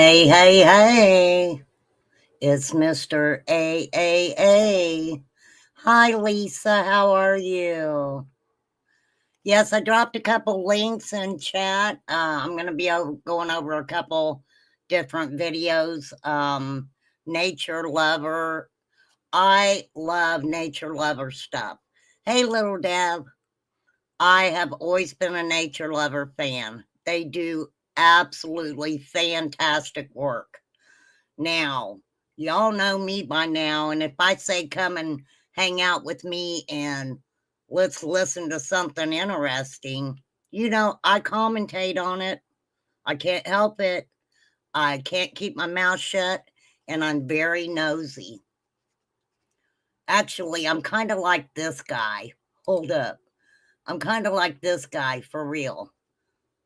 Hey, hey, hey, it's Mr. AAA. Hi, Lisa, how are you? Yes, I dropped a couple links in chat. I'm going to be going over a couple different videos. Nature lover. I love nature lover stuff. Hey, little Deb. I have always been a nature lover fan. They do absolutely fantastic work. Now, y'all know me by now, and if I say come and hang out with me and let's listen to something interesting, I commentate on it. I can't help it. I can't keep my mouth shut, and I'm very nosy. Actually, I'm kind of like this guy. Hold up. I'm kind of like this guy for real.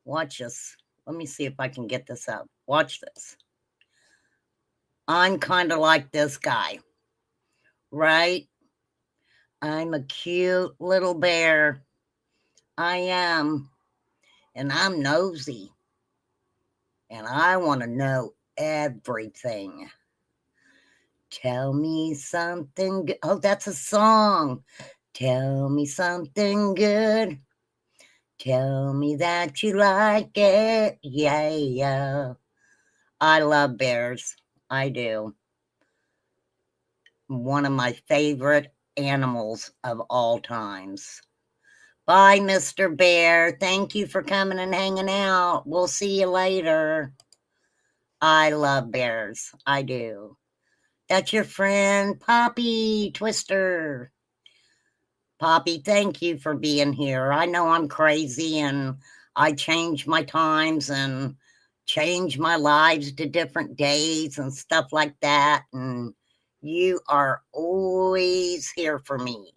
Watch this. Let me see if I can get this up. Watch this. I'm kind of like this guy, right? I'm a cute little bear. I am. And I'm nosy. And I want to know everything. Tell me something good. Oh, that's a song. Tell me something good. Tell me that you like it. Yeah, yeah. I love bears. I do. One of my favorite animals of all times. Bye, Mr. Bear. Thank you for coming and hanging out. We'll see you later. I love bears. I do. That's your friend, Poppy Twister. Poppy, thank you for being here. I know I'm crazy and I change my times and change my lives to different days and stuff like that. And you are always here for me.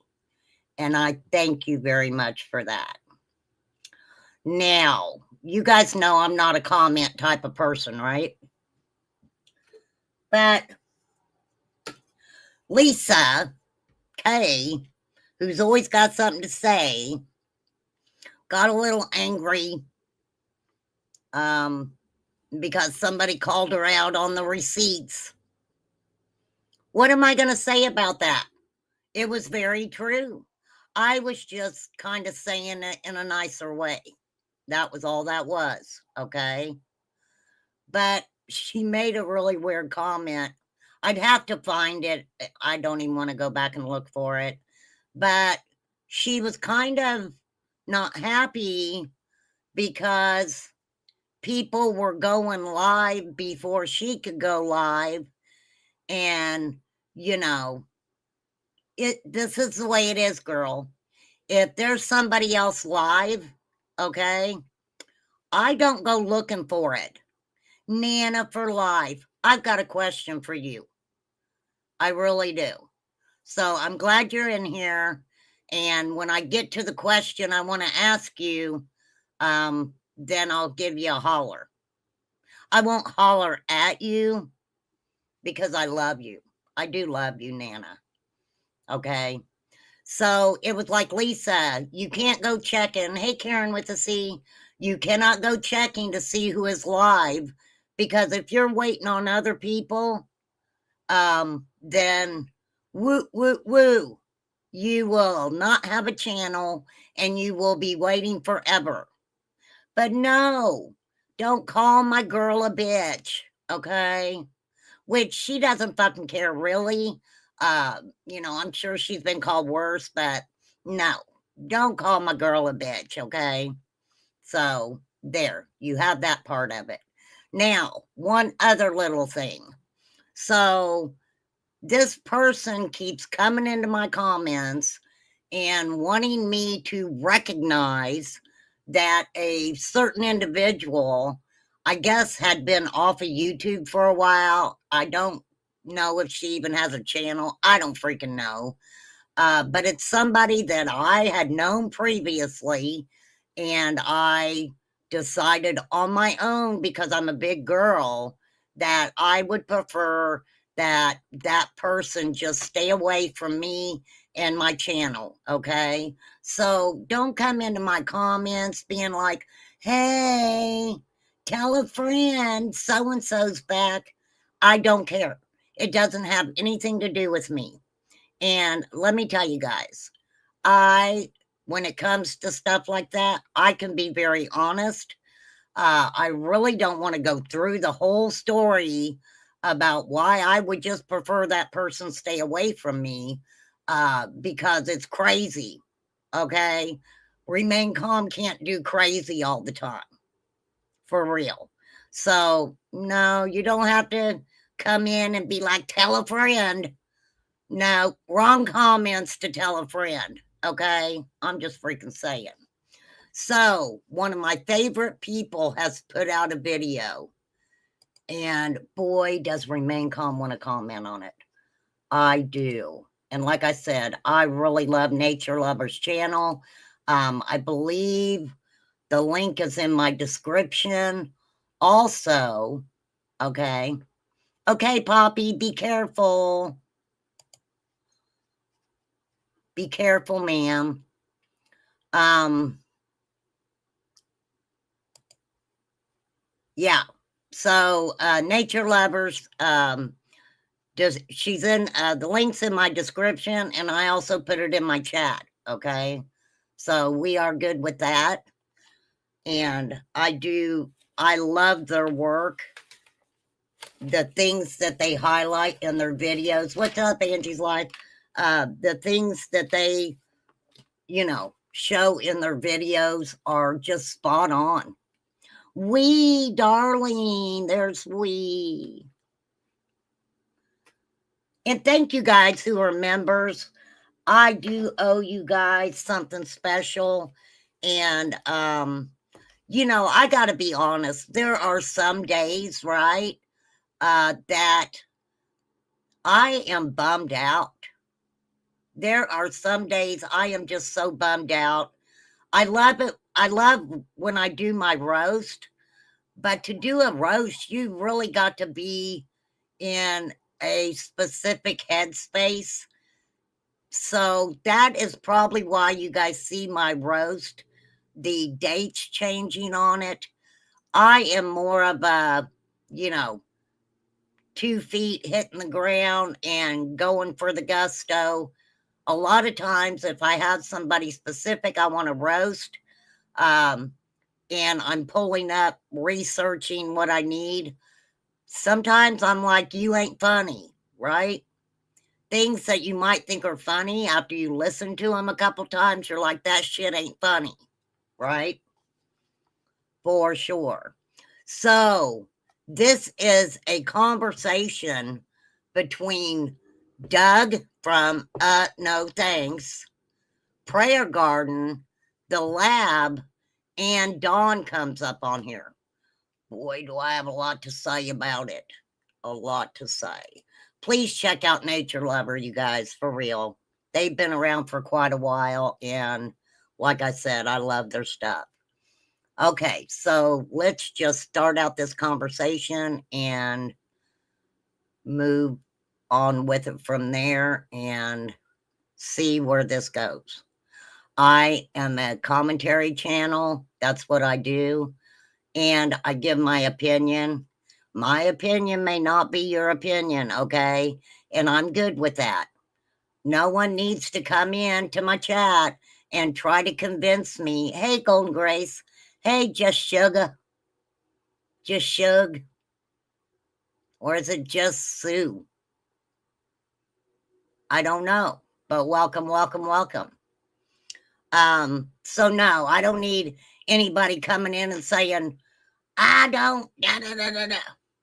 And I thank you very much for that. Now, you guys know I'm not a comment type of person, right? But Lisa K, who's always got something to say, got a little angry because somebody called her out on the receipts. What am I going to say about that? It was very true. I was just kind of saying it in a nicer way. That was all that was, okay? But she made a really weird comment. I'd have to find it. I don't even want to go back and look for it. But she was kind of not happy because people were going live before she could go live. And, this is the way it is, girl. If there's somebody else live, okay, I don't go looking for it. Nana for live. I've got a question for you. I really do. So I'm glad you're in here. And when I get to the question I want to ask you, then I'll give you a holler. I won't holler at you because I love you. I do love you, Nana. Okay. So it was like, Lisa, you can't go checking. Hey, Karen with a C, you cannot go checking to see who is live because if you're waiting on other people, then woo, woo, woo, you will not have a channel and you will be waiting forever. But no, don't call my girl a bitch, okay? Which she doesn't fucking care, really. I'm sure she's been called worse, but no, don't call my girl a bitch, okay? So there, you have that part of it. Now, one other little thing. So this person keeps coming into my comments and wanting me to recognize that a certain individual, I guess, had been off of YouTube for a while. I don't know if she even has a channel. I don't freaking know. But it's somebody that I had known previously, and I decided on my own, because I'm a big girl, that I would prefer that that person just stay away from me and my channel, okay? So don't come into my comments being like, hey, tell a friend so-and-so's back. I don't care. It doesn't have anything to do with me. And let me tell you guys, when it comes to stuff like that, I can be very honest. I really don't want to go through the whole story about why I would just prefer that person stay away from me, because it's crazy. Okay. Remain calm can't do crazy all the time. For real. So, no, you don't have to come in and be like, tell a friend. No, wrong comments to tell a friend. Okay. I'm just freaking saying. So, one of my favorite people has put out a video, and boy, does Remain Calm want to comment on it. I do. And like I said, I really love Nature Lovers channel. I believe the link is in my description. Also, okay. Okay, Poppy, be careful. Be careful, ma'am. Yeah. So, Nature Lovers, she's in the links in my description, and I also put it in my chat. Okay. So we are good with that. And I love their work. The things that they highlight in their videos. What's up, Angie's Life? The things that they, show in their videos are just spot on. We, darling, there's we. And thank you guys who are members. I do owe you guys something special. And, I got to be honest. There are some days, right, that I am bummed out. There are some days I am just so bummed out. I love it. I love when I do my roast, but to do a roast, you really got to be in a specific headspace. So that is probably why you guys see my roast, the dates changing on it. I am more of a, 2 feet hitting the ground and going for the gusto. A lot of times, if I have somebody specific I want to roast, and I'm pulling up, researching what I need, sometimes I'm like, you ain't funny, right? Things that you might think are funny, after you listen to them a couple times, you're like, that shit ain't funny, right? For sure. So this is a conversation between Doug from No Thanks, Prayer Garden, The Lab, and Dawn comes up on here. Boy, do I have a lot to say about it. A lot to say. Please check out Nature Lover, you guys, for real. They've been around for quite a while, and like I said, I love their stuff. Okay, so let's just start out this conversation and move on with it from there and see where this goes. I am a commentary channel. That's what I do. And I give my opinion. My opinion may not be your opinion, okay? And I'm good with that. No one needs to come in to my chat and try to convince me, hey, Golden Grace, hey, Just Sugar, Just Shug, or is it just Sue? I don't know, but welcome, welcome, welcome. So no, I don't need anybody coming in and saying, I don't,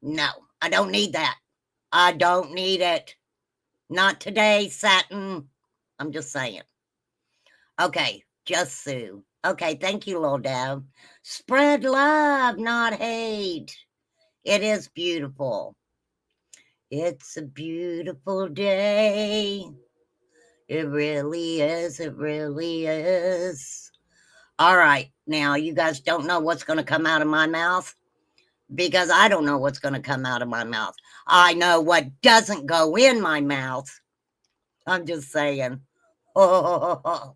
no, I don't need that. I don't need it. Not today, Satin. I'm just saying. Okay, just Sue. Okay, thank you, Lil Dab. Spread love, not hate. It is beautiful. It's a beautiful day. It really is. It really is. All right. Now, you guys don't know what's going to come out of my mouth, because I don't know what's going to come out of my mouth. I know what doesn't go in my mouth. I'm just saying. Oh,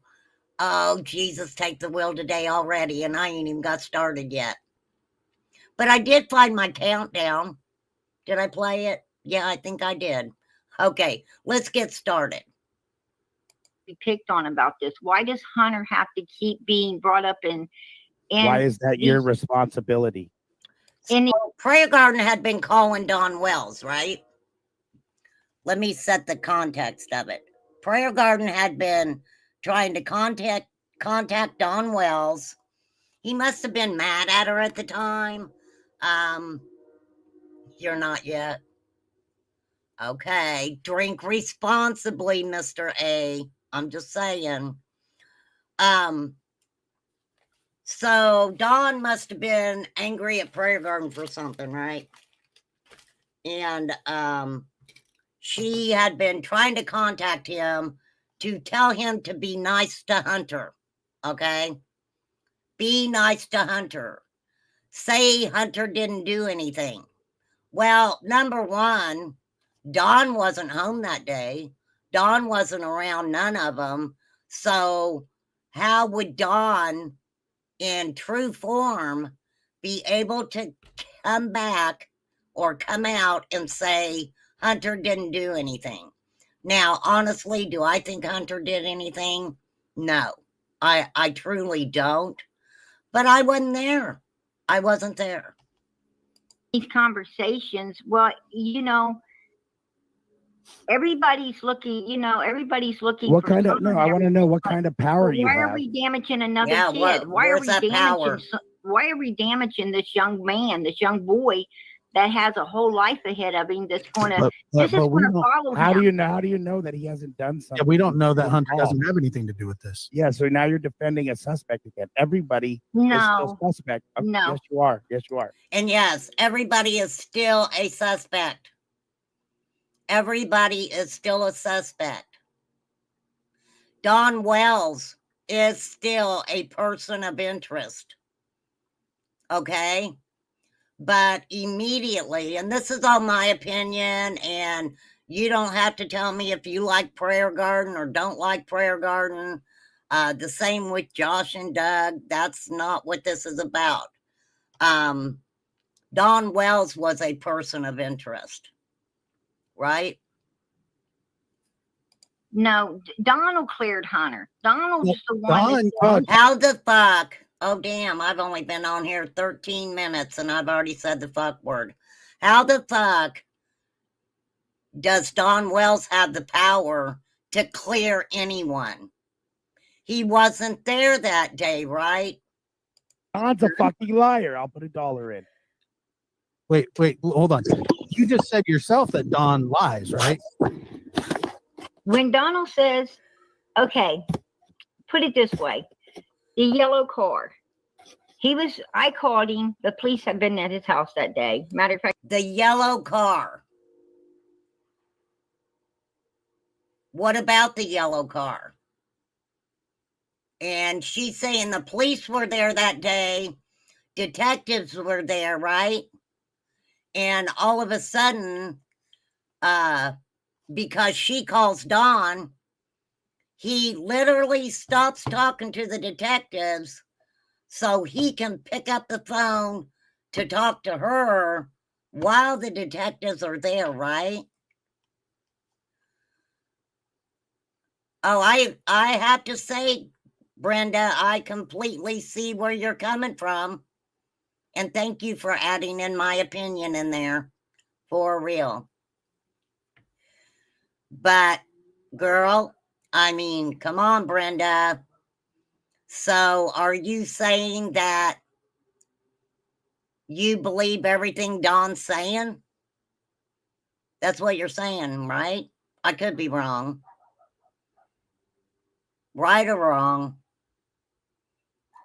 Jesus, take the wheel today already, and I ain't even got started yet. But I did find my countdown. Did I play it? Yeah, I think I did. Okay, let's get started. Be picked on about this. Why does Hunter have to keep being brought up in? Why is that your responsibility? So, Prayer Garden had been calling Don Wells, right? Let me set the context of it. Prayer Garden had been trying to contact Don Wells. He must have been mad at her at the time. You're not yet. Okay, drink responsibly, Mr. A. I'm just saying. So Dawn must have been angry at Prayer Garden for something, right? And she had been trying to contact him to tell him to be nice to Hunter. Okay? Be nice to Hunter. Say Hunter didn't do anything. Well, number one, Dawn wasn't home that day. Dawn wasn't around none of them. So how would Dawn, in true form, be able to come back or come out and say Hunter didn't do anything? Now, honestly, do I think Hunter did anything? No, I truly don't. But I wasn't there. I wasn't there. These conversations, well, everybody's looking, everybody's looking What for kind of, no, I want to know what kind of power you why have. are we damaging another Yeah, kid? Why are where's we that power? why are we damaging this young man, this young boy that has a whole life ahead of him that's going to follow How him? do you know that he hasn't done something? Yeah, we don't know that Hunter doesn't have anything to do with this. Yeah, so now you're defending a suspect again. Everybody is still suspect. No. Yes, you are. Yes, you are. And yes, everybody is still a suspect. Everybody is still a suspect. Don Wells is still a person of interest. Okay? But immediately, and this is all my opinion, and you don't have to tell me if you like Prayer Garden or don't like Prayer Garden. The same with Josh and Doug. That's not what this is about. Don Wells was a person of interest, right? No, Donald cleared Hunter. Donald's the one. How the fuck? Oh, damn, I've only been on here 13 minutes and I've already said the fuck word. How the fuck does Don Wells have the power to clear anyone? He wasn't there that day, right? Don's a fucking liar. I'll put $1 in. Wait, hold on. You just said yourself that Don lies, right? When Donald says, okay, put it this way, the yellow car. I called him. The police had been at his house that day. Matter of fact, the yellow car. What about the yellow car? And she's saying the police were there that day. Detectives were there, right? And all of a sudden, because she calls Don, he literally stops talking to the detectives so he can pick up the phone to talk to her while the detectives are there, right? Oh, I have to say, Brenda, I completely see where you're coming from. And thank you for adding in my opinion in there. For real. But, girl, I mean, come on, Brenda. So, are you saying that you believe everything Don's saying? That's what you're saying, right? I could be wrong. Right or wrong?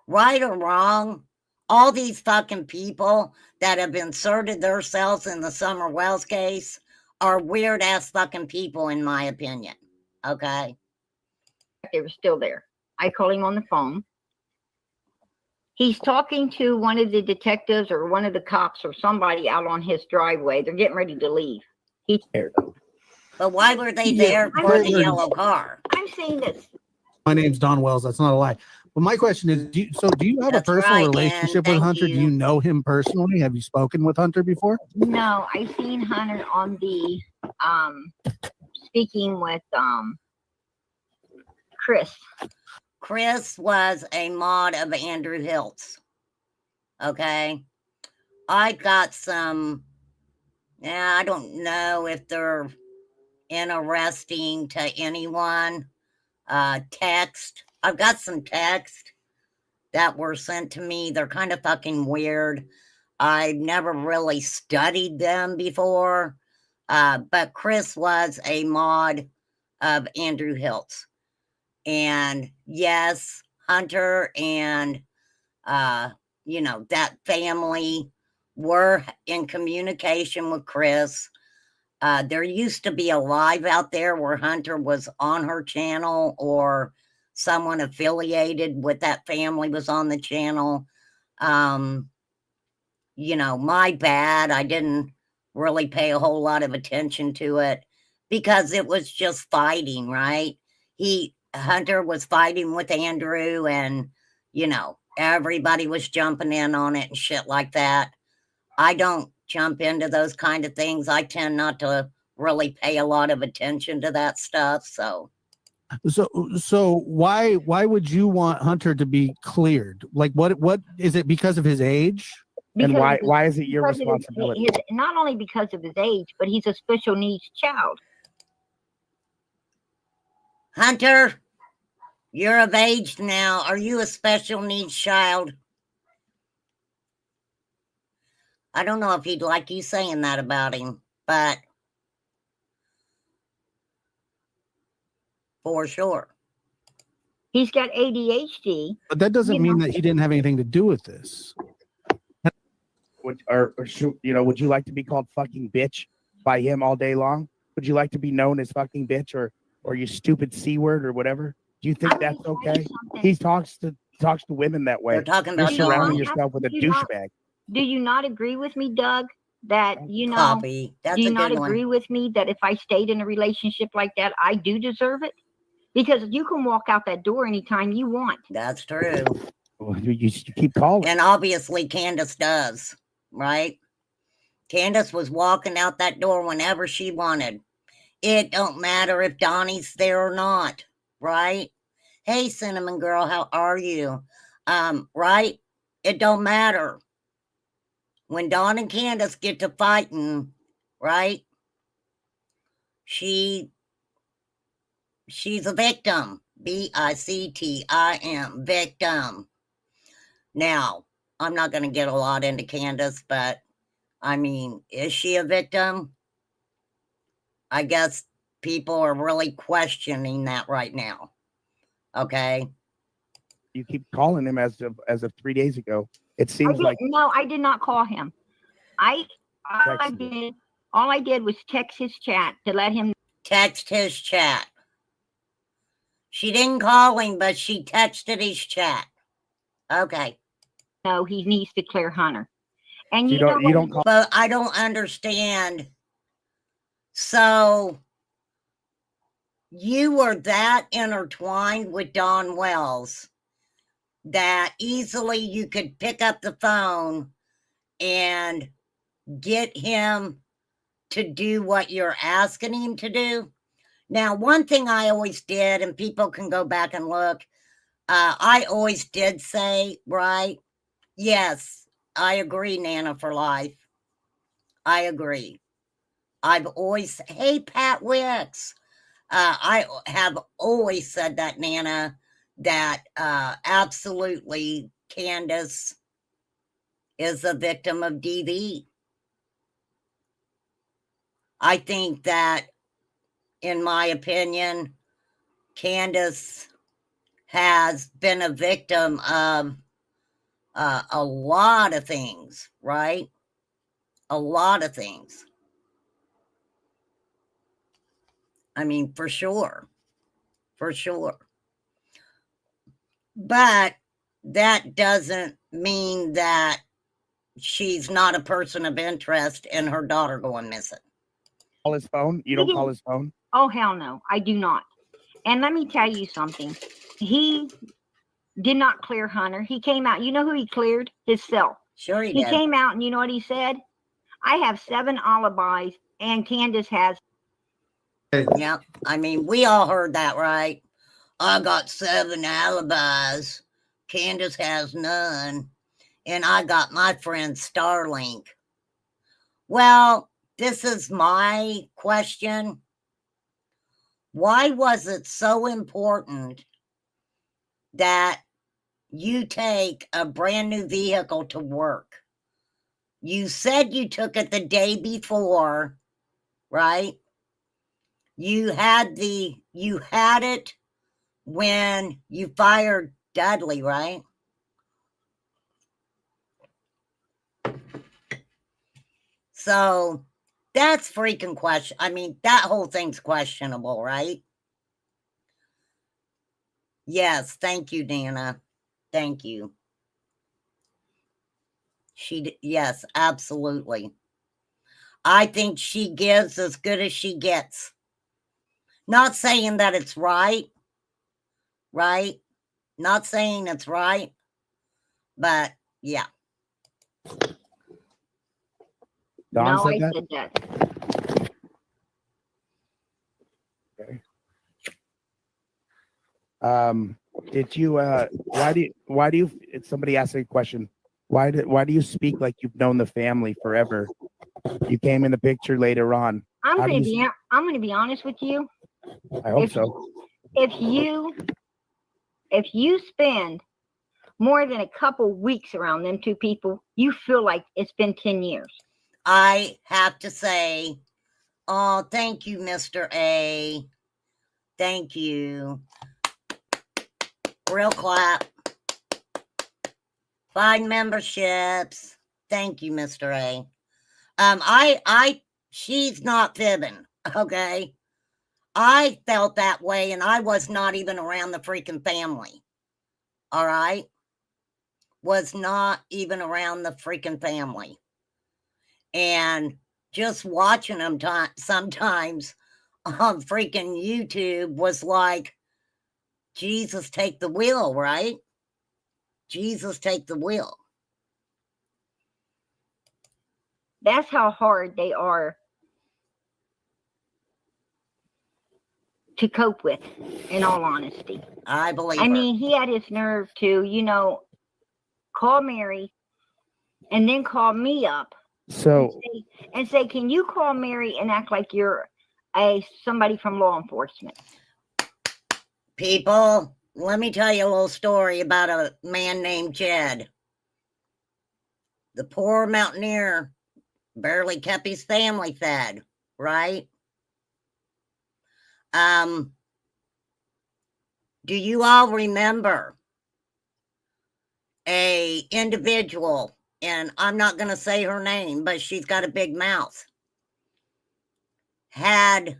Right or wrong? All these fucking people that have inserted themselves in the Summer Wells case are weird ass fucking people, in my opinion. Okay. They were still there. I called him on the phone. He's talking to one of the detectives or one of the cops or somebody out on his driveway. They're getting ready to leave. But why were they there for the yellow car? I'm saying this. My name's Don Wells. That's not a lie. Well, my question is, do you have That's a personal right, Ann. relationship with Thank Hunter? Do you. you know him personally? Have you spoken with Hunter before? No, I seen Hunter on the speaking with Chris. Chris was a mod of Andrew Hiltz. Okay. I got some, I don't know if they're interesting to anyone. Text. I've got some text that were sent to me. They're kind of fucking weird. I never really studied them before. But Chris was a mod of Andrew Hiltz. And yes, Hunter and, that family were in communication with Chris. There used to be a live out there where Hunter was on her channel or someone affiliated with that family was on the channel. My bad. I didn't really pay a whole lot of attention to it because it was just fighting, right? Hunter was fighting with Andrew and, everybody was jumping in on it and shit like that. I don't jump into those kind of things. I tend not to really pay a lot of attention to that stuff. So why would you want Hunter to be cleared? Like, what is it, because of his age? And Because why is it your because of responsibility? not only because of his age, but he's a special needs child. Hunter, you're of age now. Are you a special needs child? I don't know if he'd like you saying that about him, but for sure. He's got ADHD. But that doesn't mean that he didn't have anything to do with this. Would you like to be called fucking bitch by him all day long? Would you like to be known as fucking bitch or you stupid C word or whatever? Do you think that's okay? He talks to women that way. You're talking You're about surrounding Dawn. yourself with a Do you not- douchebag. Do you not agree with me, Doug? That Copy. That's do you a not good agree one. with me that if I stayed in a relationship like that, I do deserve it? Because you can walk out that door anytime you want. That's true. Well, you keep calling. And obviously Candace does, right? Candace was walking out that door whenever she wanted. It don't matter if Donnie's there or not, right? Hey, Cinnamon Girl, how are you? Right? It don't matter. When Dawn and Candace get to fighting, right? She's a victim. VICTIM, victim. Now, I'm not going to get a lot into Candace, but I mean, is she a victim? I guess people are really questioning that right now. Okay. You keep calling him as of 3 days ago. It seems like No, I did not call him. All I did was text his chat to let him Text his chat. She didn't call him, but she texted his chat. Okay. know he needs to clear Hunter. And you don't call. But I don't understand. So you were that intertwined with Don Wells that easily you could pick up the phone and get him to do what you're asking him to do. Now, one thing I always did, and people can go back and look, I always did say, right? Yes, I agree, Nana for life. I agree. I've always, hey, Pat Wicks. I have always said that, Nana, that absolutely Candace is a victim of DV. I think that, in my opinion, Candace has been a victim of a lot of things, right? A lot of things. I mean, for sure. For sure. But that doesn't mean that she's not a person of interest in her daughter going missing. Call his phone? You don't call his phone? Oh, hell no, I do not. And let me tell you something. He did not clear Hunter. He came out. You know who he cleared? Himself. Sure he He did. came out and you know what he said? I have 7 alibis and Candace has. Yeah. I mean, we all heard that, right? I got 7 alibis. Candace has none. And I got my friend Starlink. Well, this is my question. Why was it so important that you take a brand new vehicle to work? You said you took it the day before, right? You had it when you fired Dudley, right? So that's freaking question. I mean, that whole thing's questionable, right? Yes, thank you, Nana. Thank you. Yes, absolutely. I think she gives as good as she gets. Not saying that it's right? Not saying it's right, but yeah. Don No, said I that? said that. Okay. Did you why do you somebody asked a question, why do you speak like you've known the family forever? You came in the picture later on. I'm How do going to you- be honest with you. I hope if- so. If you spend more than a couple weeks around them 2 people, you feel like it's been 10 years. I have to say, oh, thank you, Mr. A. Thank you. Real clap. 5 memberships. Thank you, Mr. A. She's not fibbing, okay? I felt that way and I was not even around the freaking family. All right? Was not even around the freaking family. And just watching them sometimes on freaking YouTube was like, Jesus, take the wheel, right? Jesus, take the wheel. That's how hard they are to cope with, in all honesty. I believe I her. mean, he had his nerve to, call Mary and then call me up So and say, can you call Mary and act like you're somebody from law enforcement? People, let me tell you a little story about a man named Jed. The poor mountaineer barely kept his family fed, right? Do you all remember a individual, and I'm not going to say her name, but she's got a big mouth, had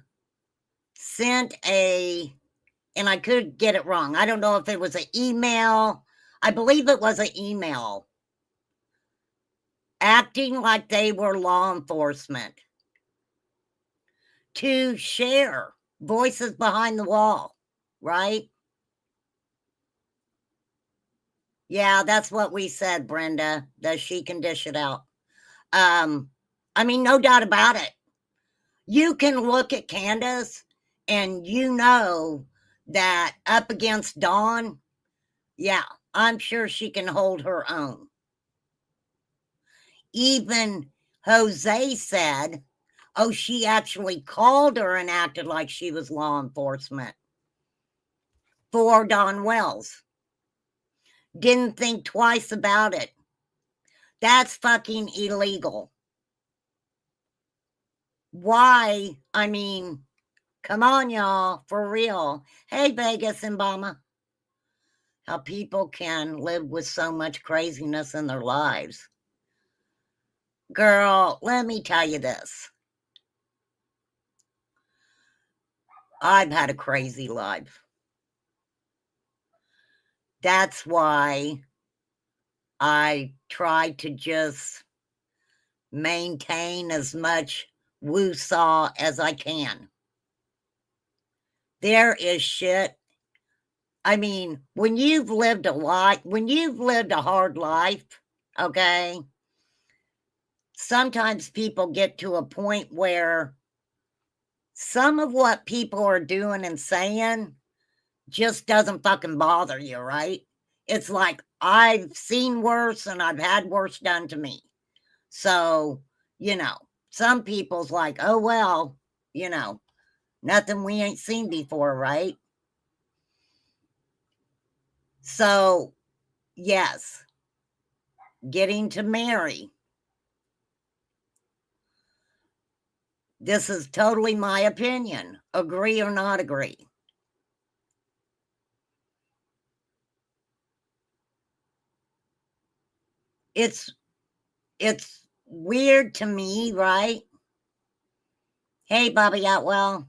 sent and I could get it wrong. I don't know if it was an email. I believe it was an email acting like they were law enforcement to share Voices Behind the Wall, right? Yeah, that's what we said, Brenda, that she can dish it out. I mean, no doubt about it. You can look at Candace and you know that up against Dawn, yeah, I'm sure she can hold her own. Even Jose said, oh, she actually called her and acted like she was law enforcement for Don Wells. Didn't think twice about it. That's fucking illegal. Why? I mean, come on, y'all, for real. Hey, Vegas and Bama. How people can live with so much craziness in their lives. Girl, let me tell you this. I've had a crazy life. That's why I try to just maintain as much woo-saw as I can. There is shit. I mean, when you've lived a life, when you've lived a hard life, okay, sometimes people get to a point where some of what people are doing and saying just doesn't fucking bother you, right? It's like, I've seen worse and I've had worse done to me. So, some people's like, oh, well, nothing we ain't seen before, right? So, yes, getting to marry. This is totally my opinion. Agree or not agree? It's weird to me, right? Hey, Bobby Outwell.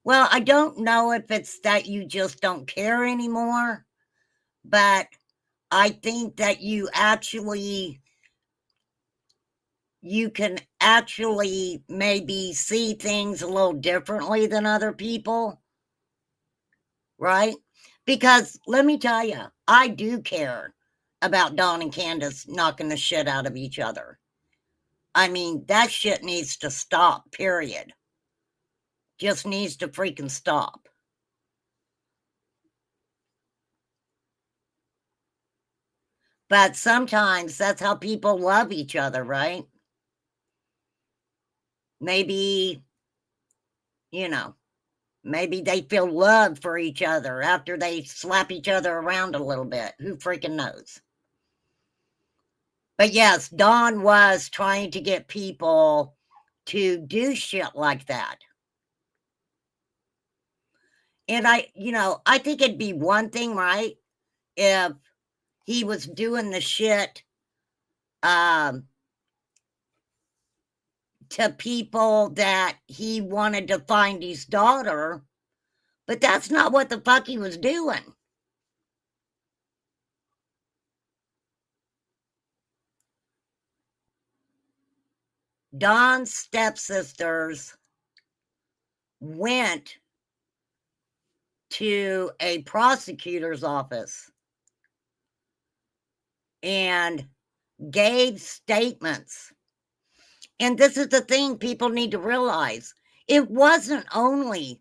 Well, I don't know if it's that you just don't care anymore, but I think that you can actually maybe see things a little differently than other people, right? Because let me tell you, I do care about Dawn and Candace knocking the shit out of each other. I mean, that shit needs to stop, period. Just needs to freaking stop. But sometimes that's how people love each other, right? Maybe, maybe they feel love for each other after they slap each other around a little bit. Who freaking knows? But yes, Dawn was trying to get people to do shit like that. And I think it'd be one thing, right, if he was doing the shit to people that he wanted to find his daughter, but that's not what the fuck he was doing. Dawn's stepsisters went to a prosecutor's office and gave statements. And this is the thing people need to realize. It was not only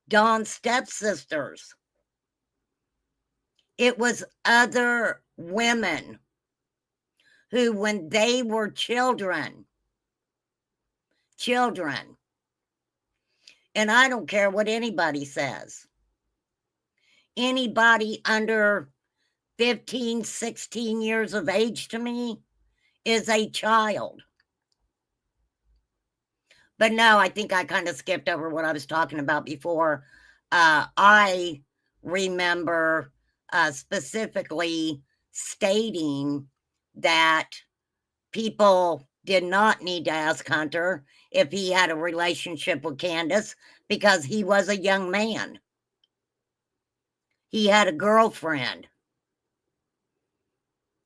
Dawn's stepsisters. It was other women who, when they were children, and I don't care what anybody says, anybody under 15, 16 years of age to me is a child. But no, I think I kind of skipped over what I was talking about before. I remember specifically stating that people did not need to ask Hunter if he had a relationship with Candace because he was a young man. He had a girlfriend.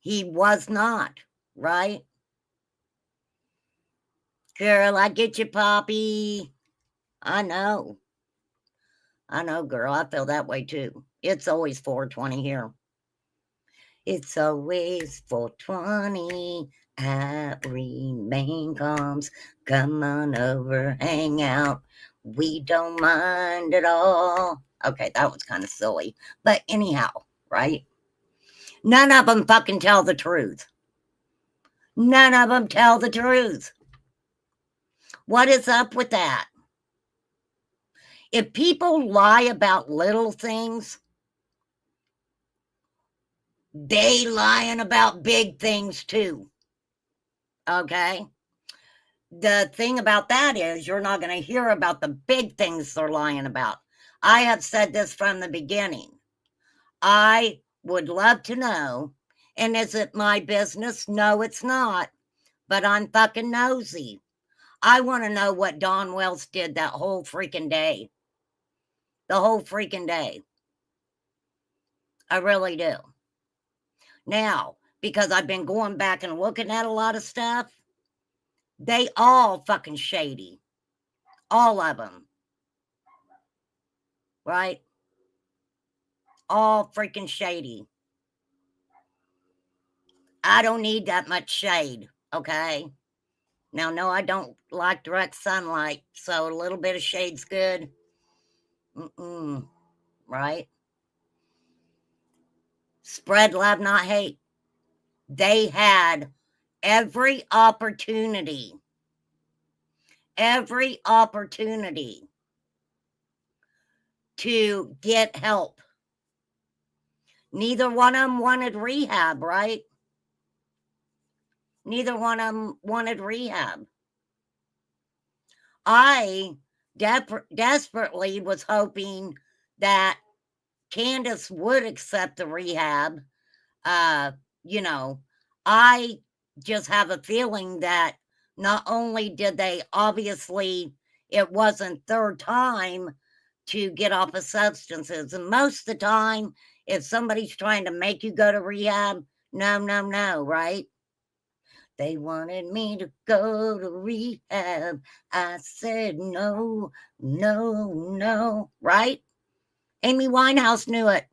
He was not, right? Girl, I get you, Poppy. I know, girl. I feel that way too. It's always 420 here. It's always 420 at Remain Comes. Come on over, hang out. We don't mind at all. Okay, that was kind of silly. But anyhow, right? None of them fucking tell the truth. None of them tell the truth. What is up with that? If people lie about little things, they lying about big things too. Okay? The thing about that is you're not going to hear about the big things they're lying about. I have said this from the beginning. I would love to know, and is it my business? No, it's not. But I'm fucking nosy. I want to know what Dawn Wells did that whole freaking day. The whole freaking day. I really do. Now, because I've been going back and looking at a lot of stuff, they all fucking shady. All of them. right? All freaking shady. I don't need that much shade, okay? Now, no, I don't like direct sunlight, so a little bit of shade's good. Right? Spread love, not hate. They had every opportunity to get help. Neither one of them wanted rehab, right? Neither one of them wanted rehab. I desperately was hoping that Candace would accept the rehab. You know, I just have a feeling that not only did they, obviously, it wasn't their time to get off of substances. And most of the time, if somebody's trying to make you go to rehab, no, right? They wanted me to go to rehab. I said no, right? Amy Winehouse knew it.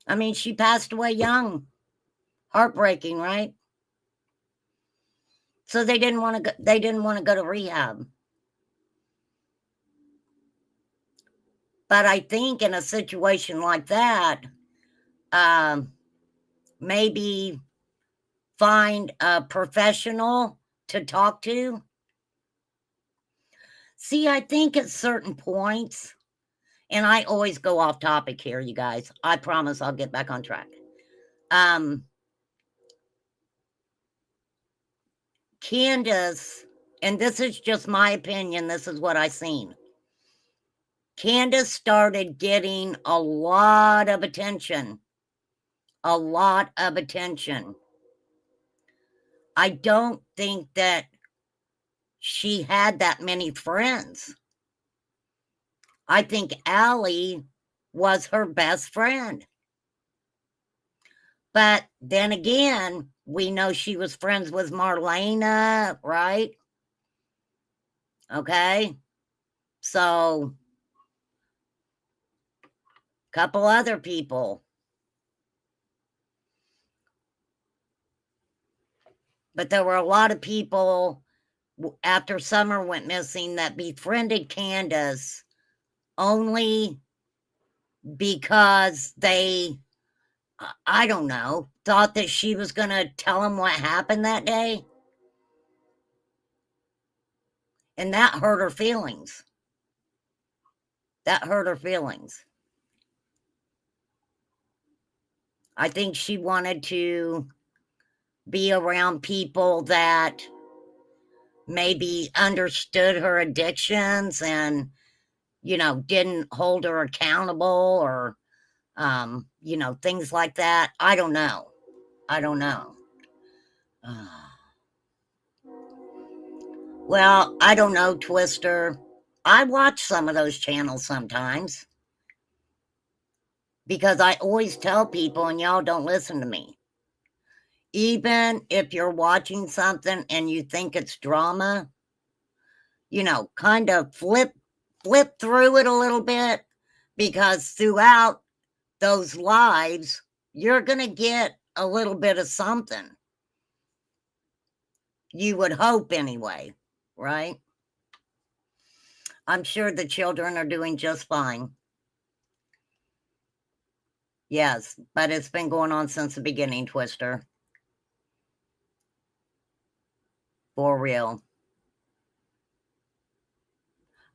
I mean, she passed away young. Heartbreaking, right? So they didn't want to go to rehab. But I think in a situation like that, maybe find a professional to talk to. See, I think at certain points, and I always go off topic here, you guys. I promise I'll get back on track. Candace, and this is just my opinion, this is what I seen. Candace started getting a lot of attention. I don't think that she had that many friends. I think Allie was her best friend. But then again, we know she was friends with Marlena, right? Okay. So, a couple other people. But there were a lot of people after Summer went missing that befriended Candace only because they, I don't know, thought that she was going to tell them what happened that day. And that hurt her feelings. I think she wanted to be around people that maybe understood her addictions and, didn't hold her accountable or, things like that. I don't know. Well, I don't know, Twister. I watch some of those channels sometimes because I always tell people and y'all don't listen to me. Even if you're watching something and you think it's drama, kind of flip through it a little bit, because throughout those lives, you're going to get a little bit of something. You would hope anyway, right? I'm sure the children are doing just fine. Yes, but it's been going on since the beginning, Twister. For real.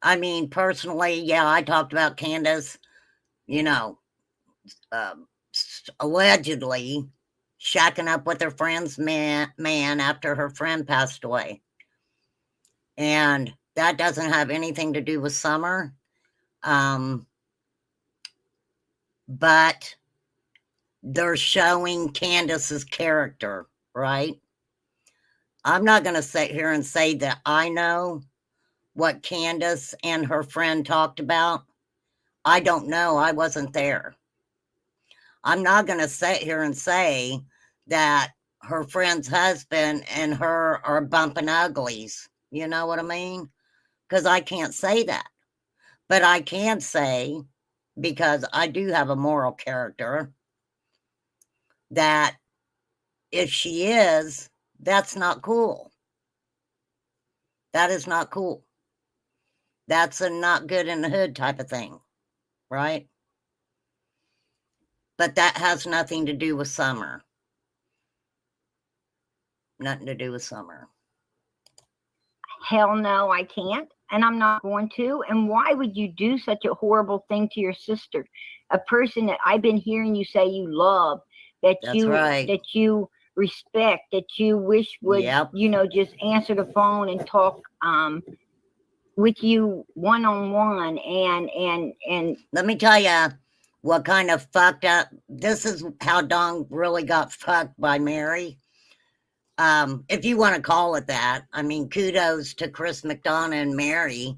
I mean, personally, yeah, I talked about Candace, allegedly shacking up with her friend's man after her friend passed away. And that doesn't have anything to do with Summer. But they're showing Candace's character, right? I'm not going to sit here and say that I know what Candace and her friend talked about. I don't know. I wasn't there. I'm not going to sit here and say that her friend's husband and her are bumping uglies. You know what I mean? Because I can't say that. But I can say, because I do have a moral character, that if she is, that's not cool. That is not cool. That's a not good in the hood type of thing, right? But that has nothing to do with Summer. Nothing to do with Summer. Hell no, I can't. And I'm not going to. And why would you do such a horrible thing to your sister? A person that I've been hearing you say you love, that That's right. that you respect, that you wish would, Yep. just answer the phone and talk with you one-on-one and Let me tell you what kind of fucked up. This is how Dawn really got fucked by Mary. If you want to call it that. I mean, kudos to Chris McDonough and Mary,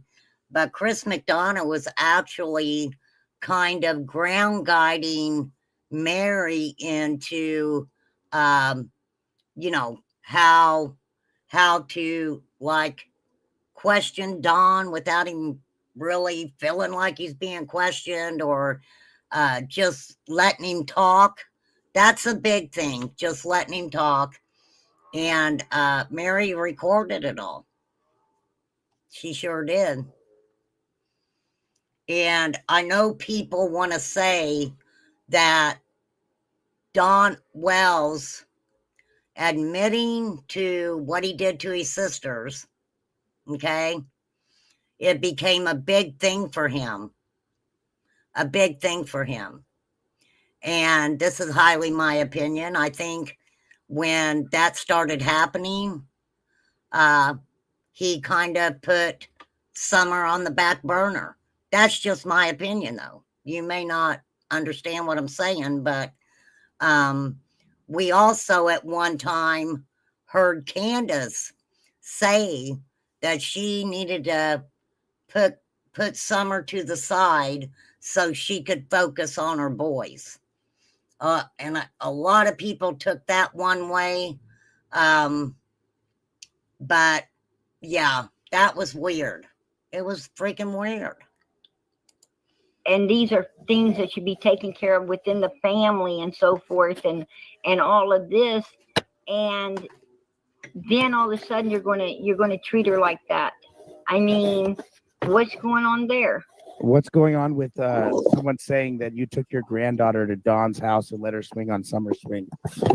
but Chris McDonough was actually kind of ground guiding Mary into, how to like question Don without him really feeling like he's being questioned, or just letting him talk. That's a big thing, just letting him talk. And Mary recorded it all. She sure did. And I know people want to say that Don Wells admitting to what he did to his sisters, okay, it became a big thing for him. A big thing for him. And this is highly my opinion. I think when that started happening, he kind of put Summer on the back burner. That's just my opinion, though. You may not understand what I'm saying, but we also at one time heard Candace say that she needed to put Summer to the side so she could focus on her boys. And a lot of people took that one way. But yeah, that was weird. It was freaking weird. and these are things that should be taken care of within the family and so forth, and all of this, and then all of a sudden you're going to treat her like that. I mean, what's going on there? What's going on with someone saying that you took your granddaughter to Dawn's house and let her swing on Summer Swing?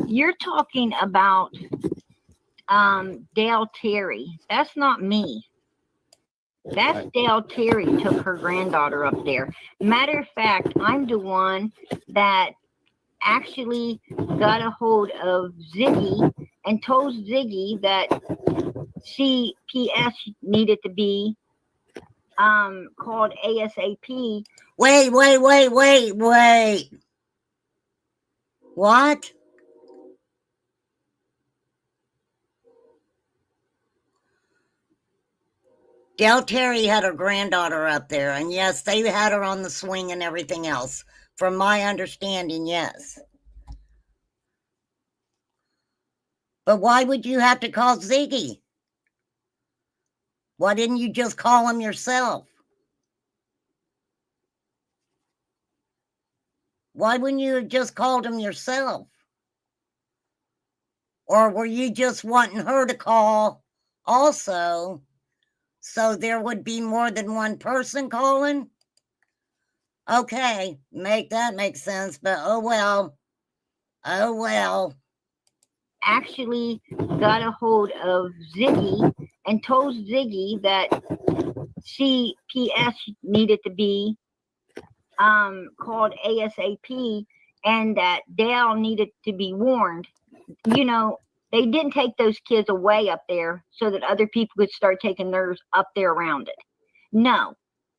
You're talking about Dale Terry. That's not me. That's Dale Terry took her granddaughter up there. Matter of fact, I'm the one that actually got a hold of Ziggy and told Ziggy that CPS needed to be called ASAP. Wait. What? Del Terry had her granddaughter up there, and yes, they had her on the swing and everything else. From my understanding, yes. But why would you have to call Ziggy? Why didn't you just call him yourself? Why wouldn't you have just called him yourself? Or were you just wanting her to call also, so there would be more than one person calling? Okay, make sense, but oh well. Actually got a hold of Ziggy and told Ziggy that CPS needed to be called ASAP, and that Dale needed to be warned. You know, they didn't take those kids away up there so that other people could start taking theirs up there around it. No,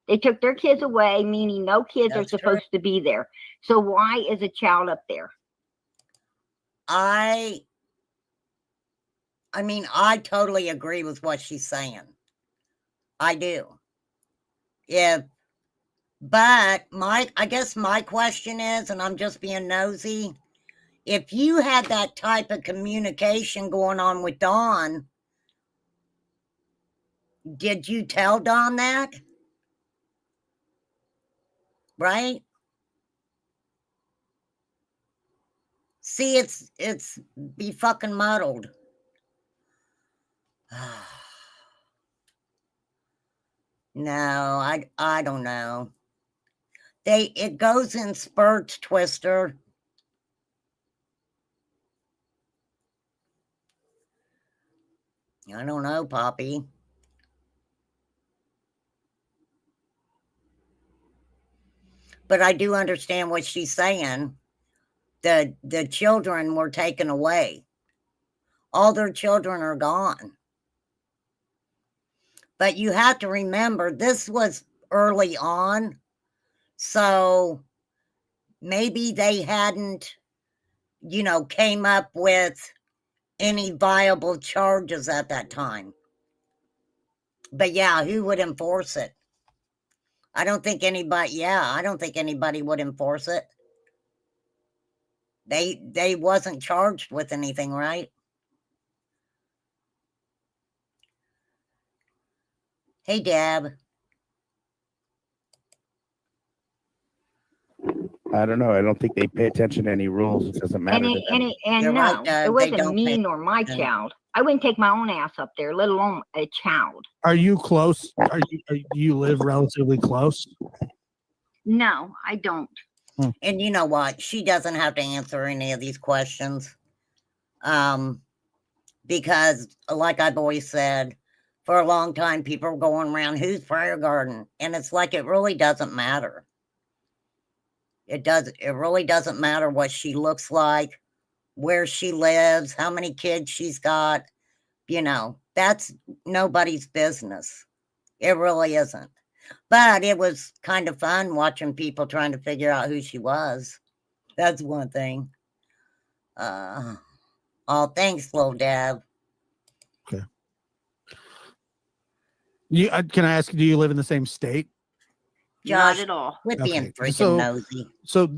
they took their kids away, meaning no kids are supposed to be there. So why is a child up there? I mean, I totally agree with what she's saying. I do. But I guess my question is, and I'm just being nosy, if you had that type of communication going on with Dawn, did you tell Dawn that? right? See, it's be fucking muddled. No, I don't know. It goes in spurts, Twister. I don't know, Poppy. But I do understand what she's saying. The children were taken away. All their children are gone. But you have to remember, this was early on. So maybe they hadn't, came up with any viable charges at that time. But yeah, who would enforce it? I don't think anybody would enforce it. They wasn't charged with anything, right? Hey, Deb. I don't know. I don't think they pay attention to any rules. It doesn't matter. And You're no, right, Doug. it They wasn't don't me pay nor my attention. child. I wouldn't take my own ass up there, let alone a child. Are you close? Do you live relatively close? No, I don't. And you know what? She doesn't have to answer any of these questions. Because like I've always said, for a long time, people are going around, who's Pryor Garden? And it's like, it really doesn't matter. It really doesn't matter what she looks like, where she lives, how many kids she's got. That's nobody's business. It really isn't. But it was kind of fun watching people trying to figure out who she was. That's one thing. Oh, thanks, little Deb. Okay. Can I ask, do you live in the same state? Not Josh, at all. quit being Okay, freaking so- nosy. So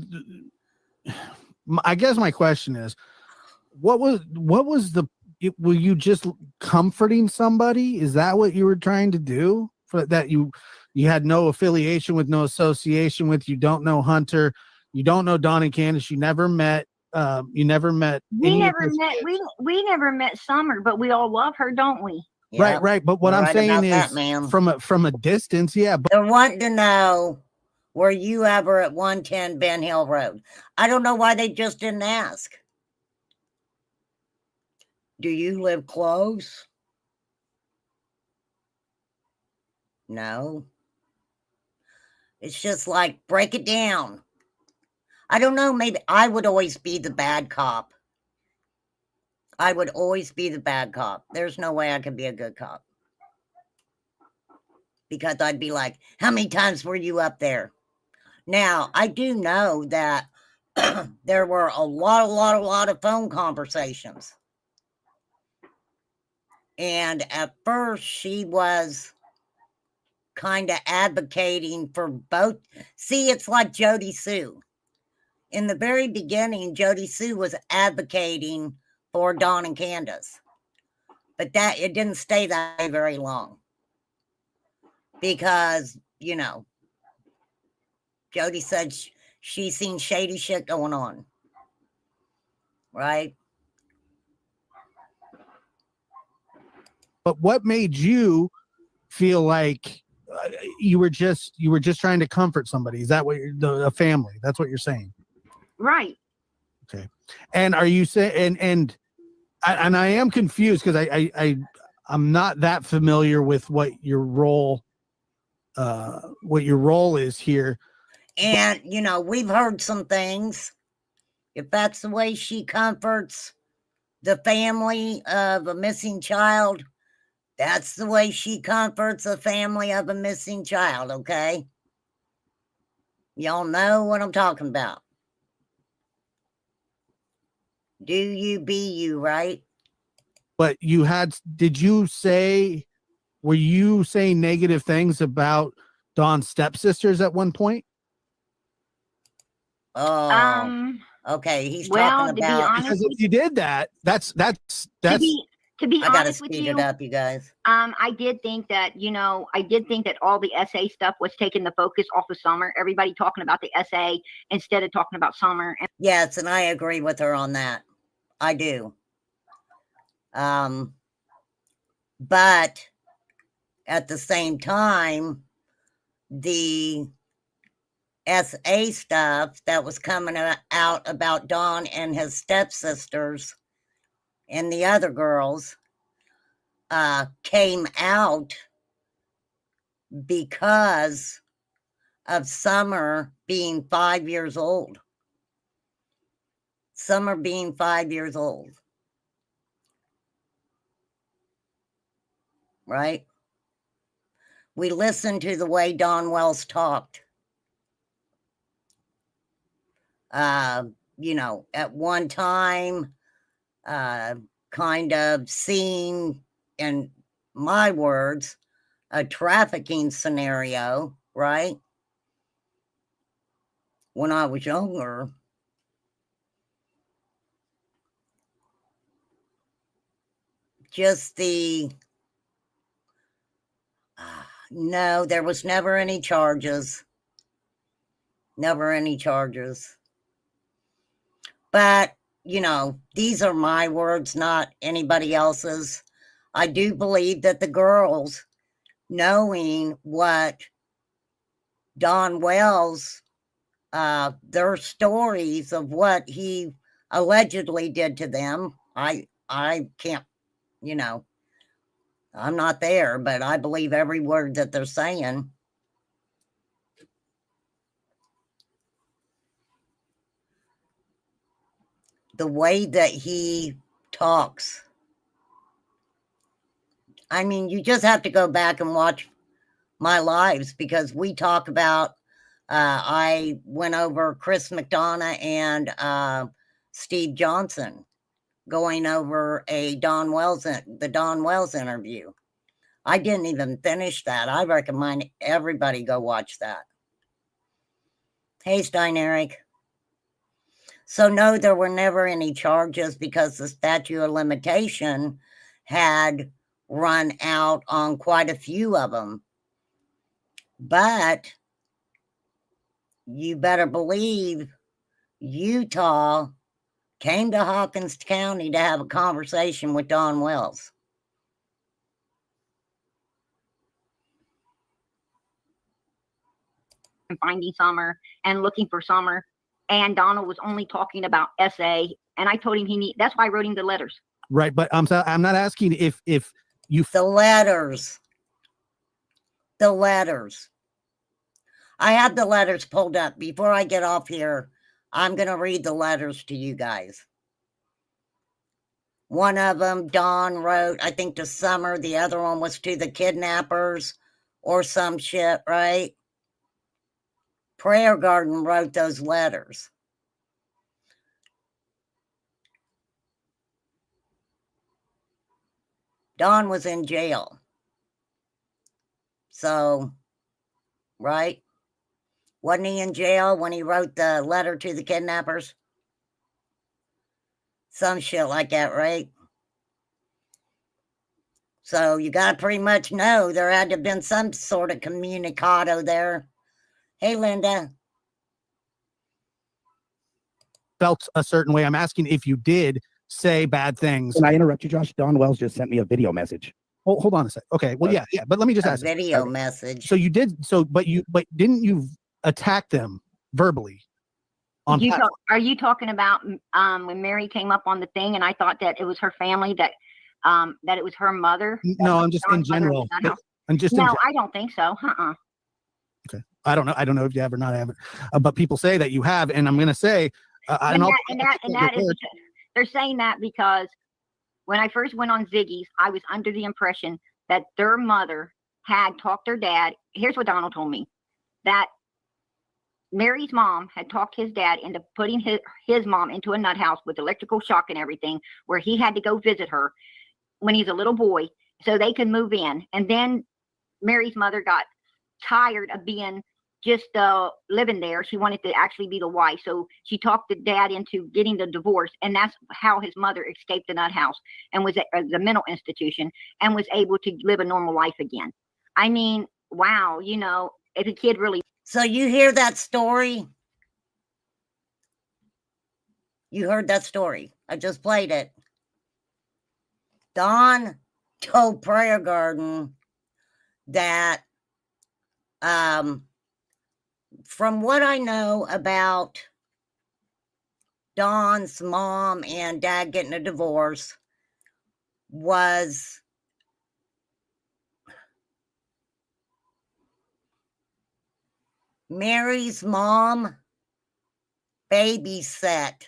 I guess my question is, what was were you just comforting somebody? Is that what you were trying to do? For that you had no affiliation with, no association with, you don't know Hunter, you don't know Don and Candace, you never met We any of never those met. kids. We never met Summer, but we all love her, don't we? Yep, Right. But what you're I'm right saying about is, that, ma'am. from a distance, yeah. But They're wanting to know, were you ever at 110 Ben Hill Road? I don't know why they just didn't ask. Do you live close? No. It's just like, break it down. I don't know, maybe I would always be the bad cop. I would always be the bad cop. There's no way I could be a good cop. Because I'd be like, how many times were you up there? Now, I do know that there were a lot of phone conversations. And at first, she was kind of advocating for both. See, it's like Jody Sue. In the very beginning, Jody Sue was advocating for Don and Candace. But it didn't stay that way very long. Because, Jody said she's seen shady shit going on. Right? But what made you feel like you were just trying to comfort somebody? Is that what a family? That's what you're saying, Right. okay? And are you saying and I am confused because I'm not that familiar with what your role is here. And, we've heard some things. If that's the way she comforts the family of a missing child, that's the way she comforts a family of a missing child, okay? Y'all know what I'm talking about. Do you be you, right? But were you saying negative things about Dawn's stepsisters at one point? Oh, okay. He's well, talking to be about. honest, Because if you did that, that's to To be I gotta honest with speed you, it up, you guys. I did think that, all the SA stuff was taking the focus off of Summer. Everybody talking about the SA instead of talking about Summer. And Yes, and I agree with her on that. I do. But at the same time, the SA stuff that was coming out about Don and his stepsisters and the other girls came out because of Summer being 5 years old. Summer being 5 years old. Right? We listened to the way Don Wells talked. At one time, kind of seeing, in my words, a trafficking scenario, right? When I was younger. Just no, there was never any charges. Never any charges. But, these are my words, not anybody else's. I do believe that the girls, knowing what Don Wells, their stories of what he allegedly did to them, I can't, I'm not there, but I believe every word that they're saying. The way that he talks. I mean, you just have to go back and watch my lives because we talk about, I went over Chris McDonough and Steve Johnson going over the Don Wells interview. I didn't even finish that. I recommend everybody go watch that. Hey, Stein Eric. So no, there were never any charges because the statute of limitation had run out on quite a few of them. But you better believe Utah came to Hawkins County to have a conversation with Don Wells. finding Summer and looking for Summer. And Donald was only talking about SA. And I told him that's why I wrote him the letters. Right. But I'm not asking if you. The letters. The letters. I have the letters pulled up. Before I get off here, I'm going to read the letters to you guys. One of them, Don wrote, I think, to Summer. The other one was to the kidnappers or some shit, right? Prayer Garden wrote those letters. Don was in jail. So, right? Wasn't he in jail when he wrote the letter to the kidnappers? Some shit like that, right? So you got to pretty much know there had to have been some sort of communicado there. Hey, Linda. Felt a certain way. I'm asking if you did say bad things. Can I interrupt you, Josh? Don Wells just sent me a video message. Oh, hold on a sec. Okay. Well, yeah. But let me just ask. Video message. So you did. But didn't you attack them verbally? Are you talking about when Mary came up on the thing and I thought that it was her family, that it was her mother? No, I'm just in general. I don't think so. Okay. I don't know. I don't know if you have or not have it, but people say that you have, and I'm going to say, they're saying that because when I first went on Ziggy's, I was under the impression that their mother had talked their dad. Here's what Donald told me, that Mary's mom had talked his dad into putting his mom into a nut house with electrical shock and everything, where he had to go visit her when he's a little boy so they could move in. And then Mary's mother got tired of being just living there. She wanted to actually be the wife. So she talked the dad into getting the divorce. And that's how his mother escaped the nut house and was at the mental institution and was able to live a normal life again. I mean, wow, you know, if a kid really. So you hear that story? You heard that story. I just played it. Dawn told Prayer Garden that from what I know about Dawn's mom and dad getting a divorce was Mary's mom babysat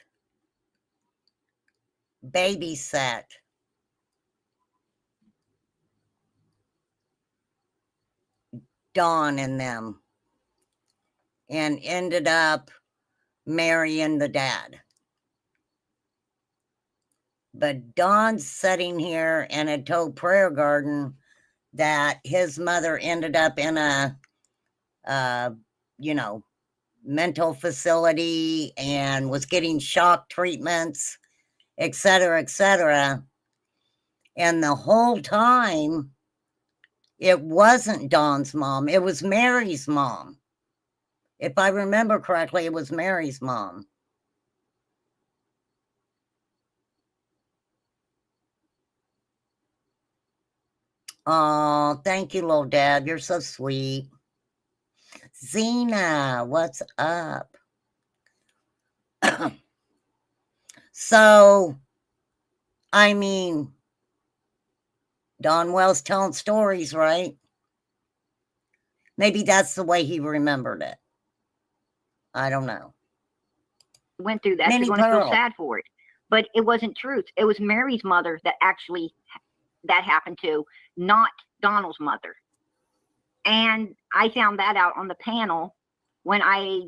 Dawn and them and ended up marrying the dad. But Dawn's sitting here and had told Prayer Garden that his mother ended up in a, mental facility and was getting shock treatments, et cetera, et cetera. And the whole time, it wasn't Dawn's mom. It was Mary's mom. If I remember correctly, it was Mary's mom. Oh, thank you, little dad. You're so sweet. Zena, what's up? So, I mean, Don Wells telling stories, right? Maybe that's the way he remembered it. I don't know. Went through that. Minnie You're going to Pearl. feel sad for it. But it wasn't truth. It was Mary's mother that actually that happened to, not Donald's mother. And I found that out on the panel when I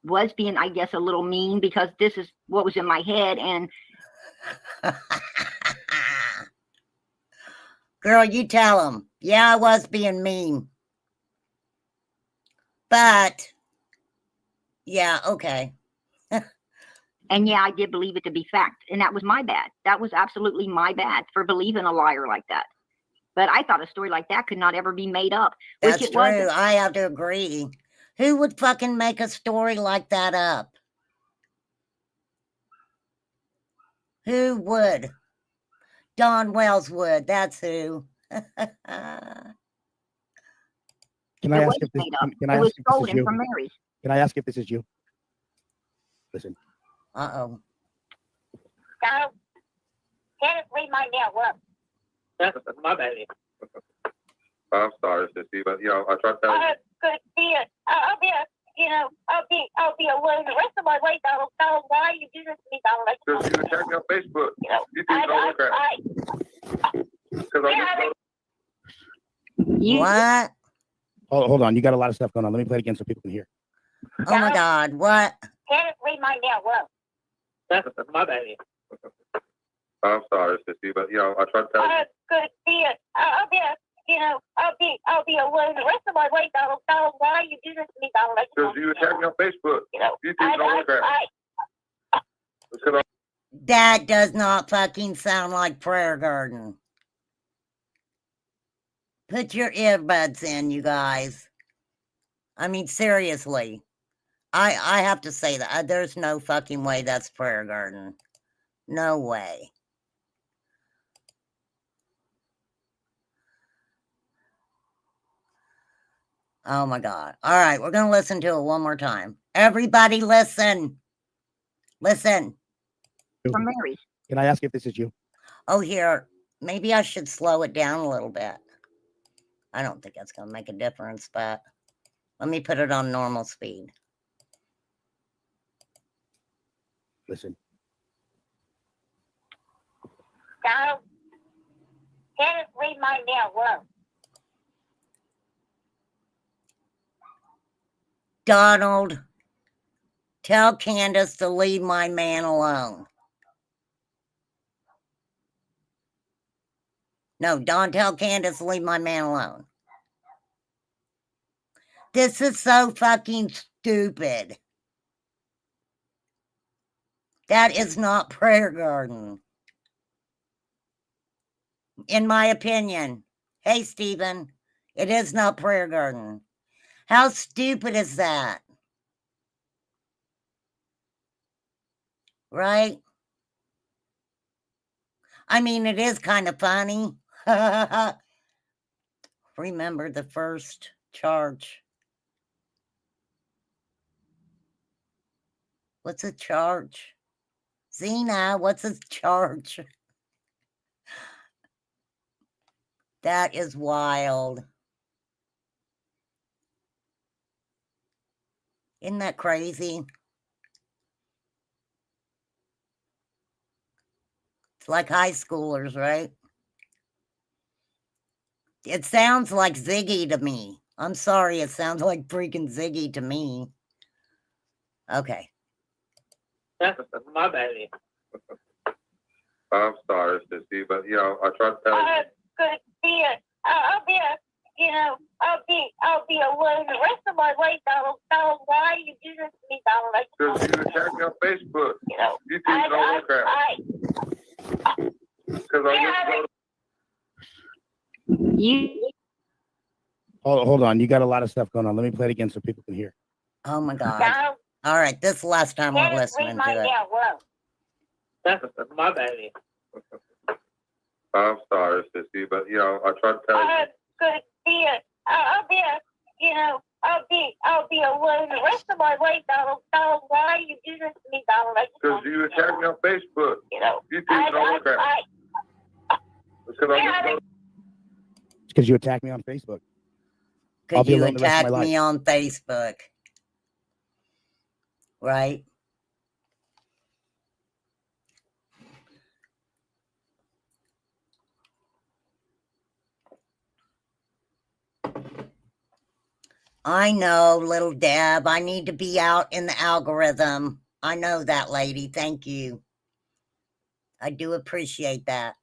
was being, I guess, a little mean because this is what was in my head. And girl, you tell him. Yeah, I was being mean. But, yeah, okay. And yeah, I did believe it to be fact. And that was my bad. That was absolutely my bad for believing a liar like that. But I thought a story like that could not ever be made up. That's which it true. wasn't. I have to agree. Who would fucking make a story like that up? Who would? Don Wells would. That's who. Can It I ask wasn't if this? made up. Can It I was ask if this is stolen you? from Mary's. Can I ask if this is you? Listen. Uh-oh. Donald, Dennis, leave my mail. Look. That's my bad. I'm sorry, Sissy, but I tried to. Good to see you. I'll be alone the rest of my life. Donald, why you do this to me, Donald? Because you attacked me on Facebook. You think all crap. What? Hold on. You got a lot of stuff going on. Let me play it again so people can hear. Oh my God. What? Dennis, leave my mail. Look. That's my bad. I'm sorry, Sissy, but I tried to. Good to see you. I'll be alone the rest of my life, Donald. Why you do this to me, Donald? Because you attacked me on Facebook. You think all crap. That does not fucking sound like Prayer Garden. Put your earbuds in, you guys. I mean, seriously. I have to say that. There's no fucking way that's Prayer Garden. No way. Oh my God. All right, we're going to listen to it one more time. Everybody listen. Listen. From Mary's. Can I ask if this is you? Oh, here. Maybe I should slow it down a little bit. I don't think that's going to make a difference, but let me put it on normal speed. Listen. Donald, Dennis, leave my mail. Look. Donald, tell Candace to leave my man alone. No, don't tell Candace to leave my man alone. This is so fucking stupid. That is not Prayer Garden. In my opinion. Hey, Stephen, it is not Prayer Garden. How stupid is that? Right? I mean, it is kind of funny. Remember the first charge. What's a charge? Zena, what's a charge? That is wild. Isn't that crazy? It's like high schoolers, right? It sounds like Ziggy to me. I'm sorry, it sounds like freaking Ziggy to me. Okay. My bad. I'm sorry, Sissy, but you know, I tried to tell you. Could be a, I'll be a, you know, I'll be alone the rest of my life, Donald. Donald, why you do this to me, Donald? Because you attacked me on Facebook. You know, You think no crap. Because I used to go to You Hold on. You got a lot of stuff going on. Let me play it again so people can hear. Oh my God. Donald, All right, this is the last time we're Dennis, read listening my to it. down low. my bad. I'm sorry, Sissy, but you know, I tried to tell you. Could be a, I'll be a, you know, I'll be alone the rest of my life, Donald. Donald, why you do this to me, Donald? Because you attacked me on Facebook. You know, You think no crap. Because I used to go to It's because you attacked me on Facebook. I'll Because be you alone the rest of attacked my me on Facebook. Right? I know, little Deb. I need to be out in the algorithm. I know that, lady. Thank you. I do appreciate that.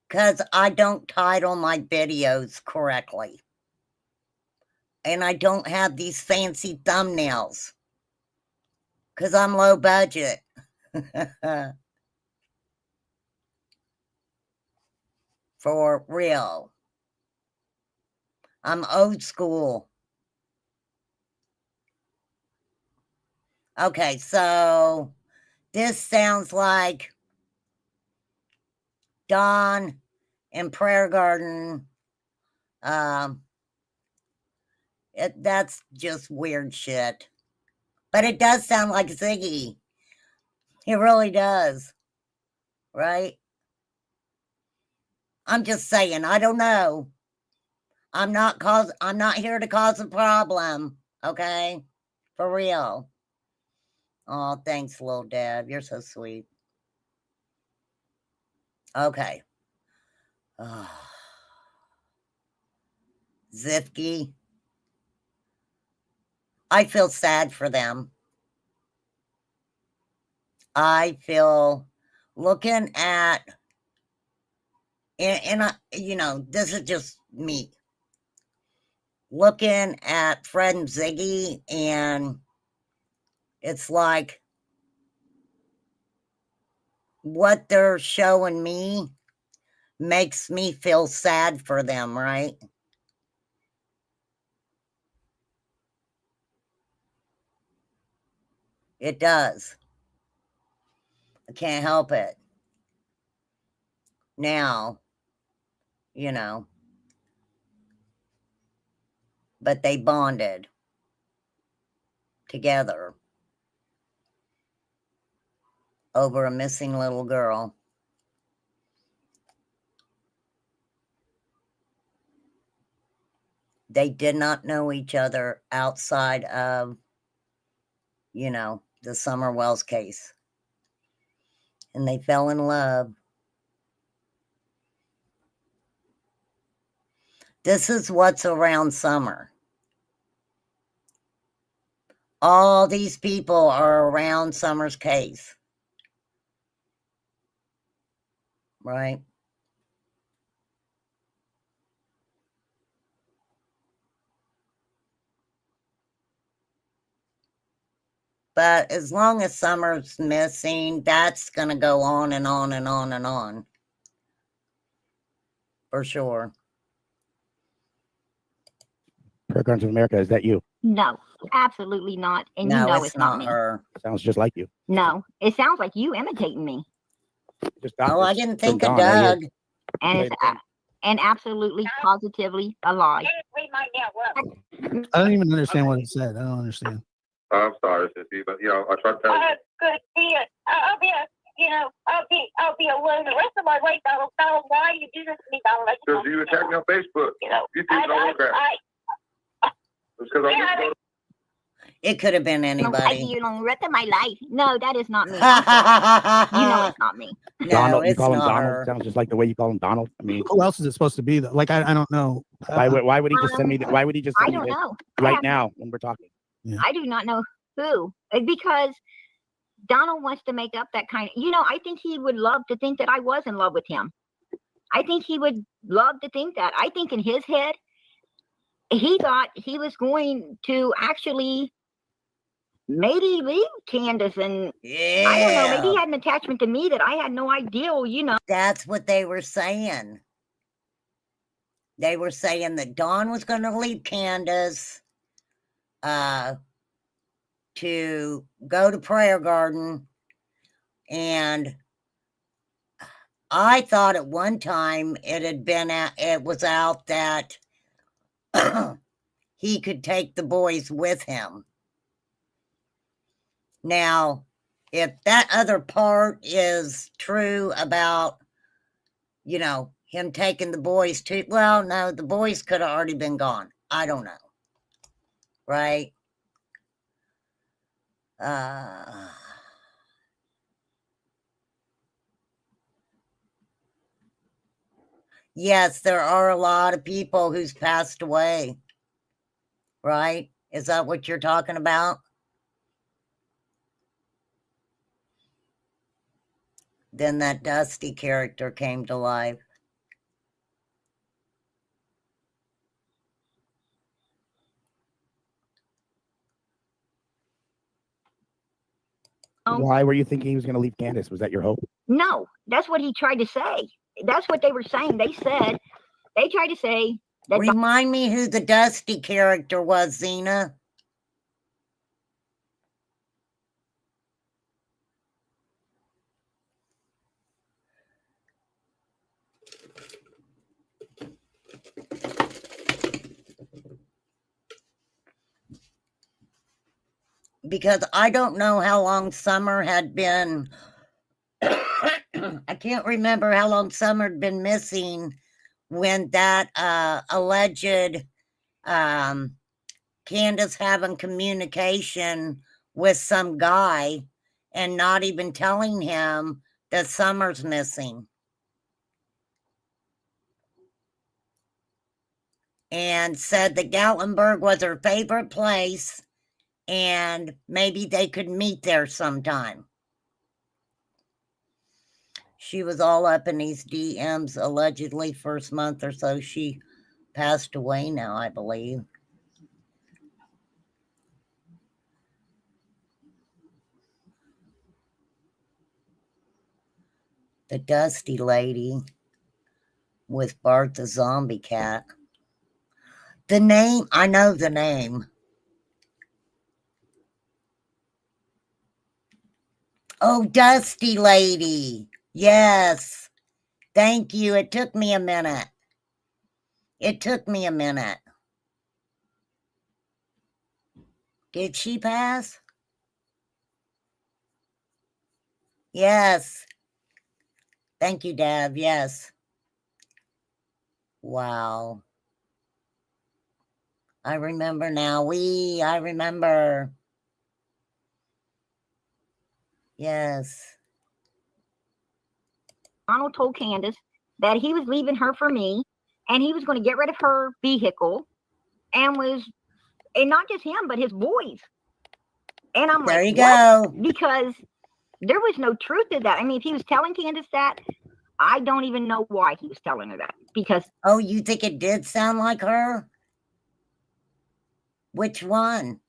Because I don't title my videos correctly. And I don't have these fancy thumbnails. Because I'm low budget. For real. I'm old school. Okay, so this sounds like Dawn and Prayer Garden. That's just weird shit. But it does sound like Ziggy. It really does. Right? I'm just saying, I don't know. I'm not here to cause a problem. Okay? For real. Oh, thanks, little Dad. You're so sweet. Okay. Zifky. I feel sad for them. I feel looking at, and I, you know, this is just me. Looking at Fred and Ziggy, and it's like what they're showing me makes me feel sad for them, right? It does. I can't help it. Now, you know, but they bonded together over a missing little girl. They did not know each other outside of, you know, the Summer Wells case. And they fell in love. This is what's around Summer. All these people are around Summer's case. Right? But as long as Summer's missing, that's going to go on and on and on and on. For sure. Prayer Guardians of America, is that you? No, absolutely not. And No, you know it's it's not me. her. Sounds just like you. No, it sounds like you imitating me. Just Oh, I it's didn't from think of Dawn, I hear. Doug. And it's and absolutely positively a lie. Hey, read my network. I don't even understand what he said. I don't understand. I'm sorry, sissy, but you know, I tried to tell you. Good. I'll be alone the rest of my life. Donald, why you do this to me, Donald? Because you attacked me on Facebook. You know, You think no longer. It's because I'm It could have been I see anybody. you long rest of my life. No, that is not me. I'm sorry. You know it's not me. No, Donald, you it's call him not Donald. her. Sounds just like the way you call him Donald. I mean, Who else is it supposed to be? Though? Like I don't know. why would he just send me? Why would he just I send me don't this know. right now when we're talking? I do not know who. Because Donald wants to make up that kind of, I think he would love to think that I was in love with him. I think he would love to think that. I think in his head, he thought he was going to actually maybe leave Candace, and Yeah. I don't know, maybe he had an attachment to me that I had no idea, That's what they were saying. They were saying that Dawn was going to leave Candace to go to Prayer Garden. And I thought at one time it was out that he could take the boys with him. Now, if that other part is true about, him taking the boys to, well, no, the boys could have already been gone. I don't know. Right? Yes, there are a lot of people who's passed away. Right? Is that what you're talking about? Then that Dusty character came to life. Why were you thinking he was going to leave Candace? Was that your hope? No, that's what he tried to say. That's what they were saying. They tried to say that Remind me who the Dusty character was, Xena. Because I don't know how long Summer had been. I can't remember how long Summer had been missing when that alleged Candace having communication with some guy and not even telling him that Summer's missing. And said that Gatlinburg was her favorite place and maybe they could meet there sometime. She was all up in these DMs allegedly first month or so. She passed away now, I believe. The Dusty lady with Bart the zombie cat. The name, I know the name. Oh, Dusty lady. Yes. Thank you. It took me a minute. Did she pass? Yes. Thank you, Dad. Yes. Wow. I remember now. I remember. Yes. Donald told Candace that he was leaving her for me and he was going to get rid of her vehicle and not just him, but his boys. And I'm there like, you go. Because there was no truth to that. I mean, if he was telling Candace that, I don't even know why he was telling her that. Because oh, you think it did sound like her? Which one?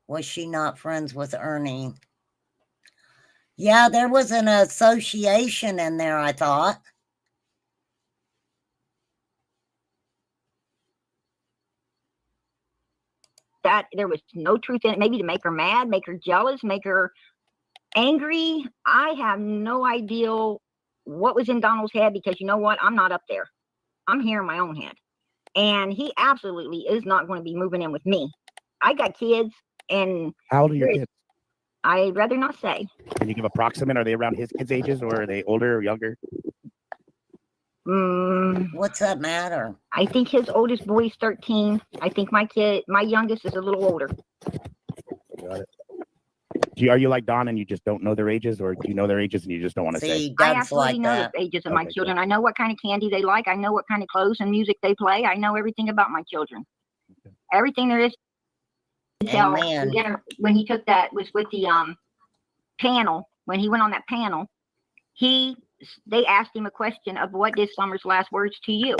Was she not friends with Ernie? Yeah, there was an association in there, I thought. That there was no truth in it, maybe to make her mad, make her jealous, make her angry. I have no idea what was in Donald's head, because you know what? I'm not up there. I'm here in my own head. And he absolutely is not going to be moving in with me. I got kids, and How old are your kids? I'd rather not say. Can you give approximate? Are they around his kids' ages, or are they older or younger? What's that matter? I think his oldest boy is 13. I think my youngest is a little older. Got it. Are you like Don and you just don't know their ages, or do you know their ages and you just don't want to say? See, I Doug's absolutely like know that. the ages of my Okay, children. I know what kind of candy they like. I know what kind of clothes and music they play. I know everything about my children. Everything there is to tell. Amen. Dinner, when he took that, was with the panel. When he went on that panel, they asked him a question of what did Summer's last words to you?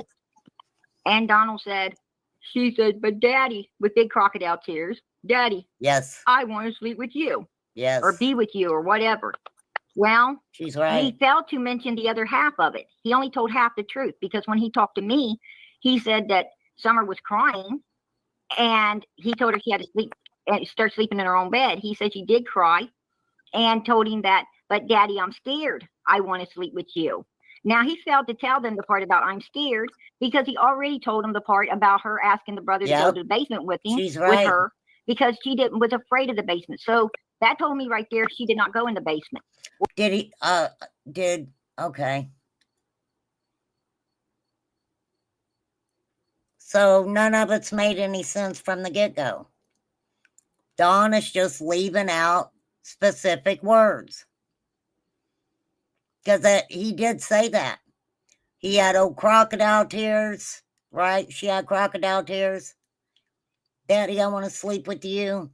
And Donald said, she said, but Daddy, with big crocodile tears, Daddy, Yes. I want to sleep with you. Yes. Or be with you, or whatever. Well, She's right. he failed to mention the other half of it. He only told half the truth, because when he talked to me, he said that Summer was crying, and he told her she had to sleep and start sleeping in her own bed. He said she did cry, and told him that, but Daddy, I'm scared. I want to sleep with you. Now, he failed to tell them the part about I'm scared, because he already told them the part about her asking the brother to go Yep. to the basement with him, She's with right. her, because she was afraid of the basement. So that told me right there she did not go in the basement. Did he? Okay. So none of it's made any sense from the get-go. Don is just leaving out specific words. Because he did say that. He had old crocodile tears, right? She had crocodile tears. Daddy, I want to sleep with you.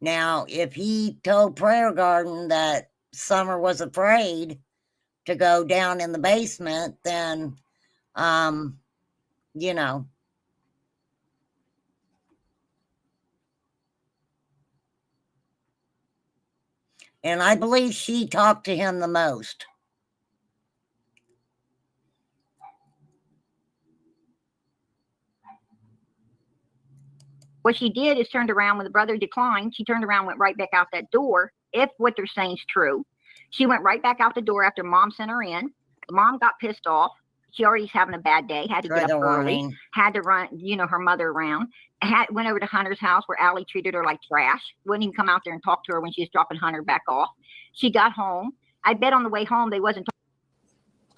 Now, if he told Prayer Garden that Summer was afraid to go down in the basement, then, you know. And I believe she talked to him the most. What she did is turned around when the brother declined. She turned around, went right back out that door. If what they're saying is true, she went right back out the door after Mom sent her in. Mom got pissed off. She already was having a bad day, had to get Trigger up early, warning. had to run, her mother around. Went over to Hunter's house, where Allie treated her like trash. Wouldn't even come out there and talk to her when she was dropping Hunter back off. She got home. I bet on the way home they wasn't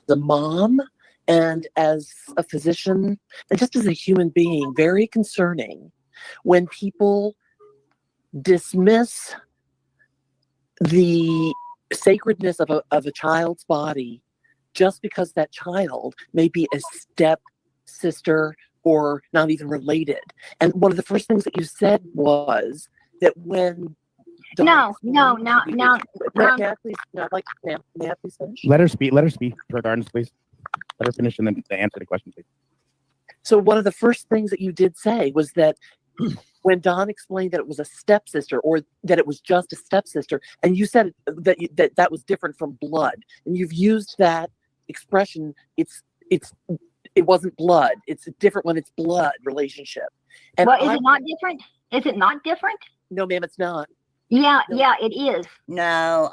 the mom, and as a physician, and just as a human being, very concerning when people dismiss the sacredness of a child's body just because that child may be a step sister or not even related. And one of the first things that you said was that when No. May I please finish? Let her speak. Let her speak. Regardless, please. Let her finish and then answer the question, please. So one of the first things that you did say was that when Don explained that it was a stepsister, or that it was just a stepsister, and you said that that was different from blood, and you've used that expression. It wasn't blood. It's different when it's blood relationship. And well, is it not different? Is it not different? No, ma'am, it's not. Yeah, No. yeah, it is. No,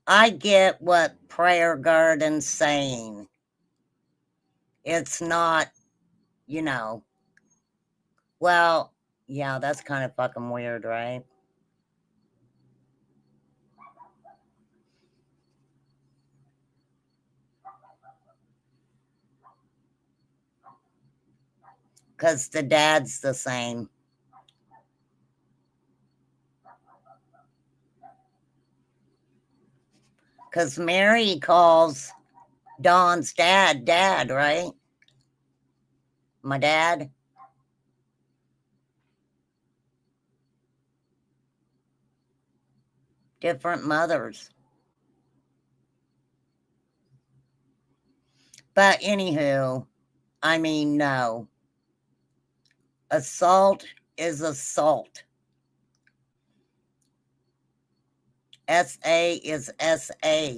I get what Prayer Garden's saying. It's not, well, yeah, that's kind of fucking weird, right? Because the dad's the same. Because Mary calls Don's dad, right? My dad. Different mothers. But anywho, I mean, no. Assault is assault. SA is SA.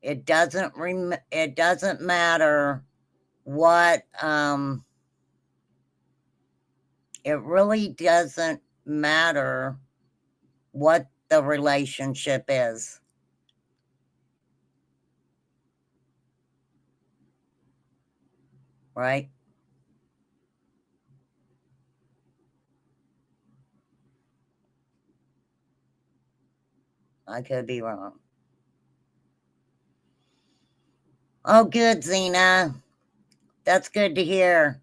It doesn't matter what it really doesn't matter what the relationship is. Right? I could be wrong. Oh, good, Zena. That's good to hear.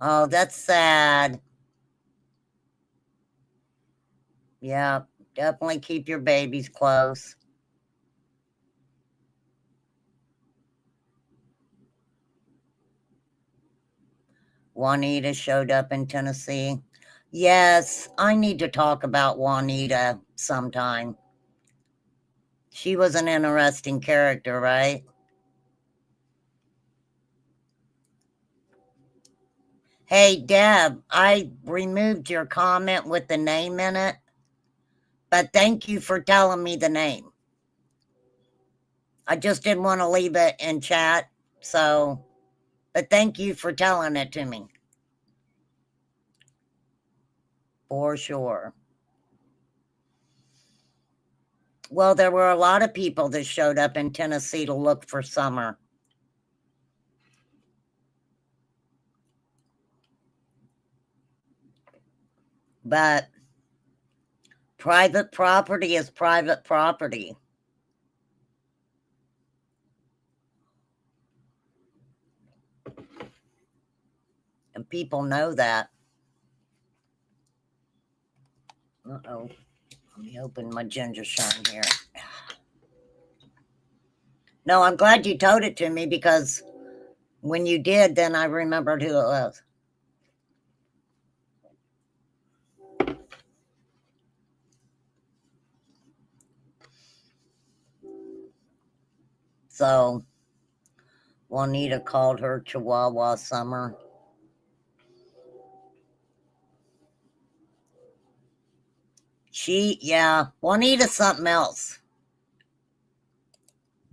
Oh, that's sad. Yeah, definitely keep your babies close. Juanita showed up in Tennessee. Yes, I need to talk about Juanita sometime. She was an interesting character, right? Hey, Deb, I removed your comment with the name in it, but thank you for telling me the name. I just didn't want to leave it in chat, so, but thank you for telling it to me. For sure. Well, there were a lot of people that showed up in Tennessee to look for Summer. But private property is private property. And people know that. Uh-oh. Let me open my ginger shine here. No, I'm glad you told it to me because when you did, then I remembered who it was. So, Juanita called her Chihuahua Summer. Juanita's something else.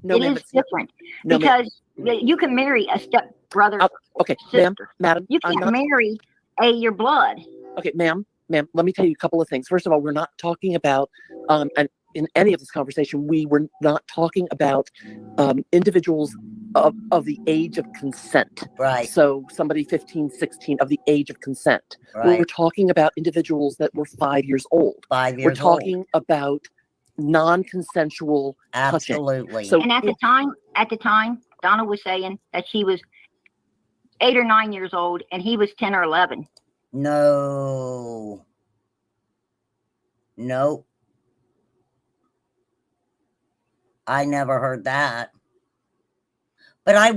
No, It ma'am, is it's not. different No, ma'am. because you can marry a stepbrother. Okay, ma'am, sister. madam, You I'm can't not. marry your blood. Okay, ma'am, let me tell you a couple of things. First of all, we're not talking about, and in any of this conversation, we were not talking about individuals of the age of consent. Right, So somebody 15, 16 of the age of consent. right. We're talking about individuals that were 5 years old. 5 We're years old. talking about non-consensual touching. Absolutely. So And at the time, Donna was saying that she was 8 or 9 years old and he was 10 or 11. No. Nope. I never heard that. But I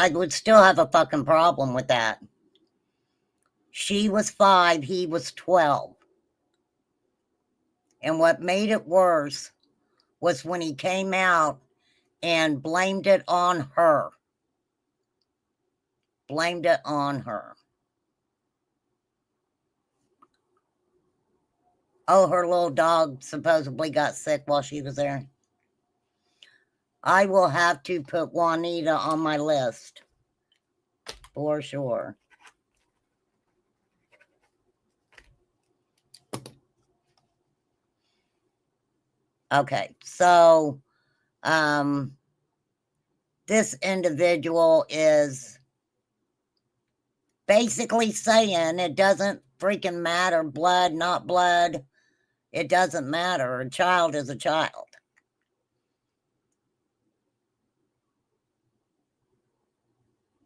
would still have a fucking problem with that. She was 5, he was 12. And what made it worse was when he came out and blamed it on her. Blamed it on her. Oh, her little dog supposedly got sick while she was there. I will have to put Juanita on my list. For sure. Okay, so this individual is basically saying it doesn't freaking matter, blood, not blood. It doesn't matter. A child is a child.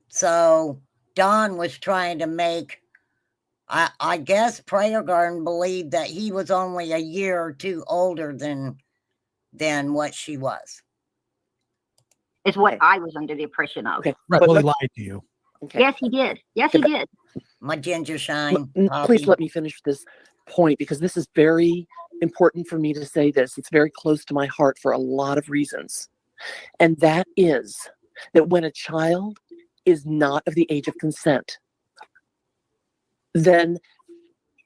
So Don was trying to make, I guess Prayer Garden believed that he was only a year or two older than what she was. Is what Okay. I was under the impression of. Okay, Right. but Well, he let- lied to you. okay. Yes, he did. Yes, he did. My ginger shine. Please Poppy. let me finish this point because this is very important for me to say this. It's very close to my heart for a lot of reasons. And that is that when a child is not of the age of consent, then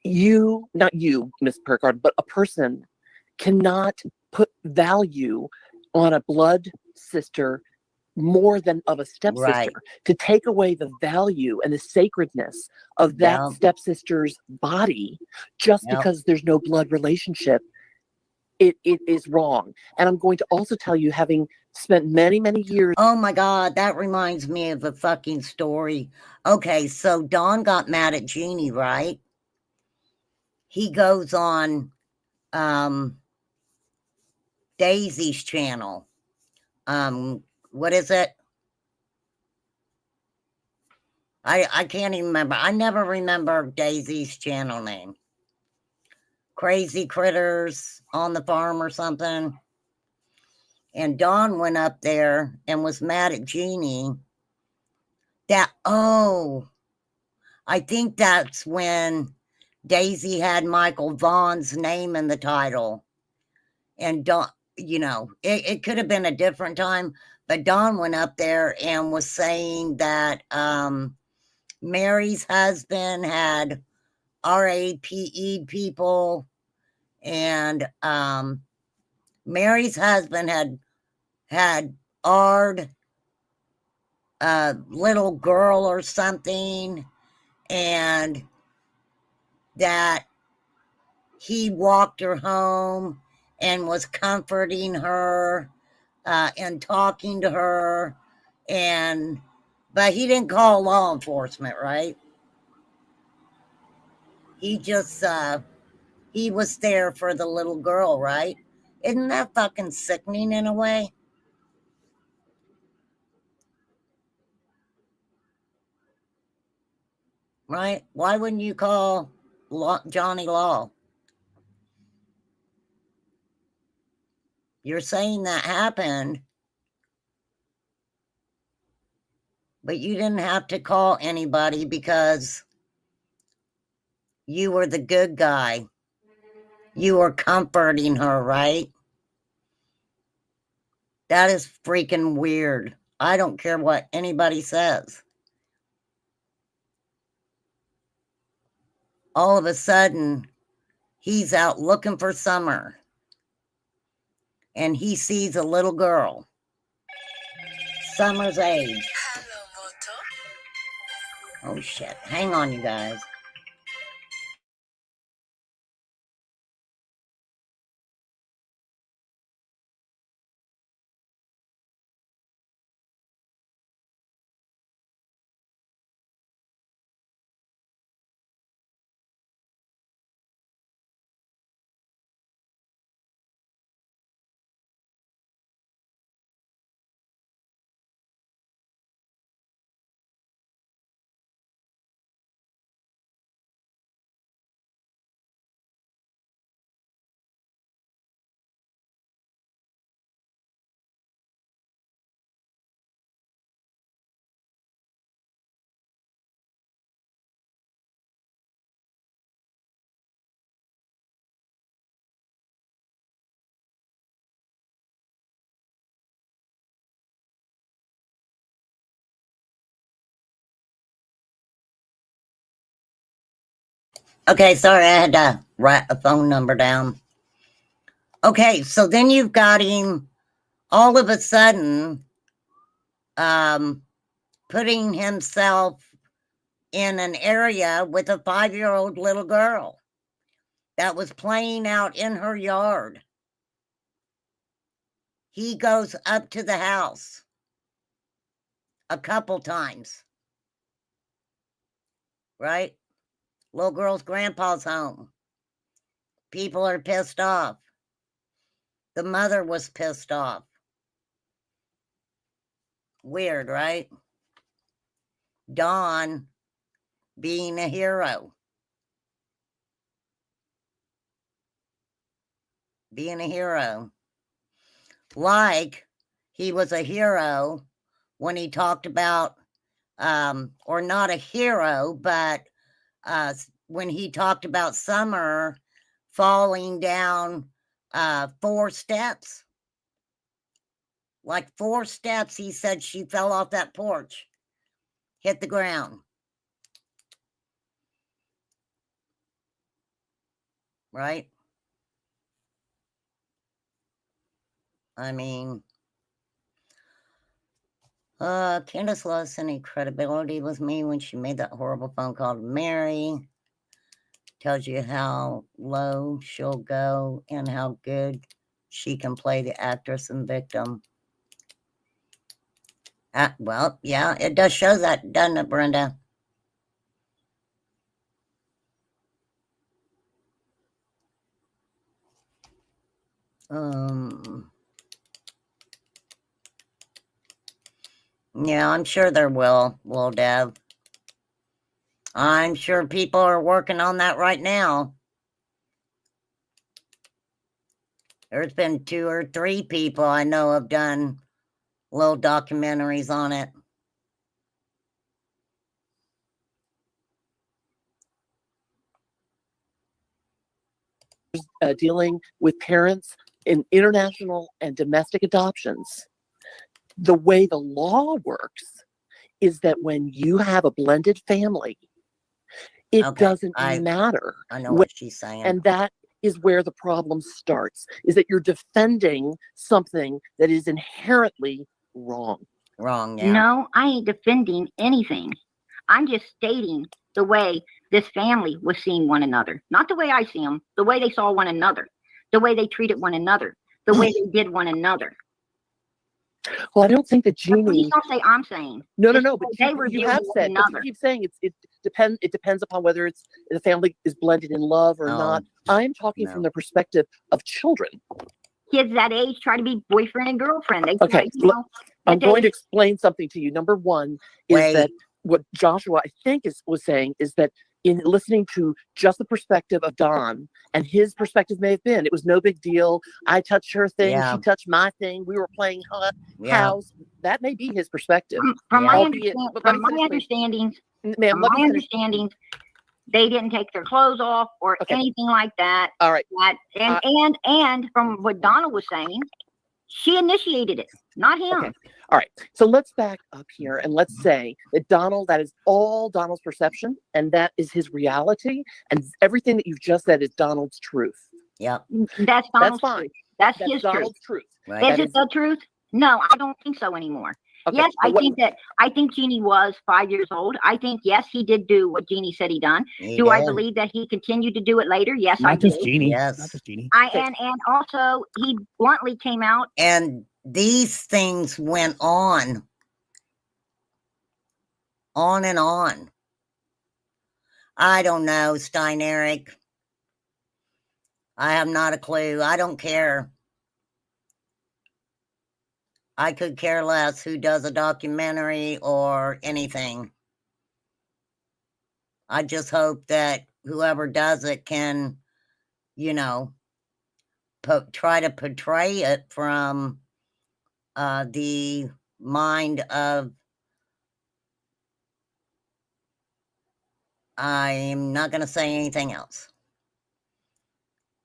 you, not you, Miss Perkard, but a person cannot put value on a blood sister more than of a stepsister. Right. To take away the value and the sacredness of that Yep. stepsister's body just Yep. because there's no blood relationship, it is wrong. And I'm going to also tell you, having spent many, many years. Oh my God, that reminds me of a fucking story. Okay, so Don got mad at Jeannie, right? He goes on Daisy's channel. What is it? I can't even remember. I never remember Daisy's channel name. Crazy Critters on the Farm or something. And Dawn went up there and was mad at Jeannie. I think that's when Daisy had Michael Vaughn's name in the title. And Dawn, it could have been a different time, but Dawn went up there and was saying that Mary's husband had RAPE people, and Mary's husband had Ard, a little girl or something, and that he walked her home and was comforting her and talking to her, but he didn't call law enforcement, right? He just he was there for the little girl, right? Isn't that fucking sickening in a way? Right? Why wouldn't you call Johnny Law? You're saying that happened, but you didn't have to call anybody because you were the good guy. You were comforting her, right? That is freaking weird. I don't care what anybody says. All of a sudden, he's out looking for Summer, and he sees a little girl, Summer's age. Oh shit, hang on, you guys. Okay, sorry, I had to write a phone number down. Okay, so then you've got him all of a sudden putting himself in an area with a 5-year-old little girl that was playing out in her yard. He goes up to the house a couple times, right? Little girl's grandpa's home. People are pissed off. The mother was pissed off. Weird, right? Dawn being a hero. Being a hero. Like he was a hero when he talked about, or not a hero, but when he talked about Summer falling down 4 steps. Like 4 steps, he said she fell off that porch, hit the ground. Right? I mean, Candace lost any credibility with me when she made that horrible phone call to Mary. Tells you how low she'll go and how good she can play the actress and victim. Well, yeah, it does show that, doesn't it, Brenda? Yeah, I'm sure there will Dev. I'm sure people are working on that right now. There's been 2 or 3 people I know have done little documentaries on it. Dealing with parents in international and domestic adoptions, the way the law works is that when you have a blended family, it Okay, doesn't matter. I know what she's saying. And that is where the problem starts, is that you're defending something that is inherently wrong. Wrong, yeah. No, I ain't defending anything. I'm just stating the way this family was seeing one another. Not the way I see them, the way they saw one another, the way they treated one another, the way they did one another. Well, I don't think that But please Jeannie. don't say I'm saying. No, It's but the way they were you viewing have one said. But you another. keep saying it depends upon whether it's the family is blended in love or No, not. I'm talking no. from the perspective of children. Kids that age try to be boyfriend and girlfriend. They Okay, you know, I'm but going they- to explain something to you. Number one is Wait. that what Joshua, I think, was saying is that in listening to just the perspective of Don, and his perspective may have been, it was no big deal. I touched her thing, Yeah. she touched my thing. We were playing Yeah. house. That may be his perspective. from Yeah. my, Albeit- but let me finish, please. understandings, Ma'am, from let my me finish. understandings, they didn't take their clothes off or Okay. anything like that. All right. And from what Donna was saying, she initiated it, not him. Okay. All right. So let's back up here and let's say that that is all Donald's perception and that is his reality. And everything that you've just said is Donald's truth. Yep. That's That's Donald's fine. truth. That's That's his truth. Donald's truth. Right. Is that it is- the truth? No, I don't think so anymore. Okay, Yes, but I think Jeannie was 5 years old. I think, yes, he did do what Jeannie said he done. He Do I did. believe that he continued to do it later? Yes, I Not just do. Jeannie. Yes. Not just Jeannie. And also he bluntly came out. And these things went on and on. I don't know, Stein Eric. I have not a clue. I don't care. I could care less who does a documentary or anything. I just hope that whoever does it can, try to portray it from the mind of, I'm not going to say anything else.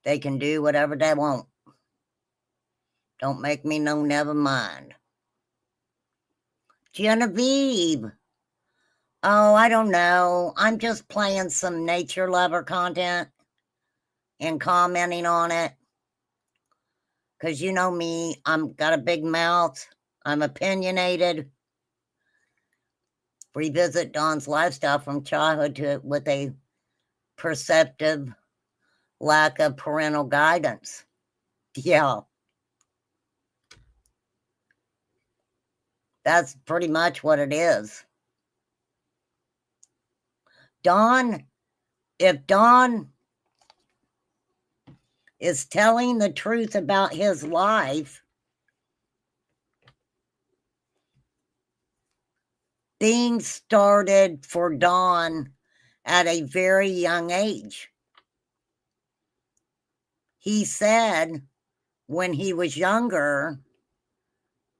They can do whatever they want. Don't make me know, never mind. Genevieve. Oh, I don't know. I'm just playing some nature lover content and commenting on it. Because you know me, I'm got a big mouth. I'm opinionated. Revisit Don's lifestyle from childhood to with a perceptive lack of parental guidance. Yeah. That's pretty much what it is. If Don is telling the truth about his life, things started for Don at a very young age. He said when he was younger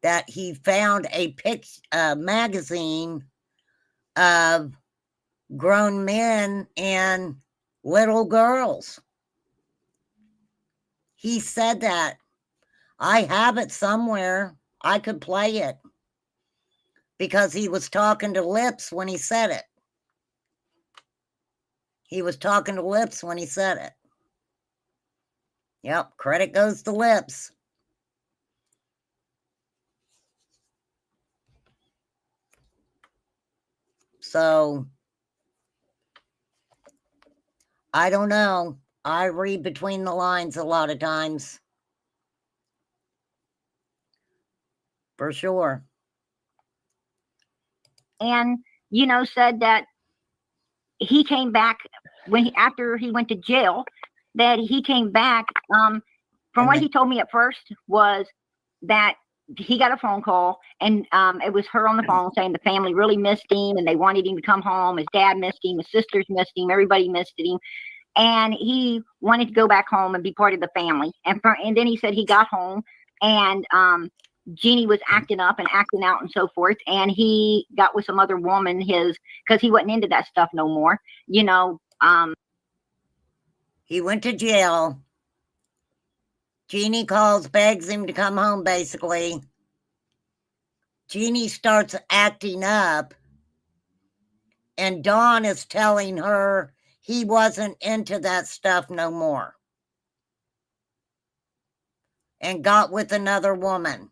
that he found a magazine of grown men and little girls. He said that. I have it somewhere. I could play it because he was talking to Lips when he said it. He was talking to Lips when he said it. Yep, credit goes to Lips. So, I don't know. I read between the lines a lot of times. For sure. And, said that he came back after he went to jail, that he came back. From what he told me at first was that he got a phone call, and it was her on the phone saying the family really missed him and they wanted him to come home. His dad missed him, his sisters missed him, everybody missed him, and he wanted to go back home and be part of the family. And then he said he got home, and Jeannie was acting up and acting out and so forth, and he got with some other woman, because he wasn't into that stuff no more. He went to jail. Jeannie calls, begs him to come home, basically. Jeannie starts acting up, and Dawn is telling her he wasn't into that stuff no more, and got with another woman.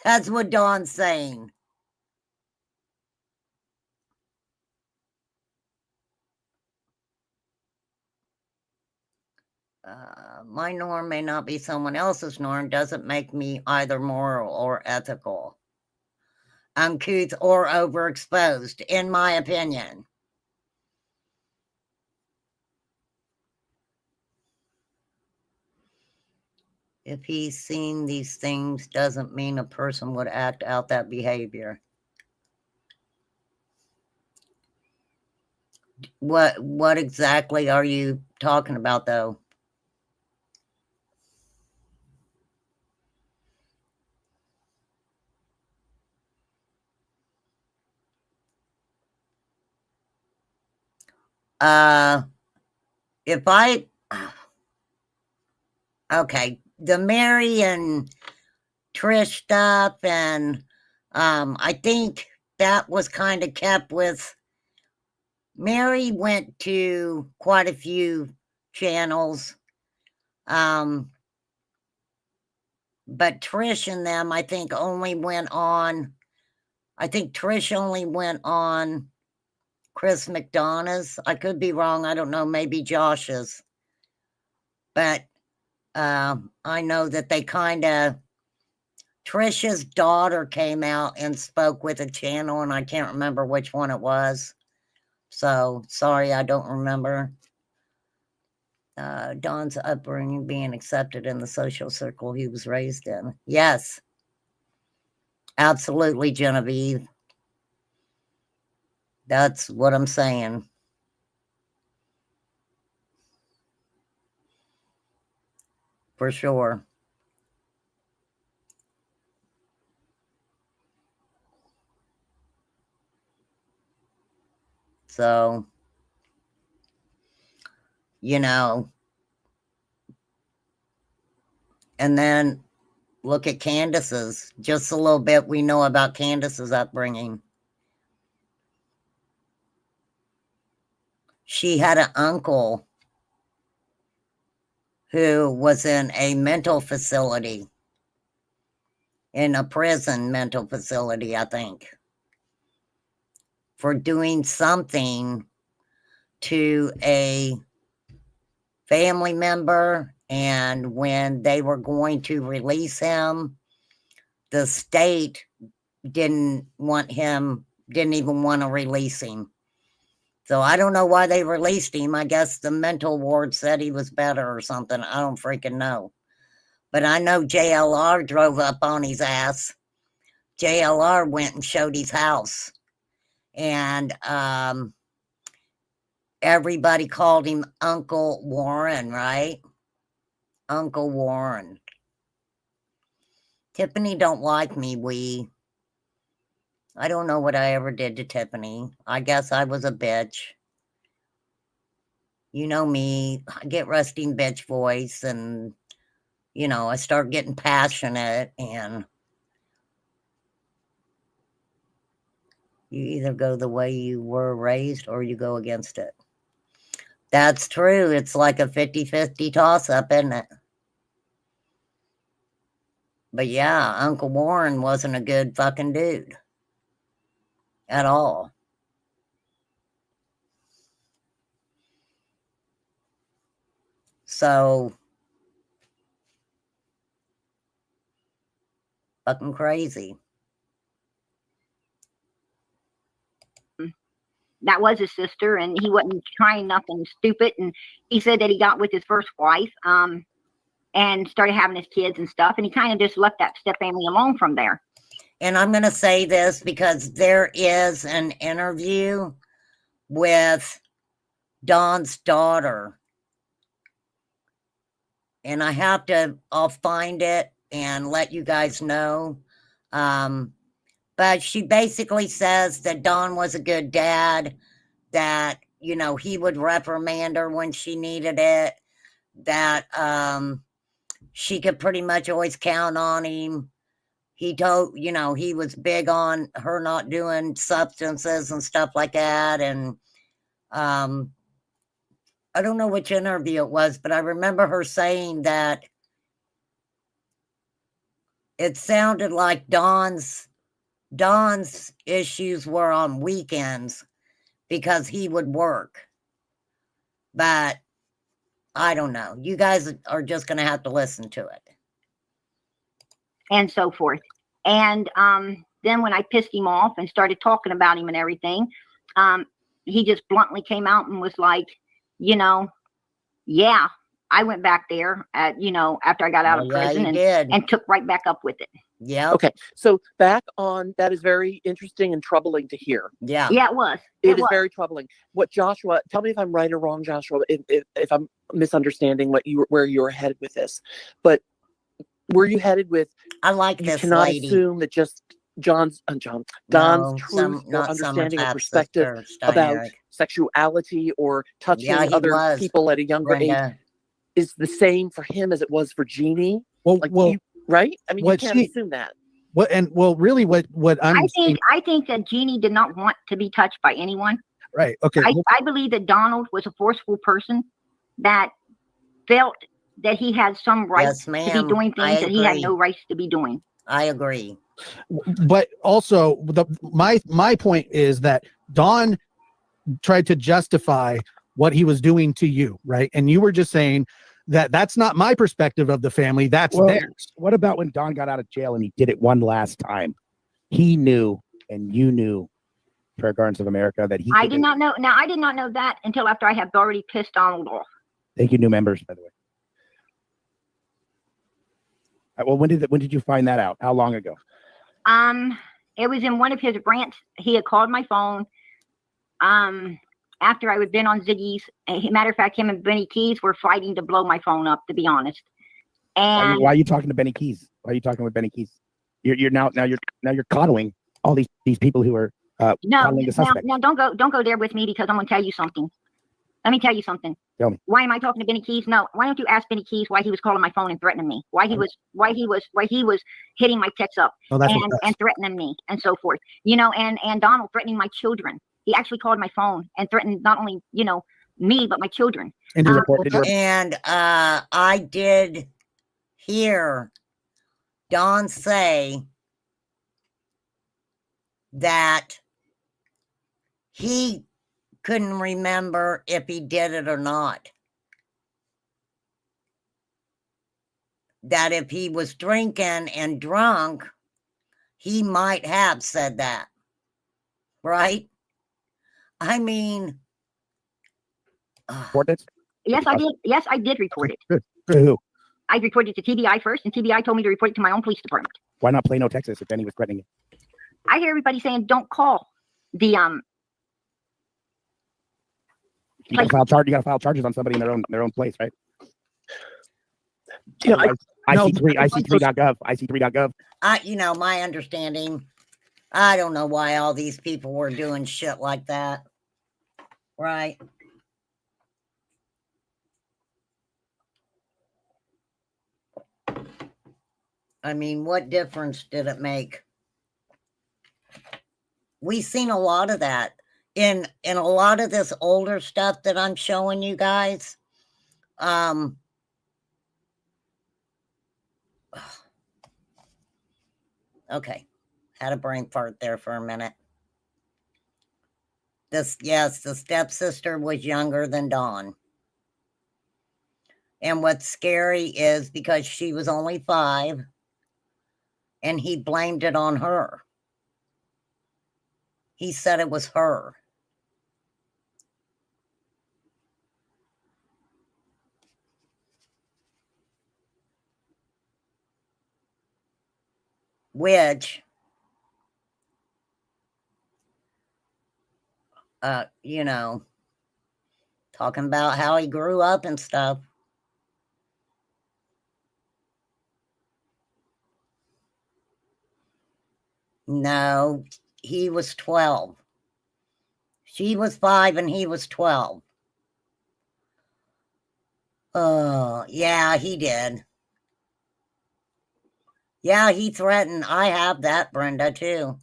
That's what Dawn's saying. My norm may not be someone else's norm. Doesn't make me either moral or ethical, uncouth or overexposed, in my opinion. If he's seen these things, doesn't mean a person would act out that behavior. What exactly are you talking about, though? Okay, the Mary and Trish stuff, and I think that was kind of kept with. Mary went to quite a few channels, but Trish and them, I think, only went on. I think Trish only went on Chris McDonough's. I could be wrong. I don't know. Maybe Josh's. But I know that they kind of. Trisha's daughter came out and spoke with a channel, and I can't remember which one it was. So, sorry, I don't remember. Don's upbringing, being accepted in the social circle he was raised in. Yes. Absolutely, Genevieve. That's what I'm saying. For sure. So, and then look at Candace's, just a little bit we know about Candace's upbringing. She had an uncle who was in a mental facility, in a prison mental facility, I think, for doing something to a family member. And when they were going to release him, the state didn't even want to release him. So I don't know why they released him. I guess the mental ward said he was better or something. I don't freaking know. But I know JLR drove up on his ass. JLR went and showed his house. And everybody called him Uncle Warren, right? Uncle Warren. Tiffany don't like me, I don't know what I ever did to Tiffany. I guess I was a bitch. You know me, I get resting bitch voice, and, I start getting passionate, and You either go the way you were raised or you go against it. That's true. It's like a 50-50 toss-up, isn't it? But yeah, Uncle Warren wasn't a good fucking dude. At all. So, fucking crazy. That was his sister, and he wasn't trying nothing stupid. And he said that he got with his first wife, and started having his kids and stuff. And he kind of just left that step family alone from there. And I'm going to say this because there is an interview with Don's daughter. And I'll find it and let you guys know. But she basically says that Don was a good dad, that, he would reprimand her when she needed it, that she could pretty much always count on him. He told, he was big on her not doing substances and stuff like that. And I don't know which interview it was, but I remember her saying that it sounded like Don's issues were on weekends because he would work. But I don't know. You guys are just going to have to listen to it. And so forth. And then when I pissed him off and started talking about him and everything, he just bluntly came out and was like, yeah, I went back there after I got out of prison and took right back up with it. Yeah. Okay. So back on, that is very interesting and troubling to hear. Yeah. Yeah, it was. It is very troubling. What Joshua, tell me if I'm right or wrong, Joshua, if I'm misunderstanding where you're headed with this, but were you headed with, I like you this cannot lady. assume that just Don's truth or understanding or perspective about sexuality or touching other people at a younger age is the same for him as it was for Jeannie? Right? I mean, you can't assume that. What I think that Jeannie did not want to be touched by anyone. Right. Okay. I believe that Donald was a forceful person that felt that he had some rights to be doing things that he had no rights to be doing. I agree. But also my point is that Don tried to justify what he was doing to you, right? And you were just saying that that's not my perspective of the family, that's theirs. What about when Don got out of jail and he did it one last time? He knew, and you knew, Prayer Gardens of America, that he I did not know. Now, I did not know that until after I had already pissed Donald off. Thank you, new members, by the way. Well, when did you find that out? How long ago? It was in one of his rants. He had called my phone. After I had been on Ziggy's. Matter of fact, him and Benny Keys were fighting to blow my phone up, to be honest. And why are you talking to Benny Keys? Why are you talking with Benny Keys? You're now you're coddling all these people who are coddling the suspect. No, don't go there with me, because I'm going to tell you something. Let me tell you something. Tell me. Why am I talking to Benny Keys? No, why don't you ask Benny Keys why he was calling my phone and threatening me? Why he was hitting my texts up and threatening me and so forth. And Donald threatening my children. He actually called my phone and threatened not only, me, but my children. And I did hear Don say that he couldn't remember if he did it or not. That if he was drinking and drunk, he might have said that. Right? I mean, yes, I did. Yes, I did report it. Good. Who? I reported it to TBI first, and TBI told me to report it to my own police department. Why not Plano, Texas, if Benny was threatening you? I hear everybody saying, "Don't call the You gotta file charges on somebody in their own place, right? IC3.gov. IC3.gov. My understanding. I don't know why all these people were doing shit like that. Right. I mean, what difference did it make? We've seen a lot of that in a lot of this older stuff that I'm showing you guys. Okay, had a brain fart there for a minute. Yes, the stepsister was younger than Dawn. And what's scary is because she was only 5 and he blamed it on her. He said it was her. Which, you know, talking about how he grew up and stuff. No, he was 12. She was 5 and he was 12. Oh, yeah, he did. Yeah, he threatened. I have that, Brenda, too.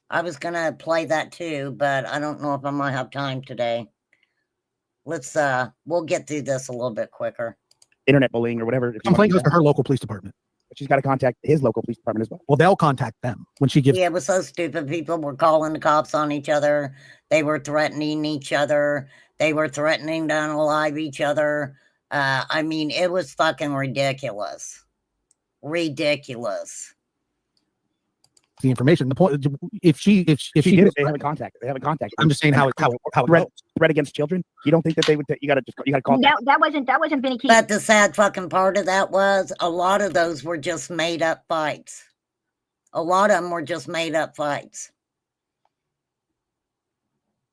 I was going to play that too, but I don't know if I might have time today. We'll get through this a little bit quicker. Internet bullying or whatever. If you Complaint want goes to to her local police department. but she's got to contact his local police department as well. Well, they'll contact them when she gives. Yeah, it was so stupid. People were calling the cops on each other. They were threatening each other. They were threatening to unalive each other. I mean, it was fucking ridiculous. Ridiculous. The information. The point, if she She did it. They haven't contacted. They haven't contacted. I'm just saying how it threat, goes. threat against children. You don't think that they would? You got to call. That wasn't Benny Keith. But the sad fucking part of that was a lot of those were just made up fights. A lot of them were just made up fights.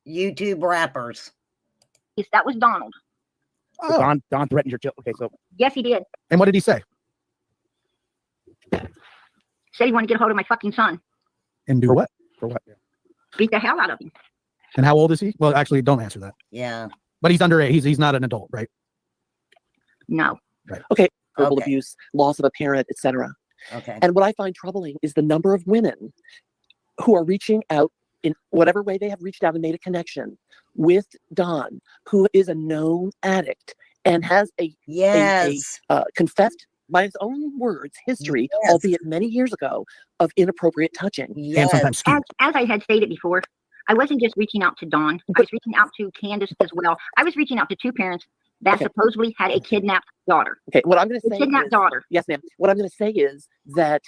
YouTube rappers. Yes, that was Donald. So Don threatened your children. Okay, so Yes, he did. And what did he say? Said he wanted to get a hold of my fucking son. And do what? for what? Beat the hell out of him. And how old is he? Well, actually, don't answer that. Yeah. But he's underage. He's not an adult, right? No. verbal Okay. abuse, loss of a parent, etc. Okay. And what I find troubling is the number of women who are reaching out in whatever way they have reached out and made a connection with Don, who is a known addict and has a Yes. confessed by his own words history, Yes. albeit many years ago, of inappropriate touching. And Yes. sometimes skewed. As I had stated before, I wasn't just reaching out to Dawn. I was reaching out to Candace as well. I was reaching out to 2 parents that Okay. supposedly had a kidnapped daughter. Okay, what I'm going to A say kidnapped is, daughter. yes, ma'am. What I'm going to say is that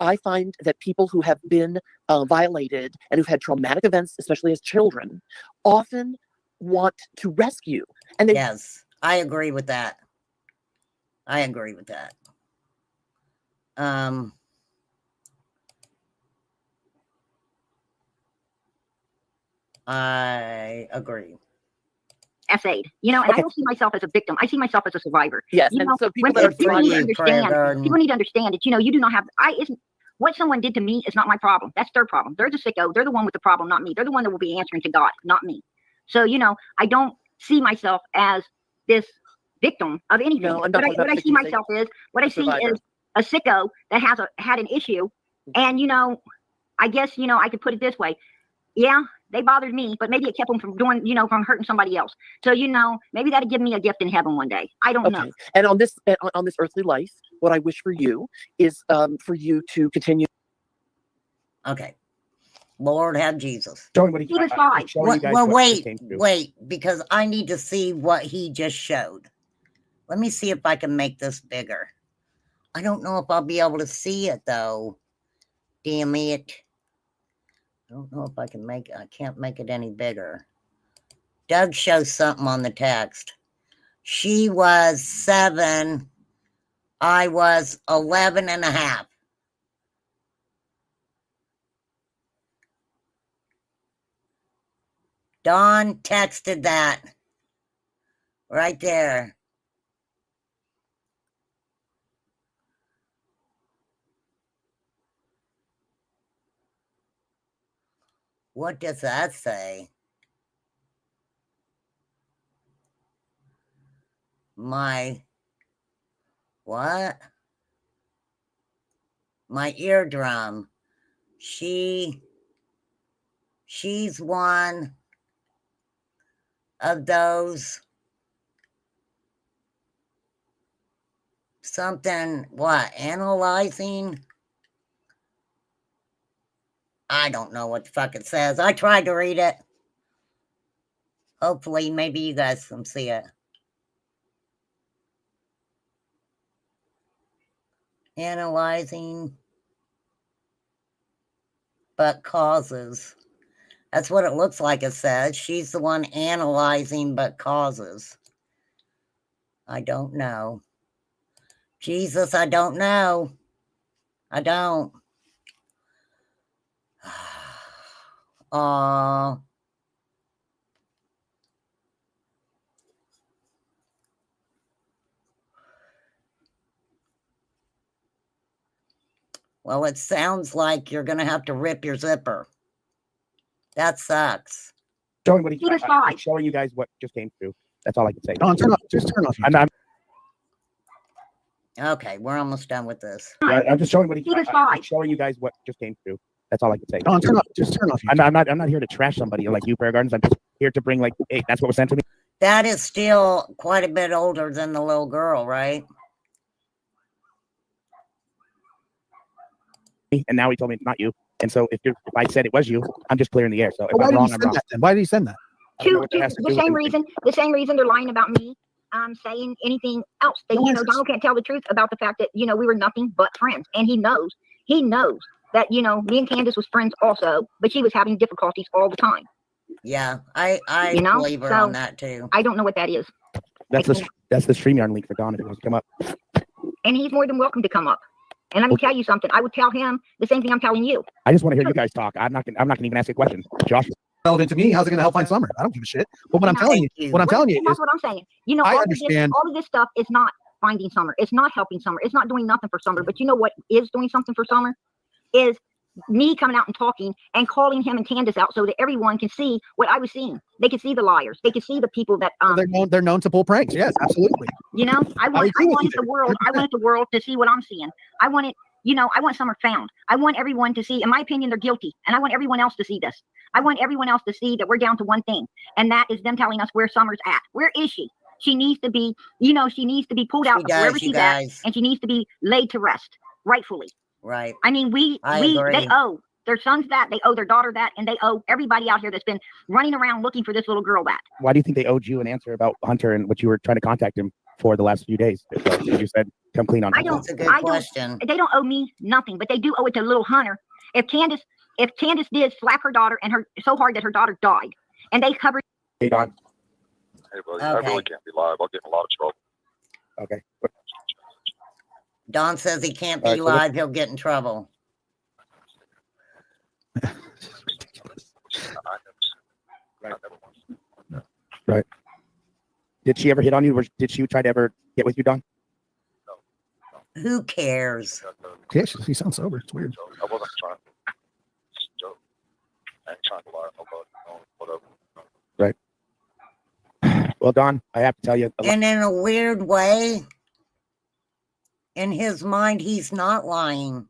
I find that people who have been violated and who've had traumatic events, especially as children, often want to rescue. And they Yes. I agree with that. I agree with that. I agree. Essayed. You know, and I Okay. don't see myself as a victim. I see myself as a survivor. yes, You and know, so people when that are Good for people need to you, understand. Prayer Garden. People need to understand that, you know, you do not have, what someone did to me is not my problem. That's their problem. They're the sicko. They're the one with the problem, not me. They're the one that will be answering to God, not me. So, you know, I don't see myself as this victim of anything. No, I'm not talking What about I see victimization. myself is, what I see Survivor. is a sicko that had an issue. And, you know, I guess, you know, I could put it this way. Yeah, they bothered me, but maybe it kept them from doing, you know, from hurting somebody else. So, you know, maybe that'd give me a gift in heaven one day. I don't know. Okay. And on this earthly life, what I wish for you is for you to continue. Okay. Lord have Jesus. Showing what He was I'm fine. showing Well, you guys well, what he wait, came through. wait, because I need to see what he just showed. Let me see if I can make this bigger. I don't know if I'll be able to see it though. Damn it. I don't know if I can make it. I can't make it any bigger. Doug shows something on the text. She was 7. I was 11 and a half. Dawn texted that right there. What does that say? What? My eardrum. She she's one of those something, what, analyzing? I don't know what the fuck it says. I tried to read it. Hopefully, maybe you guys can see it. Analyzing, but causes. That's what it looks like it says. She's the one analyzing, but causes. I don't know. Jesus, I don't know. I don't. Well, it sounds like you're going to have to rip your zipper. That sucks. Showing what he, He was I'm fine. showing you guys what just came through. That's all I can say. Don, just turn off. I'm Okay, we're almost done with this. I'm just showing what he, He was I'm fine. showing you guys what just came through. That's all I can say. Don, just turn off. I'm not here to trash somebody like you, Prayer Gardens. I'm just here to bring, like, hey, that's what was sent to That is still quite a bit older than the little girl, right? me, and now he told me it's not you. And so if I said it was you, I'm just clearing the air. So if Why I'm did wrong, he I'm send wrong. that then? Why did he send that? I don't know what that has to The do with same anything. reason. The same reason they're lying about me. Saying anything else. They, Donald can't tell the truth about the fact that we were nothing but friends, and he knows. He knows that me and Candace was friends also, but she was having difficulties all the time. Yeah, I believe her so on that too. I don't know what that is, That's the StreamYard link for Don if he wants to come up. and he's more than welcome to come up. And let me tell you something. I would tell him the same thing I'm telling you. I just want to hear you guys talk. I'm not gonna even ask you a question. Josh, Relevant to me? How's it going to help find Summer? I don't give a shit. But what I'm telling you, you. what I'm telling you That's is, what I'm saying. I all understand. All of this stuff is not finding Summer. It's not helping Summer. It's not doing nothing for Summer. But you know what is doing something for Summer? Is me coming out and talking and calling him and Candace out so that everyone can see what I was seeing. They can see the liars. They can see the people that they're known to pull pranks. Yes, absolutely. I wanted the world to see what I'm seeing. I wanted Summer found. I want everyone to see, in my opinion, they're guilty. And I want everyone else to see this. I want everyone else to see that we're down to one thing. And that is them telling us where Summer's at. Where is she? She needs to be, she needs to be pulled out of wherever she's at. And she needs to be laid to rest, rightfully. Right. I mean, they owe their sons that, they owe their daughter that, and they owe everybody out here that's been running around looking for this little girl that. why do you think they owed you an answer about Hunter and what you were trying to contact him for the last few days? You said, come clean on Hunter. That's a good question. They don't owe me nothing, but they do owe it to little Hunter. If Candace did slap her daughter and her so hard that her daughter died, and they covered. Hey, Don. Hey, buddy, I really can't be live. I'll get in a lot of trouble. Okay. Don says he can't be All right, so live. He'll get in trouble. Right. Did she ever hit on you? Or did she try to ever get with you, Don? Who cares? Yeah, he sounds sober. It's weird. I wasn't trying to joke. I ain't trying to lie. Whatever. Well, Don, I have to tell you. And in a weird way, in his mind, he's not lying.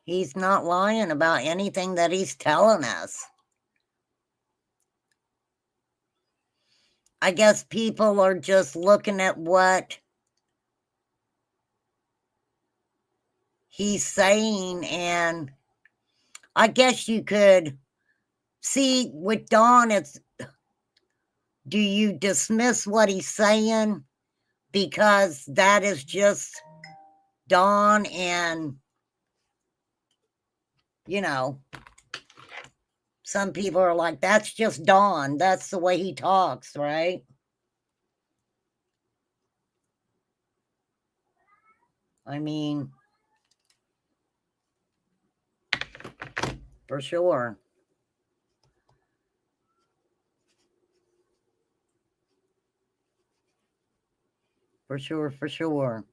He's not lying about anything that he's telling us. I guess people are just looking at what he's saying, and I guess you could see with Don, it's, do you dismiss what he's saying because that is just Don, and some people are like, that's just Don. That's the way he talks, right? I mean, for sure. For sure, for sure.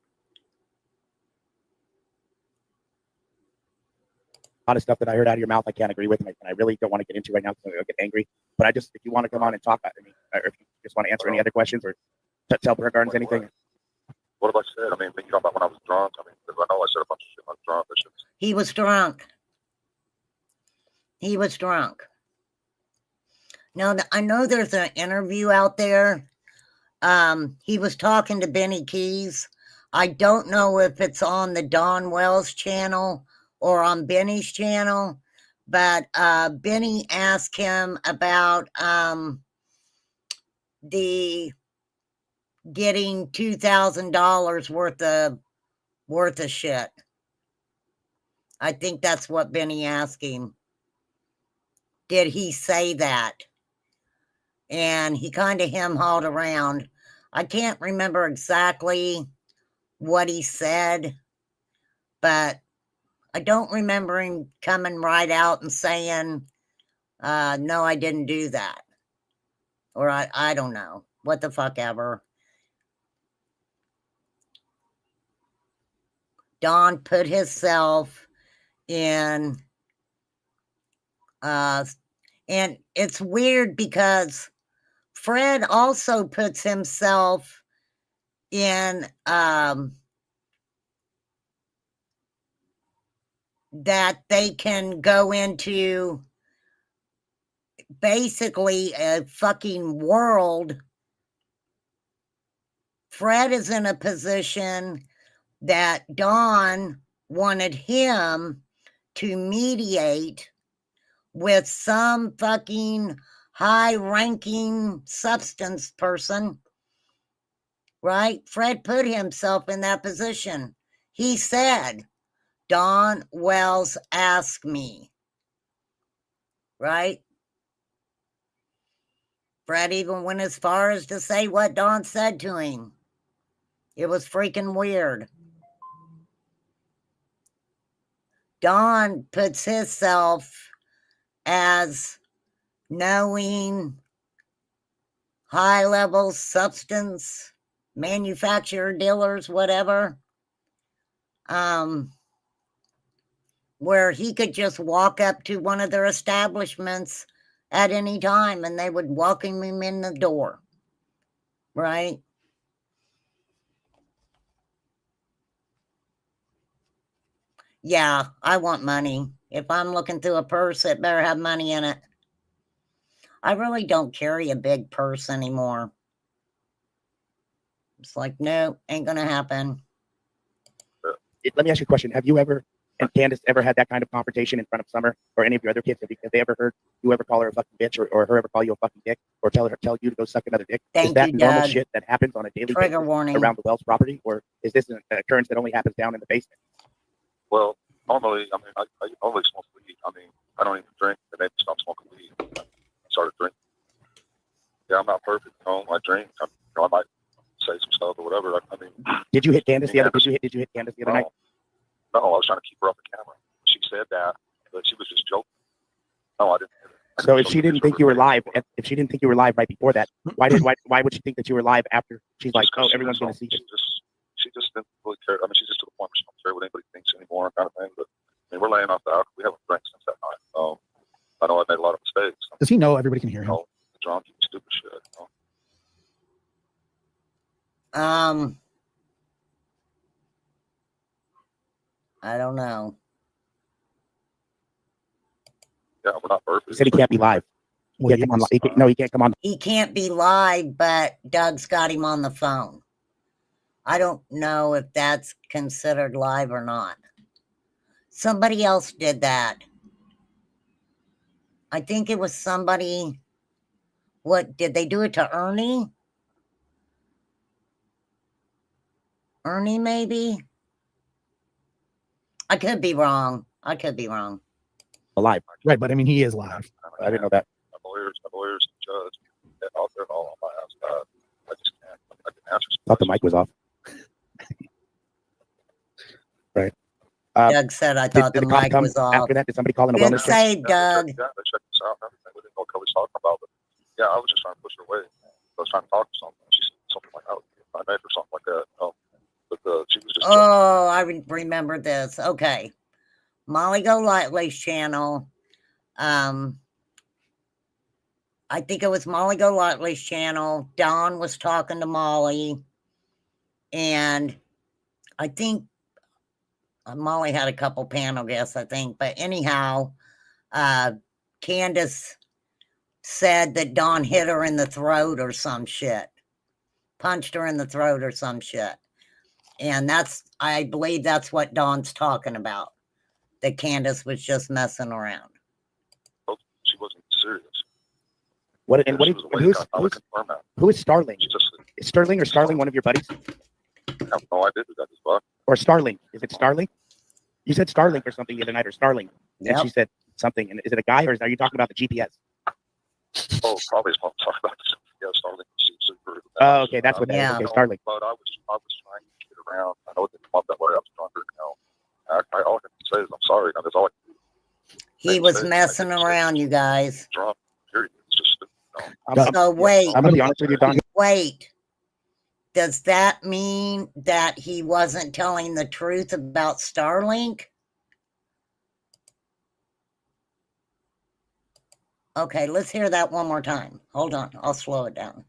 A lot of stuff that I heard out of your mouth I can't agree with, and I really don't want to get into right now because I'll get angry. But if you want to come on and talk, or if you just want to answer any other questions or tell Prayer Gardens anything. What have I said? I mean, you talking about when I was drunk? I mean, because I know I said a bunch of shit when I was drunk. That shit was, He was drunk. He was drunk. Now, I know there's an interview out there. He was talking to Benny Keys. I don't know if it's on the Don Wells channel or on Benny's channel, but Benny asked him about the getting $2,000 worth of shit. I think that's what Benny asked him. Did he say that? And he kind of hem-hawed around. I can't remember exactly what he said, but I don't remember him coming right out and saying, no, I didn't do that. Or I don't know. What the fuck ever. Don put himself in, and it's weird because Fred also puts himself in, that they can go into basically a fucking world. Fred is in a position that Don wanted him to mediate with some fucking high-ranking substance person, right? Fred put himself in that position. He said, Don Wells asked me, right? Fred even went as far as to say what Don said to him. It was freaking weird. Don puts himself as knowing high-level substance manufacturer, dealers, whatever, where he could just walk up to one of their establishments at any time and they would welcome him in the door, right? Yeah, I want money. If I'm looking through a purse, it better have money in it. I really don't carry a big purse anymore. It's like, no, ain't gonna happen. Let me ask you a question. Have you ever, and Candace, ever had that kind of confrontation in front of Summer or any of your other kids? Have they ever heard you ever call her a fucking bitch or her ever call you a fucking dick or tell you to go suck another dick? Is Thank that you, normal Doug. shit that happens on a daily Trigger basis warning. around the Wells property, or is this an occurrence that only happens down in the basement? well, normally, I mean, I always smoke weed. I mean, I don't even drink. They made me stop smoking weed. I started drinking. Yeah, I'm not perfect. You know, I drink. I might say some stuff or whatever. I mean, Did you hit Candace the other? Yeah. Did you hit Candace the other night? No, I was trying to keep her off the camera. She said that, but she was just joking. No, I didn't. So if she didn't think you were live, if she didn't think you were live right before that, why would she think that you were live after? She's like, oh, everyone's gonna see it. She just didn't really care. I mean, she's just to the point where she don't care what anybody thinks anymore, kind of thing. But I mean, we're laying off the alcohol. We haven't drank since that night. I know I made a lot of mistakes. Does he know everybody can hear him? You know, drunk, you stupid shit. You know? I don't know. Yeah, we're not perfect. He said he can't be live. Well, He can't come on. No, he can't come on. He can't be live, but Doug's got him on the phone. I don't know if that's considered live or not. Somebody else did that. I think it was somebody. What did they do it to Ernie? Ernie, maybe? I could be wrong. Live. Right, but I mean, he is live. I didn't know that. My lawyers, the judge, they're all on my ass. I just can't. I can answer. Thought the mic was off. Right. Doug said I thought the did cop mic come was off. after that? Did somebody call in a Good wellness check? save, Doug. Yeah, they checked us out and everything. We didn't know what Kelly's talking about, but yeah, I was just trying to push her away. I was trying to talk to something. She said something like, "Oh, I made or something like that." But she was just. Oh, I remember this. Okay. Molly Golightly's channel. I think it was Molly Golightly's channel. Don was talking to Molly. And I think Molly had a couple panel guests, I think. But anyhow, Candace said that Dawn hit her in the throat or some shit, punched her in the throat or some shit. And I believe that's what Dawn's talking about, that Candace was just messing around. She wasn't serious. What Yeah, and what she is was awake. I would who's confirm that. who is Starling? She just Is Sterling or Starling one of your buddies? I have no idea who that is, but Or Starling? Is it Starling? You said Starling or something the other night, or Starling, and she Yep. said something. And is it a guy, or are you talking about the GPS? probably is what I'm talking about. Yeah, Starlink. She's super. Oh, okay, that's what that is. Yeah. Okay, Starling. But I was trying to get around. I know it didn't come up that way. I was drunk. All I can say is I'm sorry. Now, that's all I can do. He was messing around, you guys. Drunk. Period. It's just, So wait, I'm gonna be honest with you, Don. wait. Does that mean that he wasn't telling the truth about Starlink? Okay, let's hear that one more time. Hold on, I'll slow it down.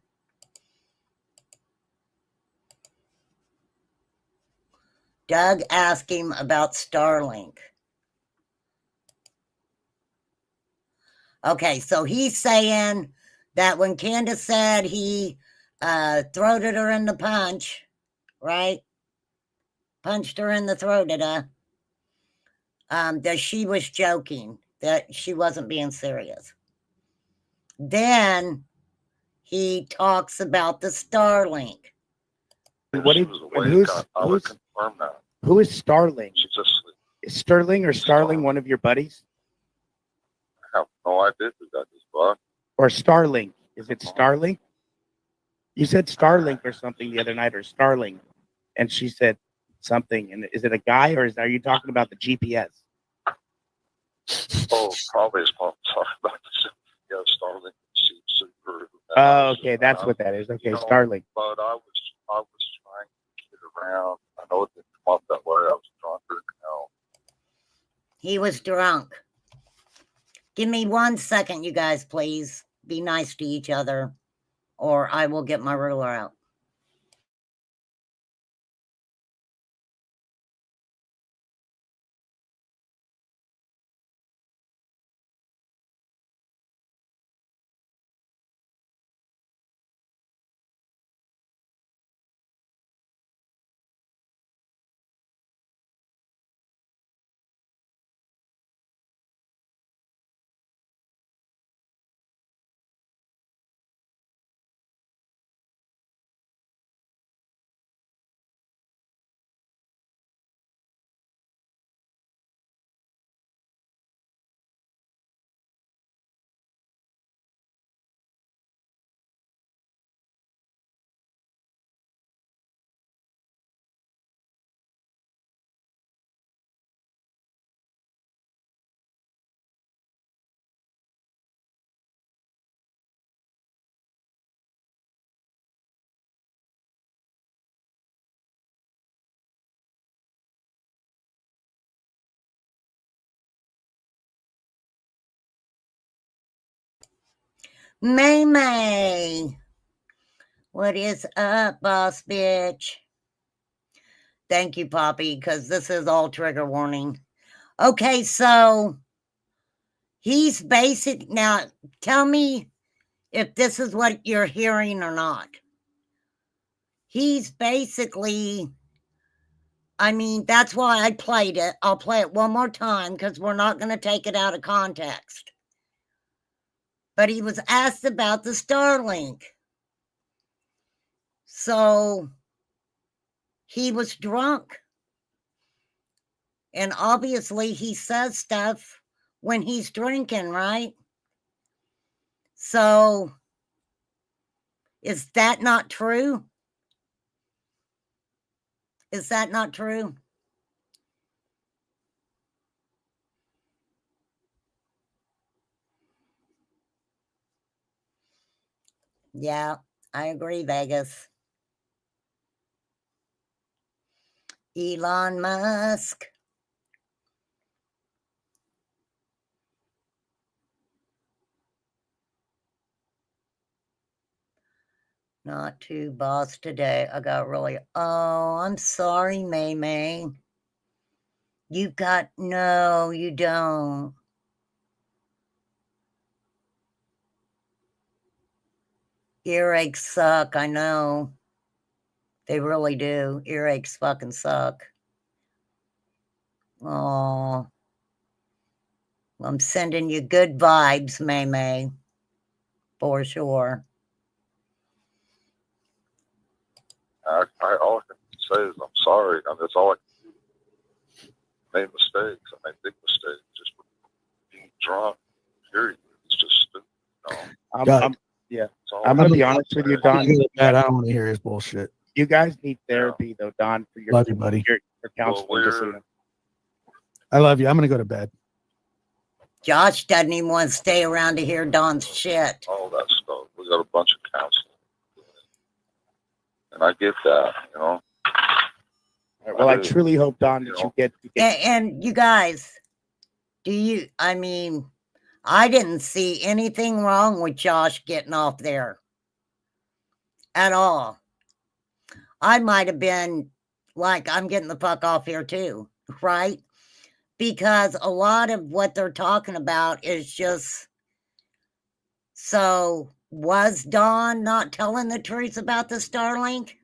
Doug asked him about Starlink. Okay, so he's saying that when Candace said he throated her in the punch, right? Punched her in the throat, that she was joking, that she wasn't being serious. Then he talks about the Starlink. What she is was and awake. I would confirm that. who is Starling? She just Is Sterling or Starling one of your buddies? I have no idea who that is, but Or Starling? Is it Starling? You said Starlink or something the other night, or Starling, and she said something. And is it a guy, or are you talking about the GPS? probably is what I'm talking about. Yeah, Starlink. She's super. Oh, okay, that's what that is. Okay, Starling. But I was trying to get around. I know it didn't come up that way. I was drunker. He was drunk. Give me 1 second, you guys, please. Be nice to each other, or I will get my ruler out. May. What is up, boss bitch? Thank you, Poppy, because this is all trigger warning. Okay, so he's basic. Now, tell me if this is what you're hearing or not. He's basically, I mean, that's why I played it. I'll play it one more time because we're not going to take it out of context. But he was asked about the Starlink. So he was drunk. And obviously he says stuff when he's drinking, right? So is that not true? Is that not true? Yeah, I agree, Vegas. Elon Musk. Not to boss today. I got really. Oh, I'm sorry, May May. You got. No, you don't. Earaches suck. I know. They really do. Earaches fucking suck. Oh. I'm sending you good vibes, May May. For sure. All I can say is I'm sorry. I mean, that's all I can do. Made mistakes. I made big mistakes. Just being drunk. Period. It's just stupid. You know? God. That's all I'm I gonna can be say. honest with you, I'm Don. really bad. I don't want to hear his bullshit. You guys need therapy, though, Don, for your Love you, buddy. your counseling. Just so you we're- know. I love you. I'm gonna go to bed. Josh doesn't even want to stay around to hear Don's shit. All that stuff. We got a bunch of counseling. And I get that, you know. Well, I do. truly hope, Don, that you get And you guys, I mean, I didn't see anything wrong with Josh getting off there at all. I might have been like, I'm getting the fuck off here too, right? Because a lot of what they're talking about is just, so was Don not telling the truth about the Starlink?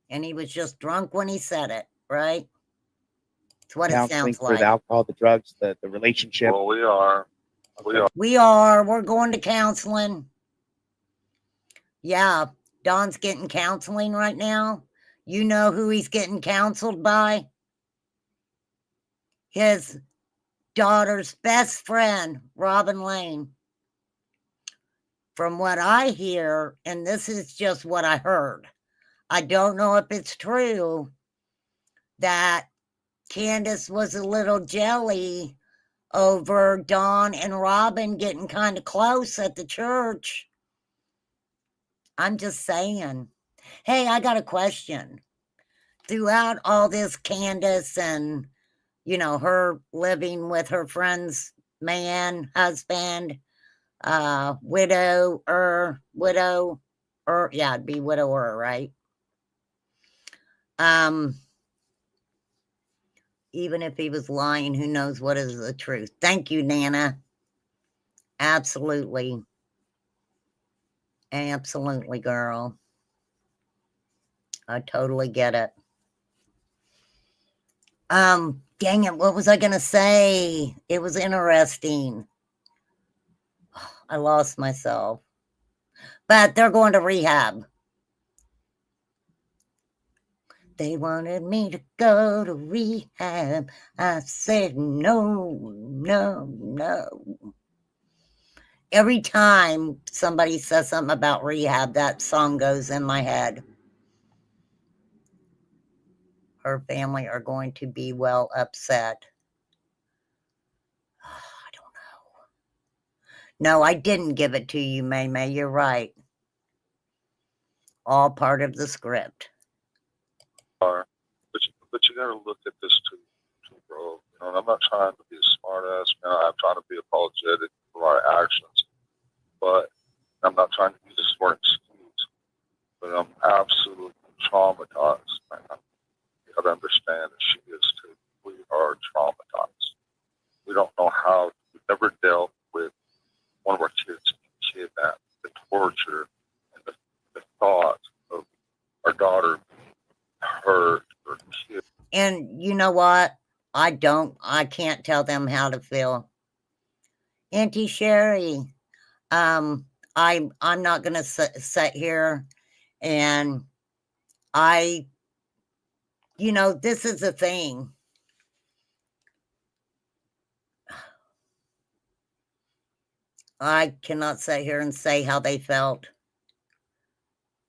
And he was just drunk when he said it, right? It's what it counseling sounds for like. the alcohol, the drugs, the relationship. Well, we are. We're going to counseling. Yeah, Don's getting counseling right now. You know who he's getting counseled by? His daughter's best friend, Robin Lane. From what I hear, and this is just what I heard, I don't know if it's true, that Candace was a little jelly over Don and Robin getting kind of close at the church. I'm just saying. Hey, I got a question. Throughout all this, Candace and, her living with her friend's man, husband, widower, yeah, it'd be widower, right? Even if he was lying, who knows what is the truth? Thank you, Nana. Absolutely. Absolutely, girl. I totally get it. Dang it, what was I gonna say? It was interesting. I lost myself. But they're going to rehab. They wanted me to go to rehab. I said no, no, no. Every time somebody says something about rehab, that song goes in my head. Her family are going to be well upset. I don't know. No, I didn't give it to you, May May. You're right. All part of the script. But you got to look at this too, bro. I'm not trying to be a smart ass, man. I'm trying to be apologetic for my actions, but I'm not trying to use this for an excuse. But I'm absolutely traumatized, man. You got to understand that she is too. We are traumatized. We don't know how. We've never dealt with one of our kids being kidnapped, the torture, and the thought of our daughter being hurt or killed. And you know what? I can't tell them how to feel. Auntie Sherry, I'm not going to sit here and this is the thing. I cannot sit here and say how they felt.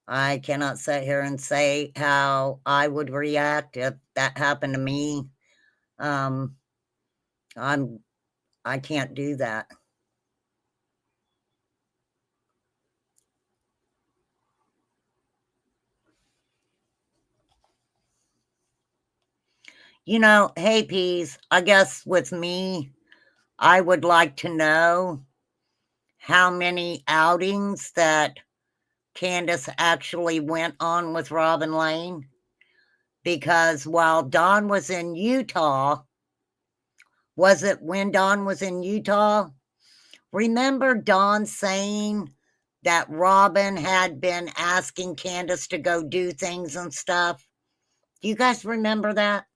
I cannot sit here and say how I would react if that happened to me. I can't do that. Hey, Peas, I guess with me, I would like to know how many outings that Candace actually went on with Robin Lane? Because while Dawn was in Utah, was it when Dawn was in Utah? Remember Dawn saying that Robin had been asking Candace to go do things and stuff? Do you guys remember that?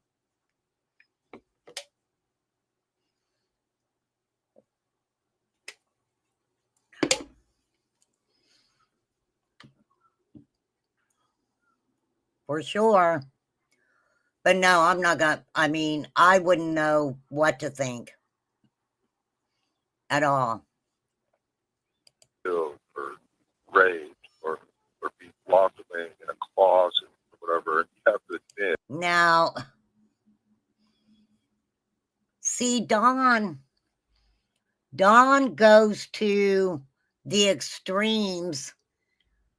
For sure. But no, I'm not gonna, I mean, I wouldn't know what to think at all. Killed or raped or be locked away in a closet or whatever, and you have to admit, Now, see, Dawn goes to the extremes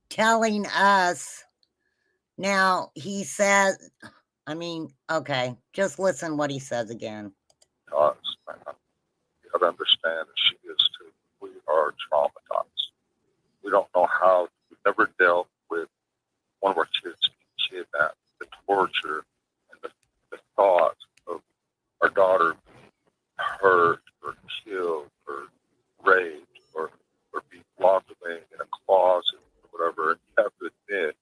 telling us. Now, he says, I mean, okay, just listen what he says again. us, man, you gotta understand that she is too. We are traumatized. We don't know how. We've never dealt with one of our kids being kidnapped, the torture, and the thought of our daughter being hurt or killed or raped or being locked away in a closet or whatever. And you have to admit,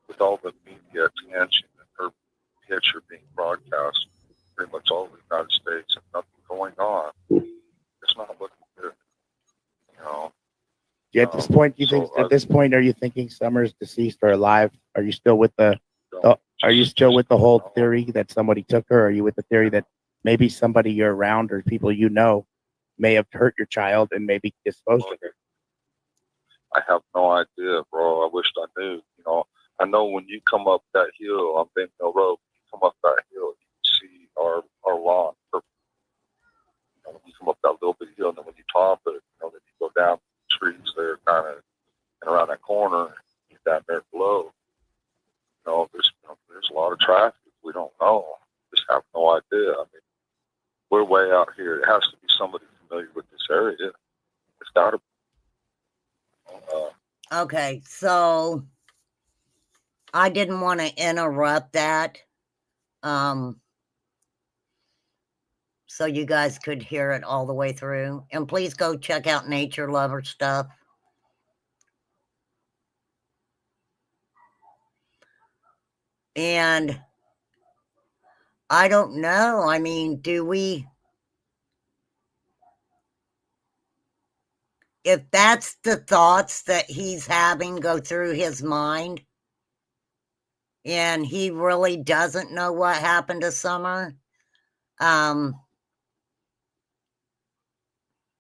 with all the media attention and her picture being broadcast pretty much all over the United States and nothing going on, it's not looking good. You know, At this point, you think at this point, are you thinking Summer's deceased or alive? Are you still with the are you still with the whole theory that somebody took her? Are you with the theory that maybe somebody you're around or people you know may have hurt your child and maybe disposed of her? I have no idea, bro. I wished I knew. You know, I know when you come up that hill on Bent Mill Road, you come up that hill, you can see our lawn. You know, when you come up that little bit hill, and then when you top it, you know, then you go down the trees there, kind of, and around that corner, you down there below. You know, there's a lot of traffic. We don't know. Just have no idea. I mean, we're way out here. It has to be somebody familiar with this area. It's got to be. Okay, so I didn't want to interrupt that. So you guys could hear it all the way through. And please go check out Nature Lover stuff. And I don't know. I mean, if that's the thoughts that he's having go through his mind, and he really doesn't know what happened to Summer,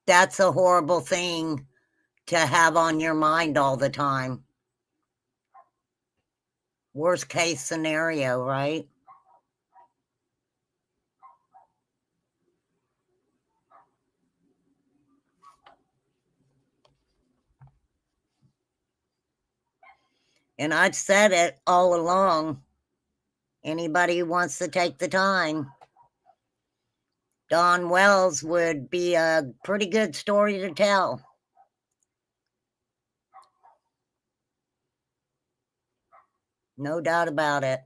that's a horrible thing to have on your mind all the time. Worst case scenario, right? And I've said it all along. Anybody who wants to take the time, Dawn Wells would be a pretty good story to tell. No doubt about it.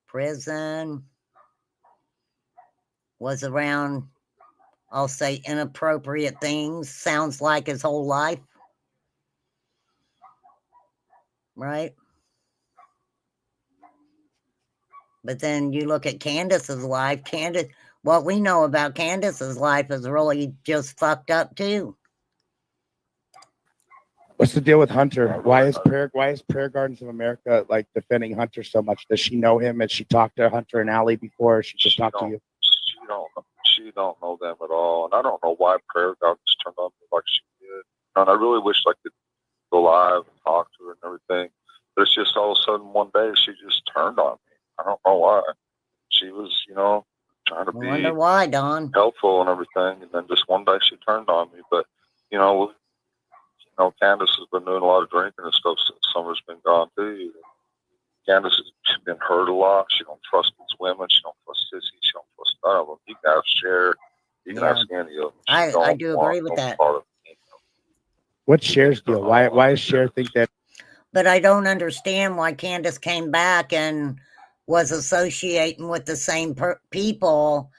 Prison, was around, I'll say, inappropriate things, sounds like his whole life. Right? But then you look at Candace's life. What we know about Candace's life is really just fucked up too. What's the deal with Hunter? Why is Prayer Gardens of America like defending Hunter so much? Does she know him? Has she talked to Hunter and Allie before? Or she just talked to you? She don't know them at all, and I don't know why Prayer Gardens turned on me like she did. And I really wish I could go live and talk to her and everything. But it's just all of a sudden one day she just turned on me. I don't know why. She was, you know, trying to be Wonder why, Don. helpful and everything, and then just one day she turned on me. But Candace has been doing a lot of drinking and stuff since Summer's been gone too. Candace has been hurt a lot. She don't trust these women. She don't trust sissies. She don't trust none of them. You can have share You can Yeah. ask any of them. She I don't do want agree with no that. part of it. What's Cher's deal? Why does Cher think that? But I don't understand why Candace came back and was associating with the same people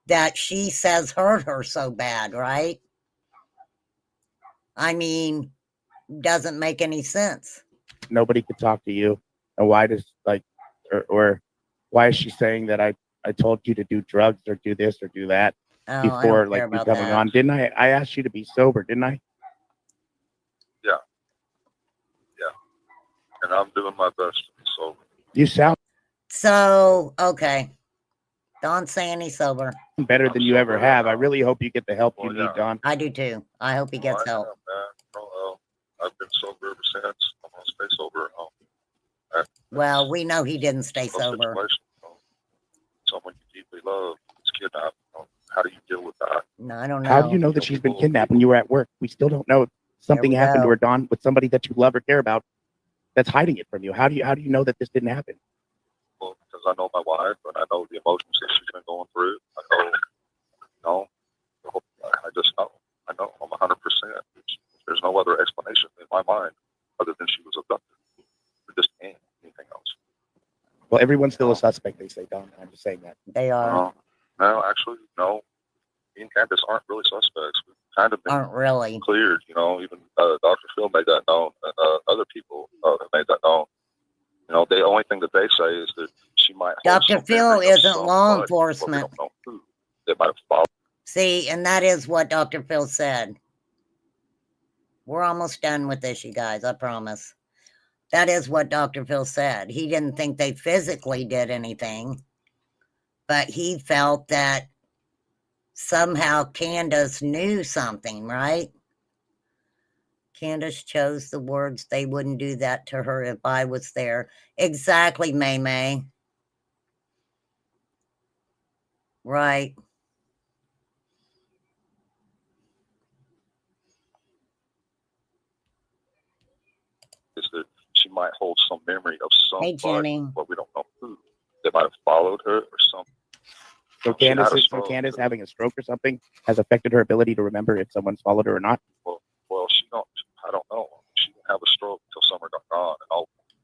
that she says hurt her so bad, right? I mean, doesn't make any sense. Nobody could talk to you, and why does or why is she saying that I told you to do drugs or do this or do that Oh, I before don't care like you about coming that. on? Didn't I asked you to be sober, didn't I? And I'm doing my best to be sober. You sound So, okay. Don's saying he's sober. better than you ever have. I really hope you get the help you Well, need, yeah. Don. I do too. I hope he gets I help. am, man. I've been sober ever since. I'm gonna stay sober. Well, we know he didn't stay No sober. situation, someone you deeply love is kidnapped. How do you deal with that? No, I don't know. How do you know that she's been kidnapped when you were at work? We still don't know if something we happened to go. her, Don, with somebody that you love or care about that's hiding it from you. How do you know that this didn't happen? Well, because I know my wife and I know the emotions that she's been going through. I know, I just know. I know. I'm 100%. There's no other explanation in my mind other than she was abducted. There just ain't anything else. Well, everyone's still a suspect, they say, Don. I'm just saying that. They are. No, actually, no. Me and Candace aren't really suspects. We've kind of been Aren't really. cleared, even Dr. Phil made that known, and other people have made that known. The only thing that they say is that she might hold Dr. some Phil memory of isn't somebody, law but we enforcement. don't know who. They might have followed. See, and that is what Dr. Phil said. We're almost done with this, you guys, I promise. That is what Dr. Phil said. He didn't think they physically did anything, but he felt that somehow Candace knew something, right? Candace chose the words, they wouldn't do that to her if I was there. Exactly, May May. Right. Is that she might hold some memory of Hey, somebody, Jenny. but we don't know who. They might have followed her or something. So She had a Candace stroke. having a stroke or something has affected her ability to remember if someone's followed her or not. Well, I don't know. She didn't have a stroke until summer got gone,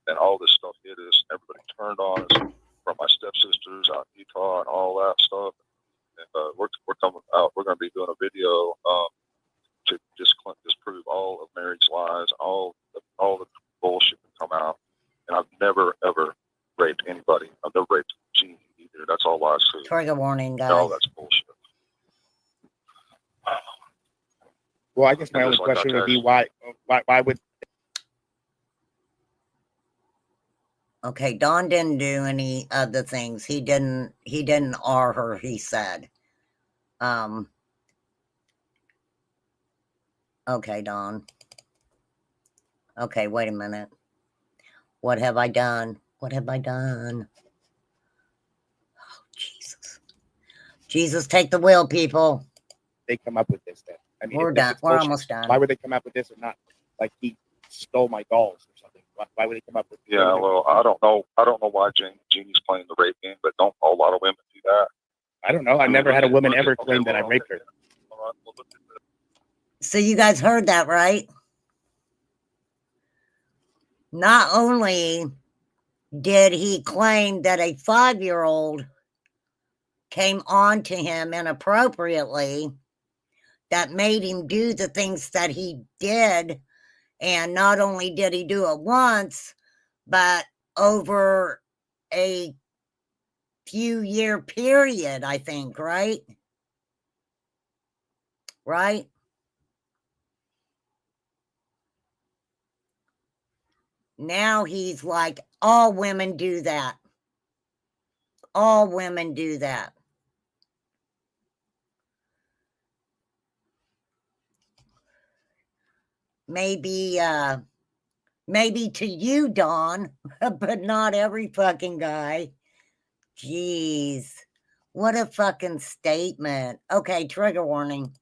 and all this stuff hit us. Everybody turned on us from my stepsisters out in Utah and all that stuff. And we're coming out. We're going to be doing a video to disprove all of Mary's lies, all the bullshit that come out. And I've never ever raped anybody. I've never raped Jeannie either. That's all lies too. Trigger warning, guys. No, that's bullshit. Well, I guess my And only just like question I would be said- why would Okay, Don didn't do any of the things. He didn't R her, he said. Okay, Don. Okay, wait a minute. What have I done? What have I done? Oh, Jesus. Jesus, take the wheel, people. they come up with this then? I mean, We're if done. it's We're bullshit, almost done. why would they come up with this and not like he stole my dolls or something? Why would they come up with? Yeah, well, I don't know. I don't know why Jeannie's playing the rape game, but don't a lot of women do that? I don't know. I've never had a woman ever claim that I raped her. All right, well, look at this. So you guys heard that, right? Not only did he claim that a 5-year-old came on to him inappropriately that made him do the things that he did, and not only did he do it once, but over a few-year period, I think, right? Right? Now he's like, all women do that. All women do that. Maybe to you, Dawn, but not every fucking guy. Jeez. What a fucking statement. Okay, trigger warning.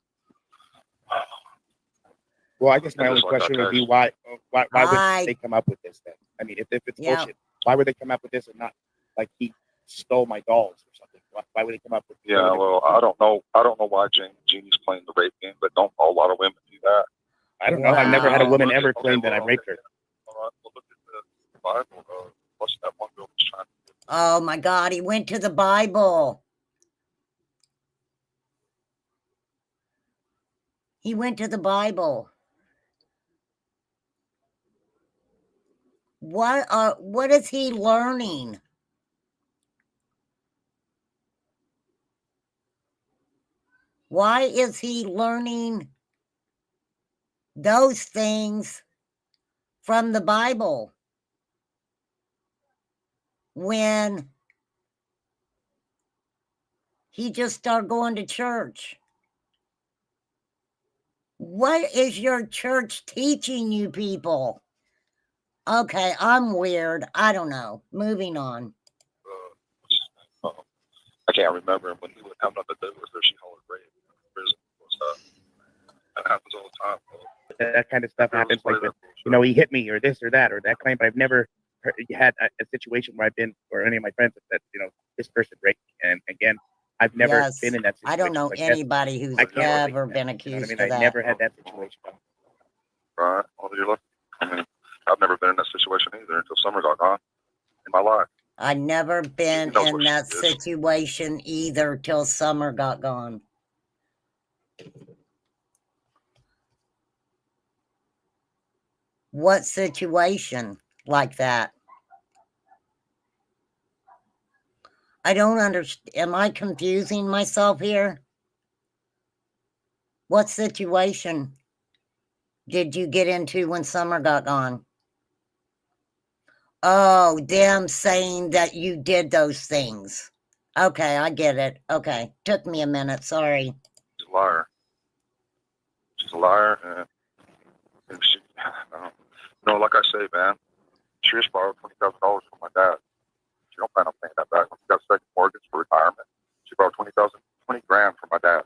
Well, I guess my And only just like question I would be text- why I- would they come up with this then? I mean, if it's Yeah. bullshit, why would they come up with this and not like he stole my dolls or something? Why would he come up with? Yeah, well, I don't know. I don't know why Jeannie's playing the rape game, but don't a lot of women do that? I don't know. I've never had a Wow. woman ever claim that I raped her. All right, well, look at the Bible. What's that one girl was trying to do? Oh my God, he went to the Bible. He went to the Bible. What is he learning? Why is he learning those things from the Bible when he just started going to church? What is your church teaching you people? Okay, I'm weird. I don't know. Moving on. I can't remember when he would have nothing to do with her. She hollered rape in prison. That happens all the time. That kind of stuff happens. Like, he hit me or this or that or that claim. But I've never had a situation where I've been, or any of my friends that this person raped me. And again, I've never Yes, been in that situation. I don't know like that. anybody who's I can't relate ever to been that. You know what accused I mean? of I that. never had that situation. Right. Well, you're lucky. I mean, I've never been in that situation either until Summer got gone in my life. I've never been knows in what she that is. situation either till Summer got gone. What situation like that? I don't understand. Am I confusing myself here? What situation did you get into when Summer got gone? Oh, them saying that you did those things. Okay, I get it. Okay. Took me a minute. Sorry. She's a liar. She's a liar, and she, like I say, man, she just borrowed $20,000 from my dad. She don't plan on paying that back. She got a second mortgage for retirement. She borrowed $20,000 from my dad.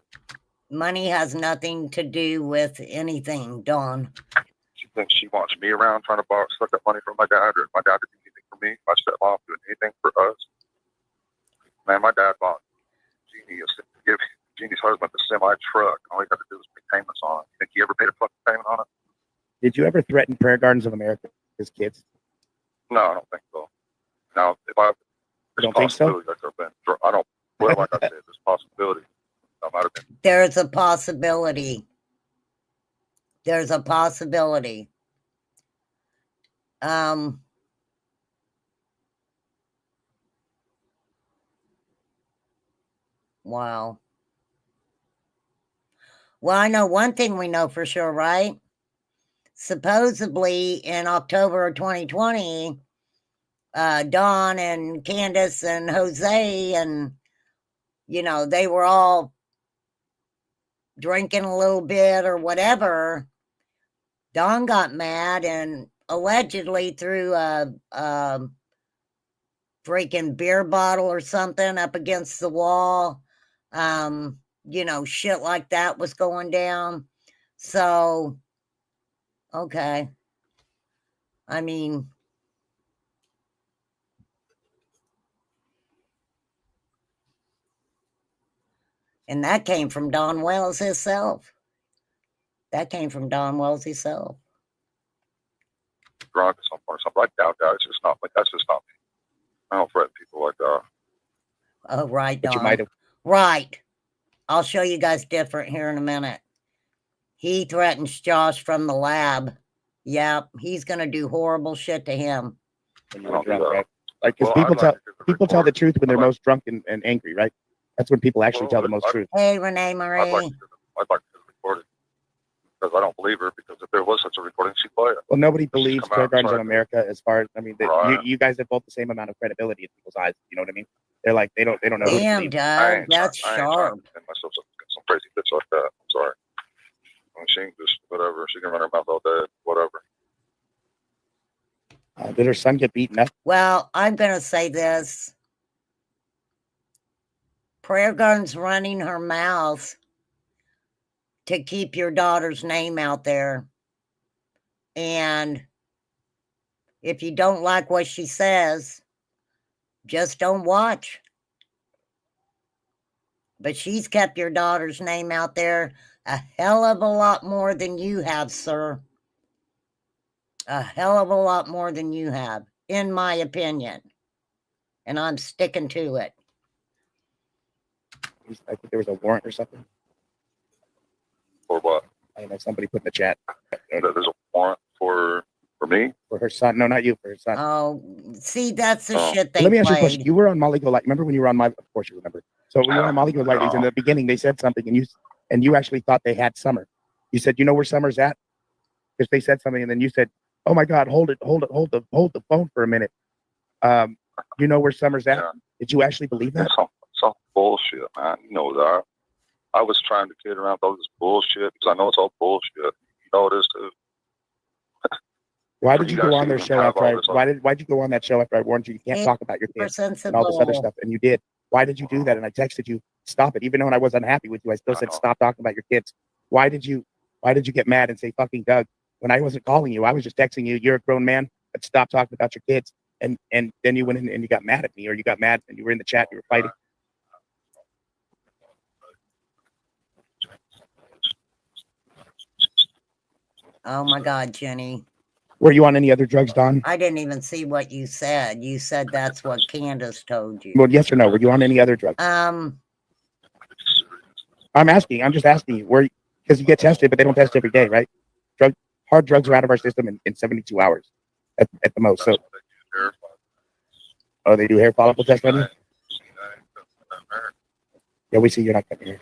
Money has nothing to do with anything, Dawn. She thinks she wants me around trying to suck up money from my dad, or if my dad did anything for me, my stepmom doing anything for us. Man, my dad bought give Jeannie's husband a semi truck. All he had to do was pay payments on it. You think he ever paid a fucking payment on it? Did you ever threaten Prayer Gardens of America as kids? No, I don't think so. Now, if I don't think so? I could have been. I don't. Well, like I said, there's a possibility. I might have been. There's a possibility. There's a possibility. Wow. Well, I know one thing we know for sure, right? Supposedly in October of 2020, Dawn and Candace and Jose and, they were all drinking a little bit or whatever. Dawn got mad and allegedly threw a freaking beer bottle or something up against the wall. Shit like that was going down. So, okay. I mean, and that came from Don Wells himself. That came from Don Wells himself. Drunk at some point, something like that. It's just not like that's just not me. I don't threaten people like that. Oh, right, But Don. you might have. Right. I'll show you guys different here in a minute. He threatens Josh from the lab. Yep, he's gonna do horrible shit to him. When you were drunk, Yeah. right? Like, because Well, I'd like to do the people tell the recording. truth when they're I'd like- most drunk and angry, right? That's when people actually tell the most truth. Hey, Renee I'd like Marie. to do the recording because I don't believe her. Because if there was such a recording, she'd play it. Well, nobody She's believes come Prayer out Gardens of and America as far as, Right. you guys have both the same amount of credibility in people's eyes. You know what I mean? They're like, they don't know who to Damn, believe. Doug, that's I ain't sharp. trying to defend myself some crazy bitch like that. I'm sorry. I mean, she can just whatever. She can run her mouth all day. Whatever. Did her son get beaten up? Well, I'm gonna say this. Prayer Garden's running her mouth to keep your daughter's name out there. And if you don't like what she says, just don't watch. But she's kept your daughter's name out there a hell of a lot more than you have, sir. A hell of a lot more than you have, in my opinion. And I'm sticking to it. I think there was a warrant or something. For what? I don't know. Somebody put in the chat There's a warrant for me? for her son. No, not you. For her son. Oh, see, that's the Oh. shit they Let me ask you a question. played. You were on Molly Go Light. Remember when you were on my? Of course you remember. So we were on Molly Go Light. In the beginning, they said something, and you actually thought they had Summer. You said, "You know where Summer's at?" Because they said something, and then you said, "Oh my God, hold the phone for a minute." You know where Summer's at? Yeah. Did you actually believe that? Some bullshit, man. You know that. I was trying to kid around with all this bullshit because I know it's all bullshit. You know it is too. Why did you You go guys on their even show have after all I? this Why'd you go on that show after I warned you? You can't Hey, talk about your We're kids and all this other sensible. stuff, and you did. Why did you do that? And I texted you, stop it. Even though I was unhappy with you, I still said, stop talking about your kids. Why did you get mad and say fucking Doug when I wasn't calling you? I was just texting you. You're a grown man, but stop talking about your kids. And then you went in and you got mad at me, or you got mad and you were in the chat. You were fighting. Oh my God, Jenny. Were you on any other drugs, Don? I didn't even see what you said. You said that's what Candace told you. Well, yes or no? Were you on any other drugs? Um, I'm just asking you. Because you get tested, but they don't test every day, right? Hard drugs are out of our system in 72 hours at the most. So, oh, they do hair follicle test on you? Yeah, we see you're not coming here.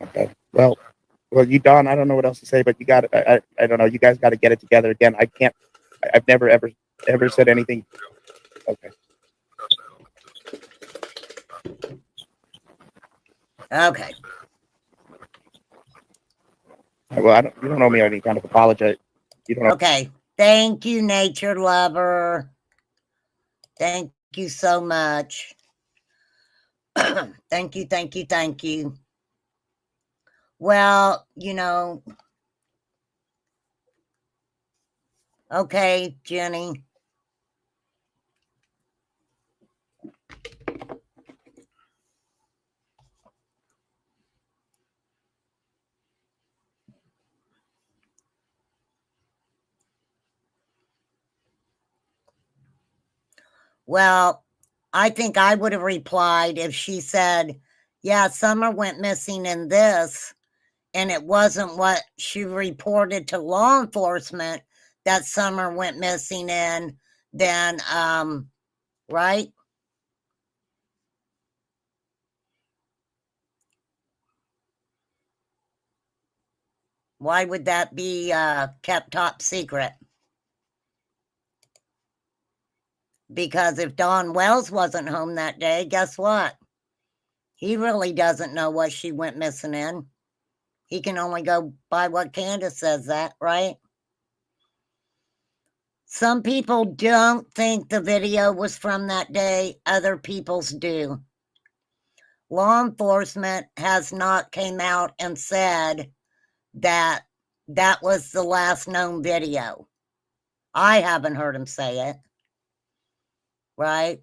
Okay. Well, you, Don, I don't know what else to say, but you got I don't know. You guys got to get it together again. I can't. I've never ever said anything. Okay. okay. Well, you don't owe me any kind of apology. You don't know. Okay. Thank you, nature lover. Thank you so much. Thank you, thank you, thank you. Well, okay, Jenny. Well, I think I would have replied if she said, yeah, Summer went missing in this, and it wasn't what she reported to law enforcement that Summer went missing in, then, right? Why would that be kept top secret? Because if Don Wells wasn't home that day, guess what? He really doesn't know what she went missing in. He can only go by what Candace says that, right? Some people don't think the video was from that day. Other people's do. Law enforcement has not came out and said that that was the last known video. I haven't heard him say it. Right?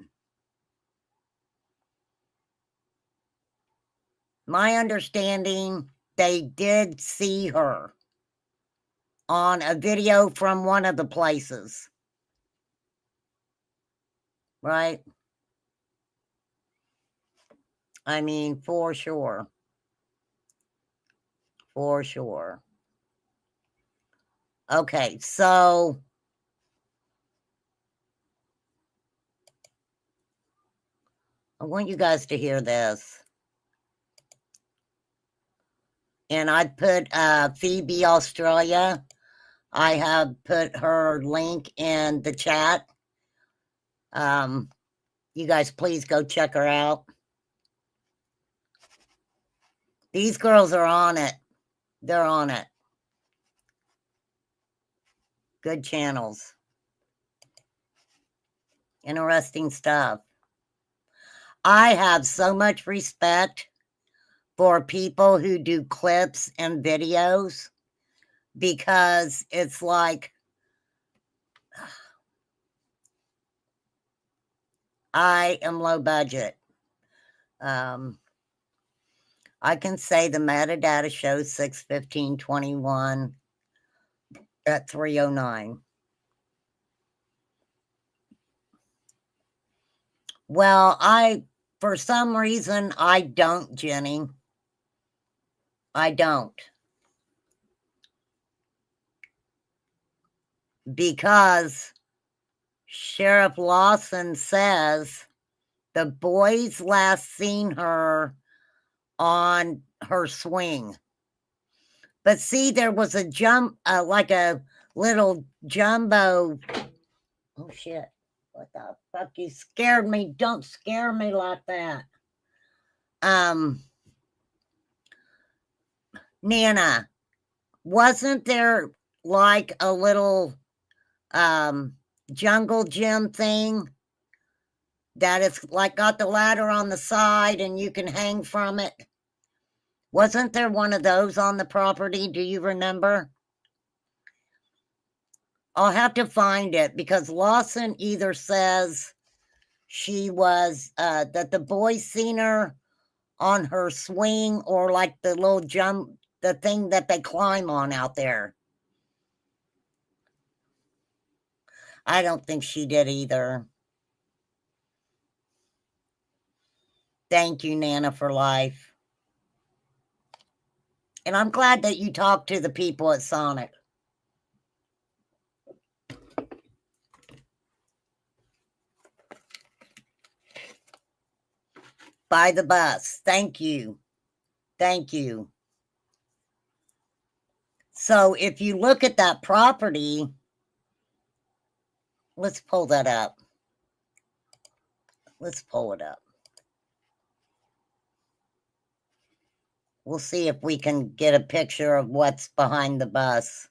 My understanding, they did see her on a video from one of the places. Right? I mean, for sure. For sure. Okay, so I want you guys to hear this. And I put Phoebe Australia. I have put her link in the chat. You guys please go check her out. These girls are on it. They're on it. Good channels. Interesting stuff. I have so much respect for people who do clips and videos because it's like I am low budget. I can say the metadata shows 6/15/21 at 3:09. Well, for some reason, I don't, Jenny. I don't. Because Sheriff Lawson says the boys last seen her on her swing. But see, there was a like a little jumbo. Oh shit. What the fuck? You scared me. Don't scare me like that. Nana, wasn't there like a little jungle gym thing that is like got the ladder on the side and you can hang from it? Wasn't there one of those on the property? Do you remember? I'll have to find it because Lawson either says she was that the boys seen her on her swing or like the little the thing that they climb on out there. I don't think she did either. Thank you, Nana, for life. And I'm glad that you talked to the people at Sonic. By the bus. Thank you. Thank you. So if you look at that property, let's pull that up. Let's pull it up. We'll see if we can get a picture of what's behind the bus.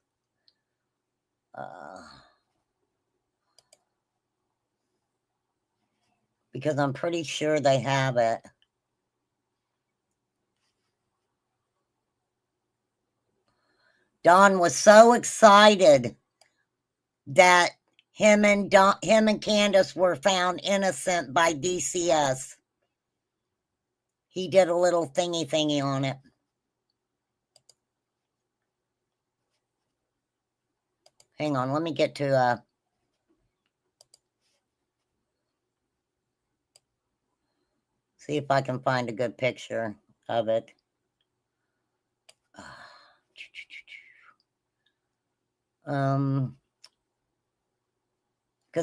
Because I'm pretty sure they have it. Don was so excited that him and Candace were found innocent by DCS. He did a little thingy on it. Hang on, let me get to see if I can find a good picture of it. Because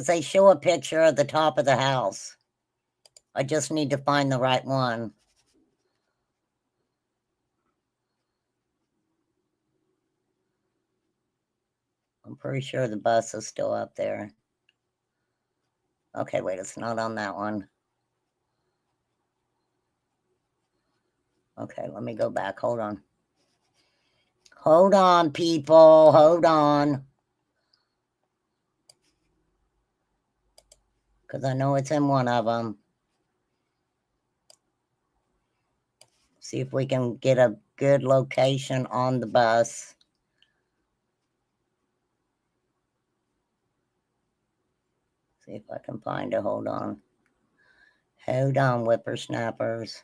they show a picture of the top of the house. I just need to find the right one. I'm pretty sure the bus is still up there. Okay, wait, it's not on that one. Okay, let me go back. Hold on. Hold on, people. Hold on. Because I know it's in one of them. See if we can get a good location on the bus. See if I can find it. Hold on. Hold on, whippersnappers.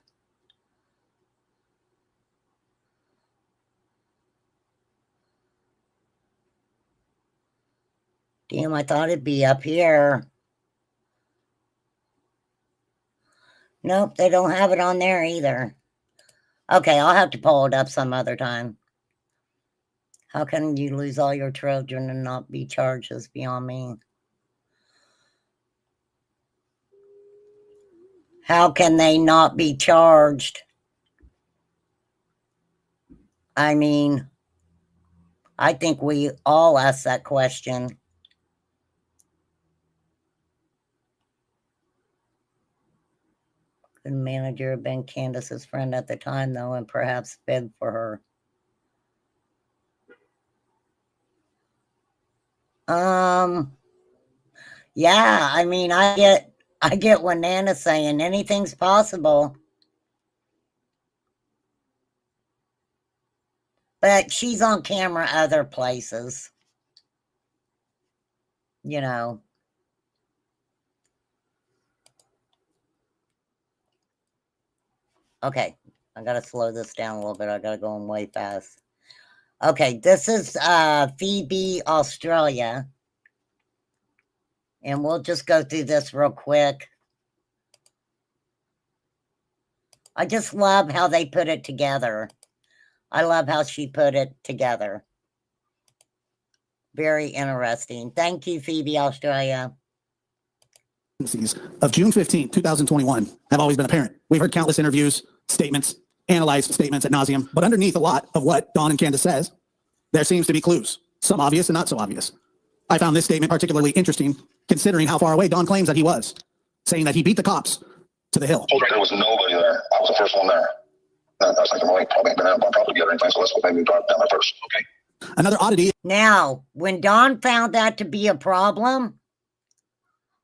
Damn, I thought it'd be up here. Nope, they don't have it on there either. Okay, I'll have to pull it up some other time. How can you lose all your children and not be charged is beyond me. How can they not be charged? I mean, I think we all ask that question. The manager had been Candace's friend at the time, though, and perhaps bid for her. Yeah, I mean, I get what Nana's saying. Anything's possible. But she's on camera other places. You know. Okay, I gotta slow this down a little bit. I gotta go on way fast. Okay, this is Phoebe, Australia. And we'll just go through this real quick. I just love how they put it together. I love how she put it together. Very interesting. Thank you, Phoebe, Australia. Of June 15, 2021 have always been apparent. We've heard countless interviews, statements, analyzed statements ad nauseum, but underneath a lot of what Dawn and Candace says, there seems to be clues, some obvious and not so obvious. I found this statement particularly interesting, considering how far away Dawn claims that he was, saying that he beat the cops to the hill. There was nobody there. I was the first one there. I was thinking, well, he probably ain't been out on property yet or anything, so that's what made me drive down there first. Okay. Another oddity. Now, when Dawn found that to be a problem,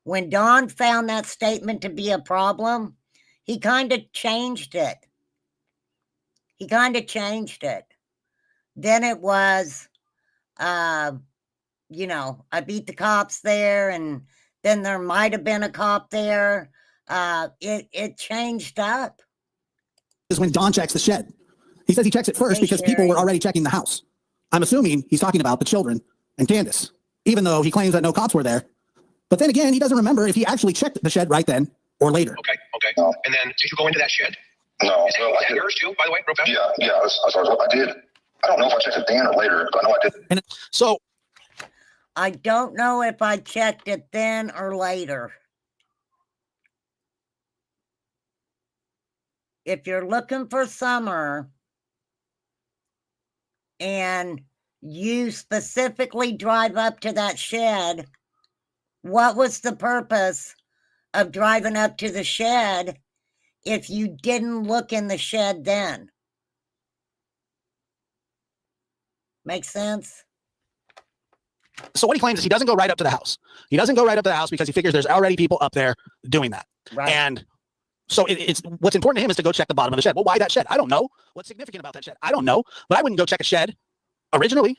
when Dawn found that statement to be a problem, he kind of changed it. He kind of changed it. Then it was, you know, I beat the cops there, and then there might have been a cop there. It changed up. Is when Dawn checks the shed. He says he checks it first Hey, because people Sherry. were already checking the house. I'm assuming he's talking about the children and Candace, even though he claims that no cops were there. But then again, he doesn't remember if he actually checked the shed right then or later. Okay. No. And then did you go into that shed? No. Is that yours too, by the way, real fast? Yeah, as far as what I did. I don't know if I checked it then or later, but I know I did. So I don't know if I checked it then or later. If you're looking for Summer and you specifically drive up to that shed, what was the purpose of driving up to the shed if you didn't look in the shed then? Make sense? So what he claims is he doesn't go right up to the house. He doesn't go right up to the house because he figures there's already people up there doing that. Right. And so it's what's important to him is to go check the bottom of the shed. Well, why that shed? I don't know. What's significant about that shed? I don't know. But I wouldn't go check a shed originally.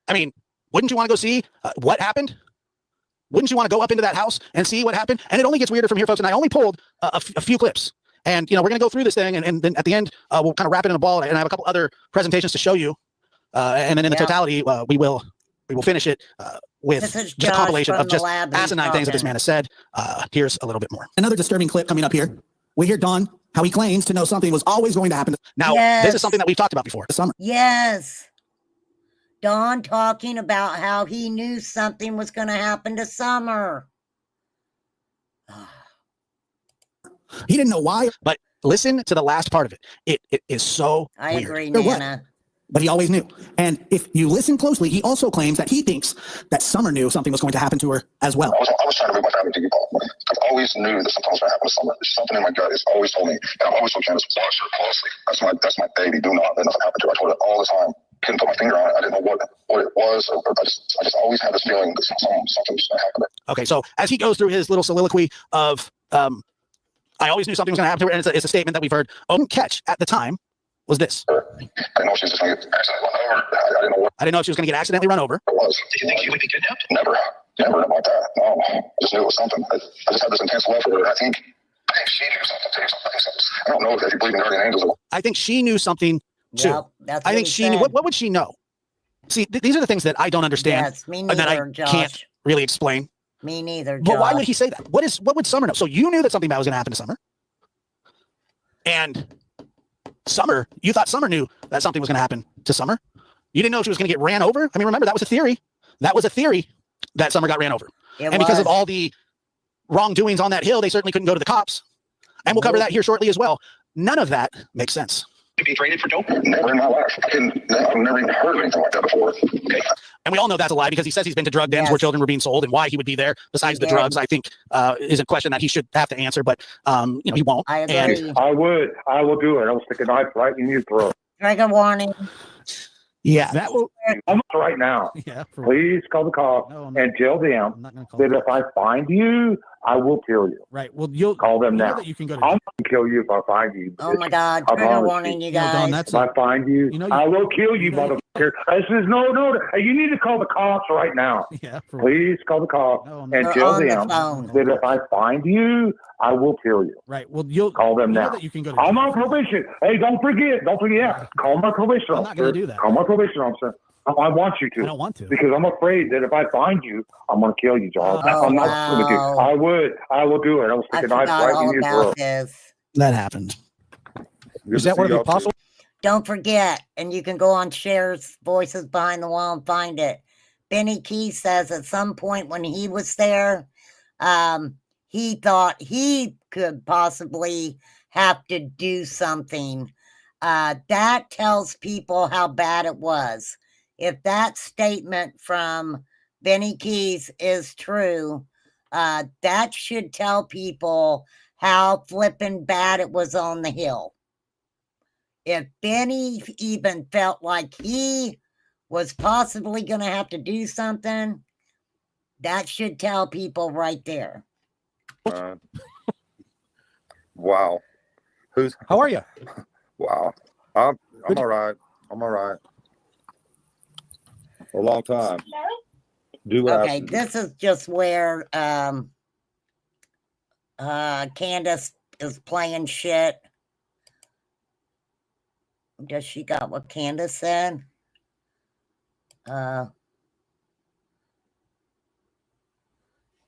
I mean, wouldn't you want to go see what happened? Wouldn't you want to go up into that house and see what happened? And it only gets weirder from here, folks. And I only pulled a few clips. And, you know, we're going to go through this thing. And then at the end, we'll kind of wrap it in a ball. And I have a couple other presentations to show you. And then in the Yeah. totality, we will finish it with This is just a Josh compilation from of the just lab. He's asinine things that this talking. man has said. Here's a little bit more. Another disturbing clip coming up here. We hear Dawn, how he claims to know something was always going to happen. Now, this Yes. is something that we've talked about before. The summer. Yes. Don talking about how he knew something was going to happen to Summer. He didn't know why, but listen to the last part of it. It is so I weird. agree, Or what? Nana. But he always knew. And if you listen closely, he also claims that he thinks that Summer knew something was going to happen to her as well. I was trying to read my family to you, Paul. I always knew that something was going to happen to Summer. There's something in my gut. It's always told me. And I always told Candace, watch her closely. That's my baby. Do not let nothing happen to her. I told her all the time. Couldn't put my finger on it. I didn't know what it was. Or I just always had this feeling that something was going to happen. Okay, so as he goes through his little soliloquy of, I always knew something was going to happen to her, and it's a statement that we've heard. Own catch at the time was this. I didn't know she was just going to get accidentally run over. I didn't know what I didn't know if she was going to get accidentally run over. it was. Did you think she would be kidnapped? Never about that. No, I just knew it was something. I just had this intense love for her. I think she knew something too. I don't know if you believe in guardian angels. I think she knew something too. Yep, that's I what think he she knew. said. What would she know? See, these are the things that I don't understand Yes, me and that I neither, Josh. can't really explain. Me neither, Josh. But why would he say that? What would Summer know? So you knew that something bad was going to happen to Summer. And Summer, you thought Summer knew that something was going to happen to Summer. You didn't know she was going to get ran over. I mean, remember, that was a theory. That was a theory that Summer got ran over. It And because of was. all the wrongdoings on that hill, they certainly couldn't go to the cops. And we'll cover that here shortly as well. None of that makes sense. To be traded for dope? Never in my life. I've never even heard of anything like that before. Okay. And we all know that's a lie because he says he's been to drug dens Yes. where children were being sold, and why he would be there besides the did. drugs, I think, is a question that he should have to answer, but he won't. I And agree. I would. I will do it. I'll stick a knife right in your throat. Trigger warning. yeah, that will. Almost right now. Yeah. Please call the cops No, I'm not, and tell them I'm not going to call that if I find you, I will kill you. Right. Well, you'll Call them you know now. that you can go to I'm gonna kill you if I find you. Oh my God! I Trigger promise warning, you you know, Don, guys. that's If I find you, You know, I will kill you, you know, motherfucker. This is no. You need to call the cops right now. yeah. For, Please call the cops no, and They're tell on the them phone. that if I find you, I will kill you. right. Well, you'll Call them you know now. that you can go to Call my jail. probation. Hey, don't forget. Call my probation I'm officer. not gonna do that. Call my probation officer. I want you I to don't want to. because I'm afraid that if I find you, I'm gonna kill you, John. Oh, I'm not going to do. wow. I would. I will do it. I will I stick a knife forgot right all in your about throat. this. That happened. Good Is to that see one of the y'all, too. apostles? Don't forget, and you can go on Cher's Voices Behind the Wall and find it. Benny Key says at some point when he was there, he thought he could possibly have to do something. That tells people how bad it was. If that statement from Benny Keys is true, that should tell people how flippin' bad it was on the Hill. If Benny even felt like he was possibly going to have to do something, that should tell people right there. Wow. Who's? How are you? Wow. I'm all right. I'm all right. A long time. Do Okay, this is just where Candace is playing shit. Does she got what Candace said? Let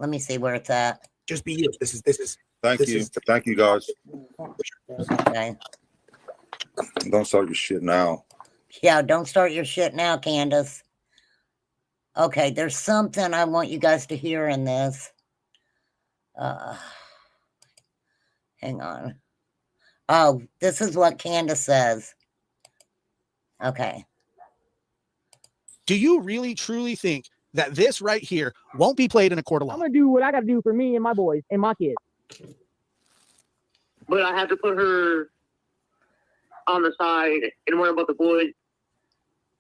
me see where it's at. Just be you. This is. Thank This you. is- Thank you, guys. Okay. Don't start your shit now. Yeah, don't start your shit now, Candace. Okay, there's something I want you guys to hear in this. Hang on. Oh, this is what Candace says. Okay. Do you really truly think that this right here won't be played in a court of law? I'm gonna do what I gotta do for me and my boys and my kids. But I have to put her on the side and worry about the boys.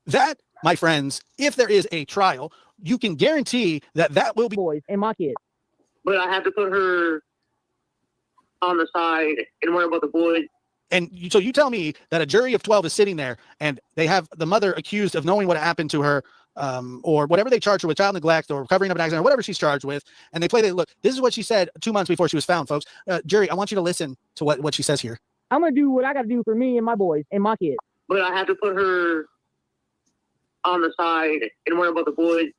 That, my friends, if there is a trial, you can guarantee that that will be. Boys and my kids. But I have to put her on the side and worry about the boys. And so you tell me that a jury of 12 is sitting there and they have the mother accused of knowing what happened to her, or whatever they charged her with, child neglect or covering up an accident or whatever she's charged with. And they play, look, this is what she said 2 months before she was found, folks. Jury, I want you to listen to what she says here. I'm gonna do what I gotta do for me and my boys and my kids. But I have to put her on the side and worry about the boys.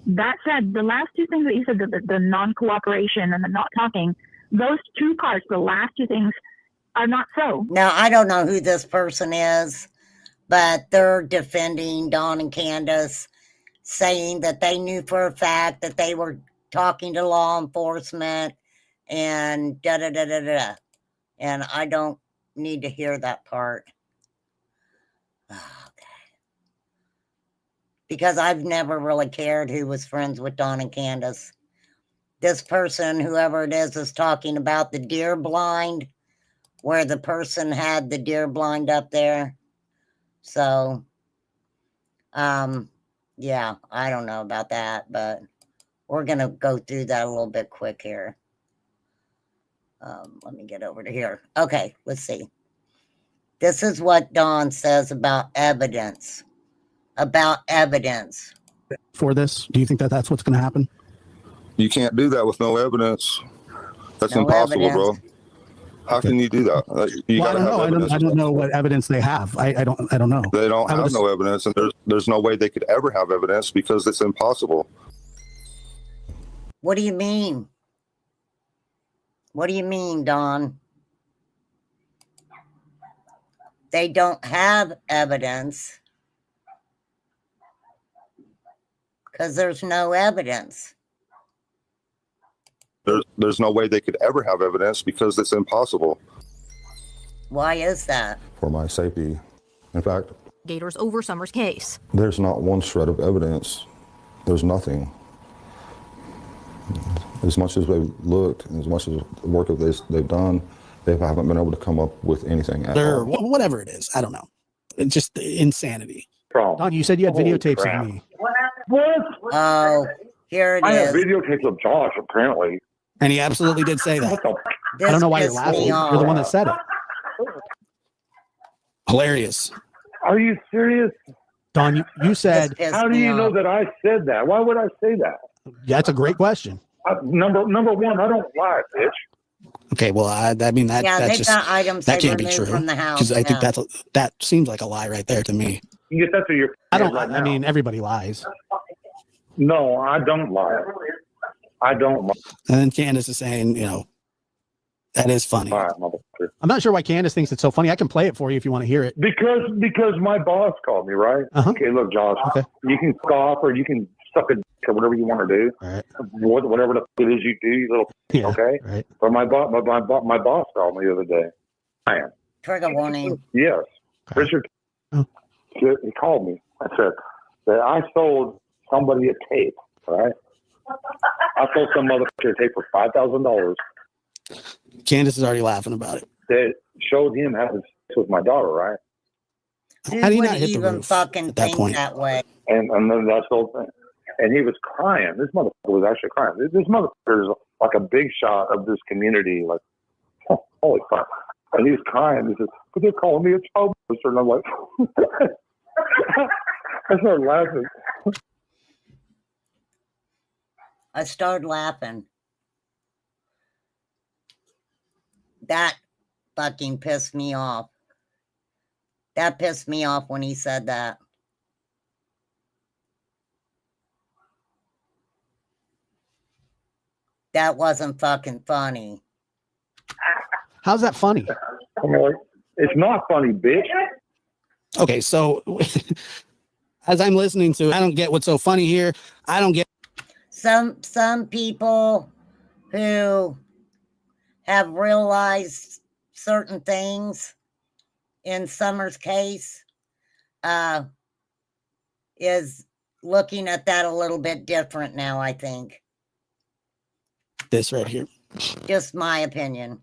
That said, the last two things that you said, the non-cooperation and the not talking, those two parts, the last two things, are not so. Now, I don't know who this person is, but they're defending Dawn and Candace, saying that they knew for a fact that they were talking to law enforcement and da-da-da-da-da. And I don't need to hear that part. Okay. Because I've never really cared who was friends with Dawn and Candace. This person, whoever it is talking about the deer blind, where the person had the deer blind up there. So, yeah, I don't know about that, but we're going to go through that a little bit quick here. Let me get over to here. Okay, let's see. This is what Dawn says about evidence. For this, do you think that that's what's going to happen? You can't do that with no evidence. That's No impossible, evidence. bro. How can you do that? You Well, I gotta don't have know. evidence. I don't know what evidence they have. I don't know. They don't I would have no evidence, and there's no way they could ever have evidence because it's impossible. What do you mean? What do you mean, Dawn? They don't have evidence because there's no evidence. There's no way they could ever have evidence because it's impossible. Why is that? For my safety. In fact, Gators over Summer's case. there's not one shred of evidence. There's nothing. As much as they've looked, as much as the work of this they've done, they haven't been able to come up with anything at Or all. whatever it is. I don't know. It's just insanity. Problem. Don, you said you had Holy videotapes crap. of me. What? Oh, here it I have is. videotapes of Josh, apparently. And he absolutely did say that. What the? I don't know why you're pissed me laughing. You're the off. one that said it. Hilarious. Are you serious? Don, you said, This pissed How do me you know off. that I said that? Why would I say that? yeah, that's a great question. Number one, I don't lie, bitch. Okay, well, I mean that Yeah, that's they've just got items that they can't be removed true from the house. because I think yeah. that seems like a lie right there to me. You get that through your I don't. right I now. mean, everybody lies. No, I don't lie. I don't lie. And then Candace is saying, that is funny. Lie, motherfucker. I'm not sure why Candace thinks it's so funny. I can play it for you if you want to hear it. Because my boss called me, right? Uh-huh. Okay, look, Josh, Okay. you can scoff or you can suck a dick or whatever you want to do. All right. Whatever the f- it is you do, you little Yeah. okay? Right. But my boss called me the other day. Man, Trigger warning. yes, Okay. Richard. Oh. He called me. I said that I sold somebody a tape, right? I sold some motherfucker a tape for $5,000 Candace is already laughing about it. that showed him how to sex with my daughter, right? Who How do you would not hit the even roof fucking at that think point? that way? And then that's the whole thing. And he was crying. This motherfucker was actually crying. This motherfucker is like a big shot of this community. Like, oh, holy fuck. And he was crying. He says, but they're calling me a child molester. And I'm like, I started laughing. I started laughing. That fucking pissed me off. That pissed me off when he said that. That wasn't fucking funny. How's that funny? I'm like, it's not funny, bitch. Okay, so as I'm listening to it, I don't get what's so funny here. I don't get Some people who have realized certain things in Summer's case is looking at that a little bit different now, I think. this right here. Just my opinion.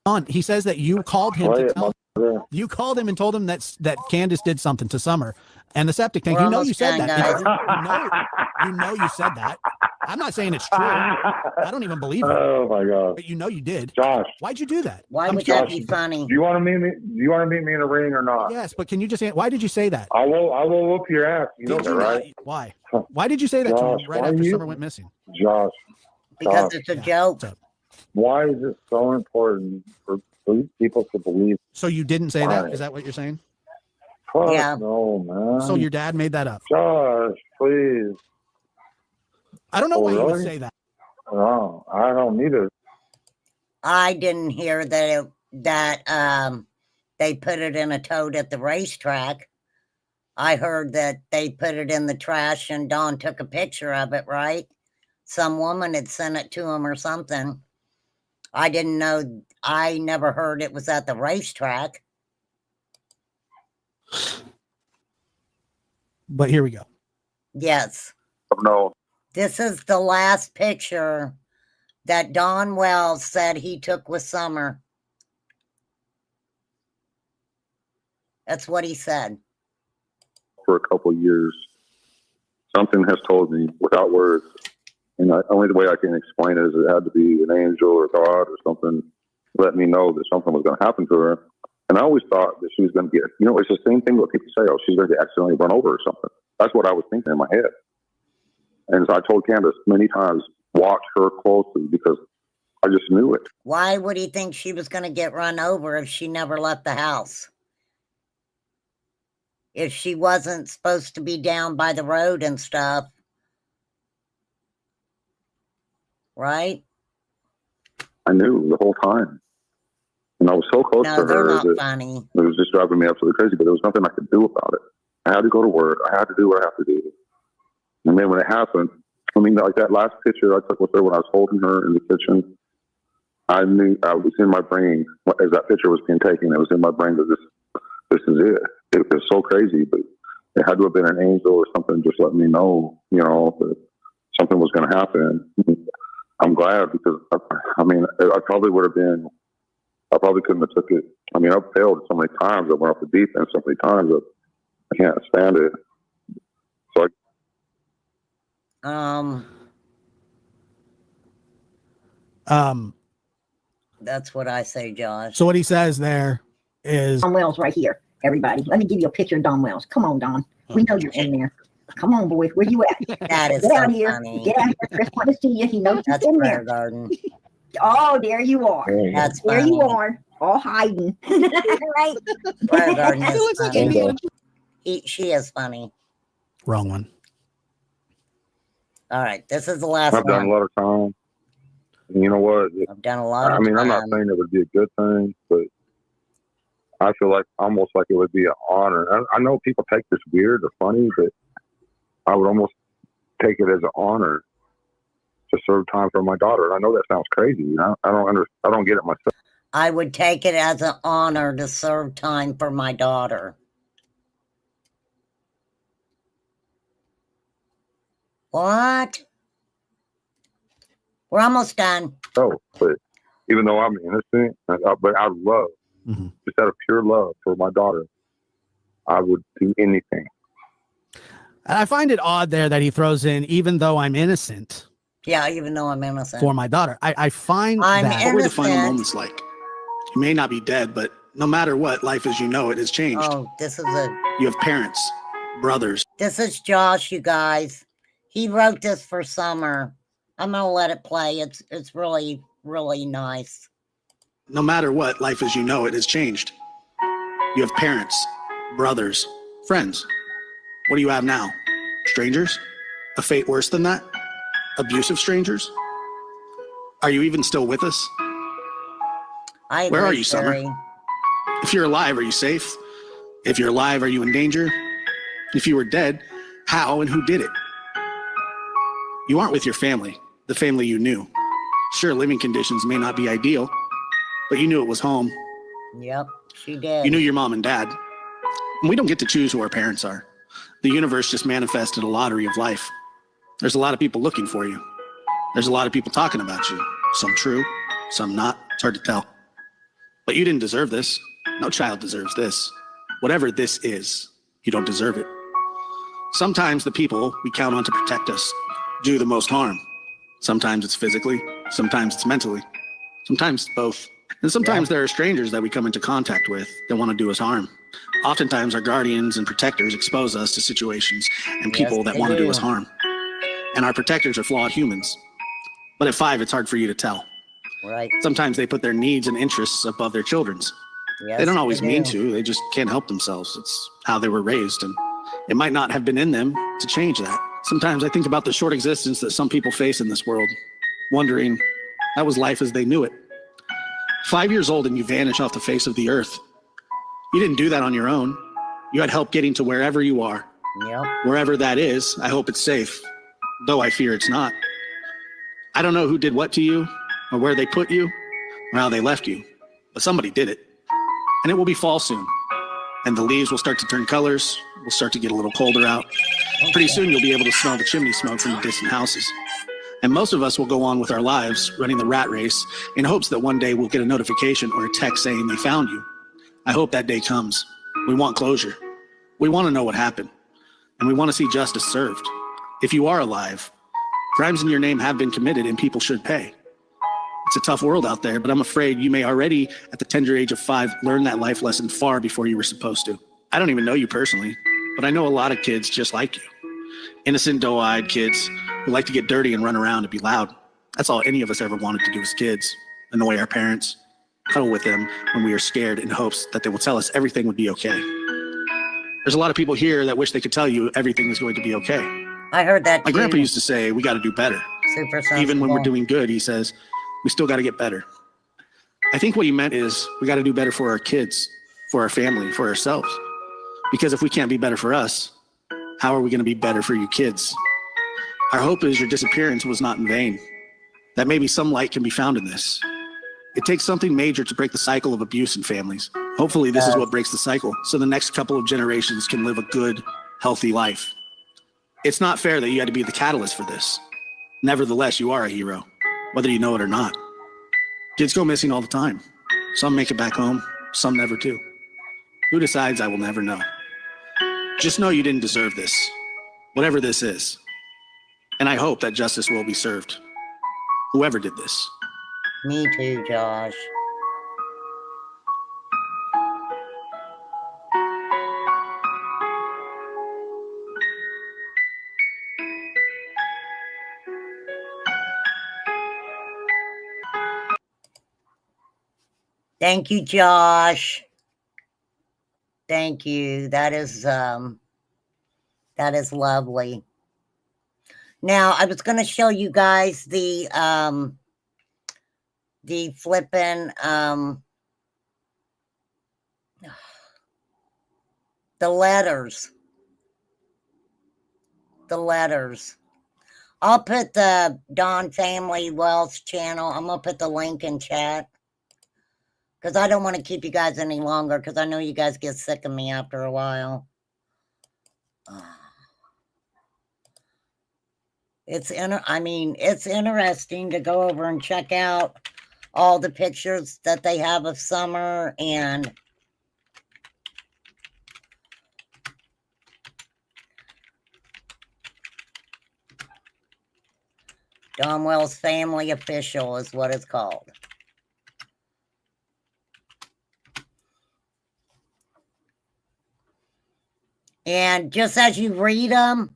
Don, he says that you called him Play to it, tell motherfucker. you called him and told him that Candace did something to Summer and the septic tank. We're You know almost you said done, that. guys. You know you said that. I'm not saying it's true. I don't even believe it, Oh my god, but you know you did. Josh, Why'd you do that? Why I'm would that curious. be funny? do you want to meet me? Do you want to meet me in a ring or not? Yes, but can you just why did you say that? I will whoop your ass. You know Did that, you right? not? Why? Why did you say that to Josh, him right why after you- Summer went missing? Josh, Because Josh, it's a Yeah. joke. So, why is it so important for people to believe? so you didn't say that? Why? Is that what you're saying? Fuck Yeah. no, man. So your dad made that up. Josh, please. I don't know Oh, why you would really? say that. No, I don't need it. I didn't hear that they put it in a tote at the racetrack. I heard that they put it in the trash and Don took a picture of it, right? Some woman had sent it to him or something. I didn't know. I never heard it was at the racetrack. But here we go. Yes. No, This is the last picture that Don Wells said he took with Summer. That's what he said. for a couple of years, something has told me without words, and only the way I can explain it is it had to be an angel or God or something let me know that something was going to happen to her. And I always thought that she was going to get, it's the same thing what people say, oh, she's going to get accidentally run over or something. That's what I was thinking in my head. And so I told Candace many times, watch her closely because I just knew it. Why would he think she was going to get run over if she never left the house? If she wasn't supposed to be down by the road and stuff. Right? I knew the whole time. And I was so close No, to they're her not that funny. it was just driving me absolutely crazy, but there was nothing I could do about it. I had to go to work. I had to do what I have to do. And then when it happened, like that last picture I took with her when I was holding her in the kitchen, I knew I was in my brain as that picture was being taken. It was in my brain that this is it. It was so crazy, but it had to have been an angel or something just letting me know, that something was going to happen. I'm glad because I probably would have been. I probably couldn't have took it. I mean, I've failed so many times. I went off the deep end so many times that I can't stand it. So That's what I say, Josh. So what he says there is Don Wells right here, everybody. Let me give you a picture of Don Wells. Come on, Don. We know you're in there. Come on, boy. Where you at? That is Get so out of here. funny. Get out of here. Chris wants to see you. He knows you're That's in Prayer there. Garden. Oh, there you are. That's There funny. you are. All hiding. Right? Prayer Garden is looks like funny. Indiana. She is funny. wrong one. All right, this is the last I've done a one. lot of time. And you know what? I've done a lot of I mean, I'm not time. saying it would be a good thing, but I feel like almost like it would be an honor. I know people take this weird or funny, but I would almost take it as an honor to serve time for my daughter. And I know that sounds crazy. You know, I don't get it myself. I would take it as an honor to serve time for my daughter. What? We're almost done. So, but even though I'm innocent, but I love, just out of pure love for my daughter, I would do anything. And I find it odd there that he throws in, even though I'm innocent Yeah, even though I'm innocent. for my daughter. I find I'm that. What were the final innocent. moments like? You may not be dead, but no matter what, life as you know it has changed. Oh, this is a You have parents, brothers. this is Josh, you guys. He wrote this for Summer. I'm gonna let it play. It's really, really nice. No matter what, life as you know it has changed. You have parents, brothers, friends. What do you have now? Strangers? A fate worse than that? Abusive strangers? Are you even still with us? I Where are agree, you, Summer? Sherry. If you're alive, are you safe? If you're alive, are you in danger? If you were dead, how and who did it? You aren't with your family, the family you knew. Sure, living conditions may not be ideal, but you knew it was home. Yep, she did. You knew your mom and dad. And we don't get to choose who our parents are. The universe just manifested a lottery of life. There's a lot of people looking for you. There's a lot of people talking about you. Some true, some not. It's hard to tell. But you didn't deserve this. No child deserves this. Whatever this is, you don't deserve it. Sometimes the people we count on to protect us do the most harm. Sometimes it's physically, sometimes it's mentally, sometimes it's both. And sometimes there are strangers that we come into contact with that want to do us harm. Oftentimes our guardians and protectors expose us to situations and people Yes, that they want to do do. us harm. And our protectors are flawed humans. But at 5, it's hard for you to tell. Right. Sometimes they put their needs and interests above their children's. Yes, They don't always mean do. to. They just can't help themselves. It's how they were raised. And it might not have been in them to change that. Sometimes I think about the short existence that some people face in this world, wondering, that was life as they knew it. 5 years old and you vanish off the face of the earth. You didn't do that on your own. You had help getting to wherever you are. Yep. Wherever that is, I hope it's safe, though I fear it's not. I don't know who did what to you, or where they put you, or how they left you, but somebody did it. And it will be fall soon. And the leaves will start to turn colors. We'll start to get a little colder out. Pretty soon you'll be able to smell the chimney smoke from the distant houses. And most of us will go on with our lives running the rat race in hopes that one day we'll get a notification or a text saying they found you. I hope that day comes. We want closure. We want to know what happened. And we want to see justice served. If you are alive, crimes in your name have been committed and people should pay. It's a tough world out there, but I'm afraid you may already, at the tender age of 5, learn that life lesson far before you were supposed to. I don't even know you personally, but I know a lot of kids just like you. Innocent, doe-eyed kids who like to get dirty and run around and be loud. That's all any of us ever wanted to do as kids. Annoy our parents, cuddle with them when we are scared in hopes that they will tell us everything would be okay. There's a lot of people here that wish they could tell you everything is going to be okay. I heard that My too. grandpa used to say, we got to do better. Super Even when we're sensible. doing good, he says, we still got to get better. I think what he meant is we got to do better for our kids, for our family, for ourselves. Because if we can't be better for us, how are we going to be better for you kids? Our hope is your disappearance was not in vain. That maybe some light can be found in this. It takes something major to break the cycle of abuse in families. Hopefully this is what breaks the cycle, so the next couple of generations can live a good, healthy life. It's not fair that you had to be the catalyst for this. Nevertheless, you are a hero, whether you know it or not. Kids go missing all the time. Some make it back home, some never do. Who decides? I will never know. Just know you didn't deserve this, whatever this is. And I hope that justice will be served. Whoever did this, Me too, Josh. Thank you, Josh. Thank you. That is lovely. Now, I was going to show you guys the flippin' the letters. The letters. I'll put the Don Family Wealth channel. I'm going to put the link in chat. Because I don't want to keep you guys any longer, because I know you guys get sick of me after a while. It's interesting to go over and check out all the pictures that they have of summer and Don Wells Family Official is what it's called. And just as you read them,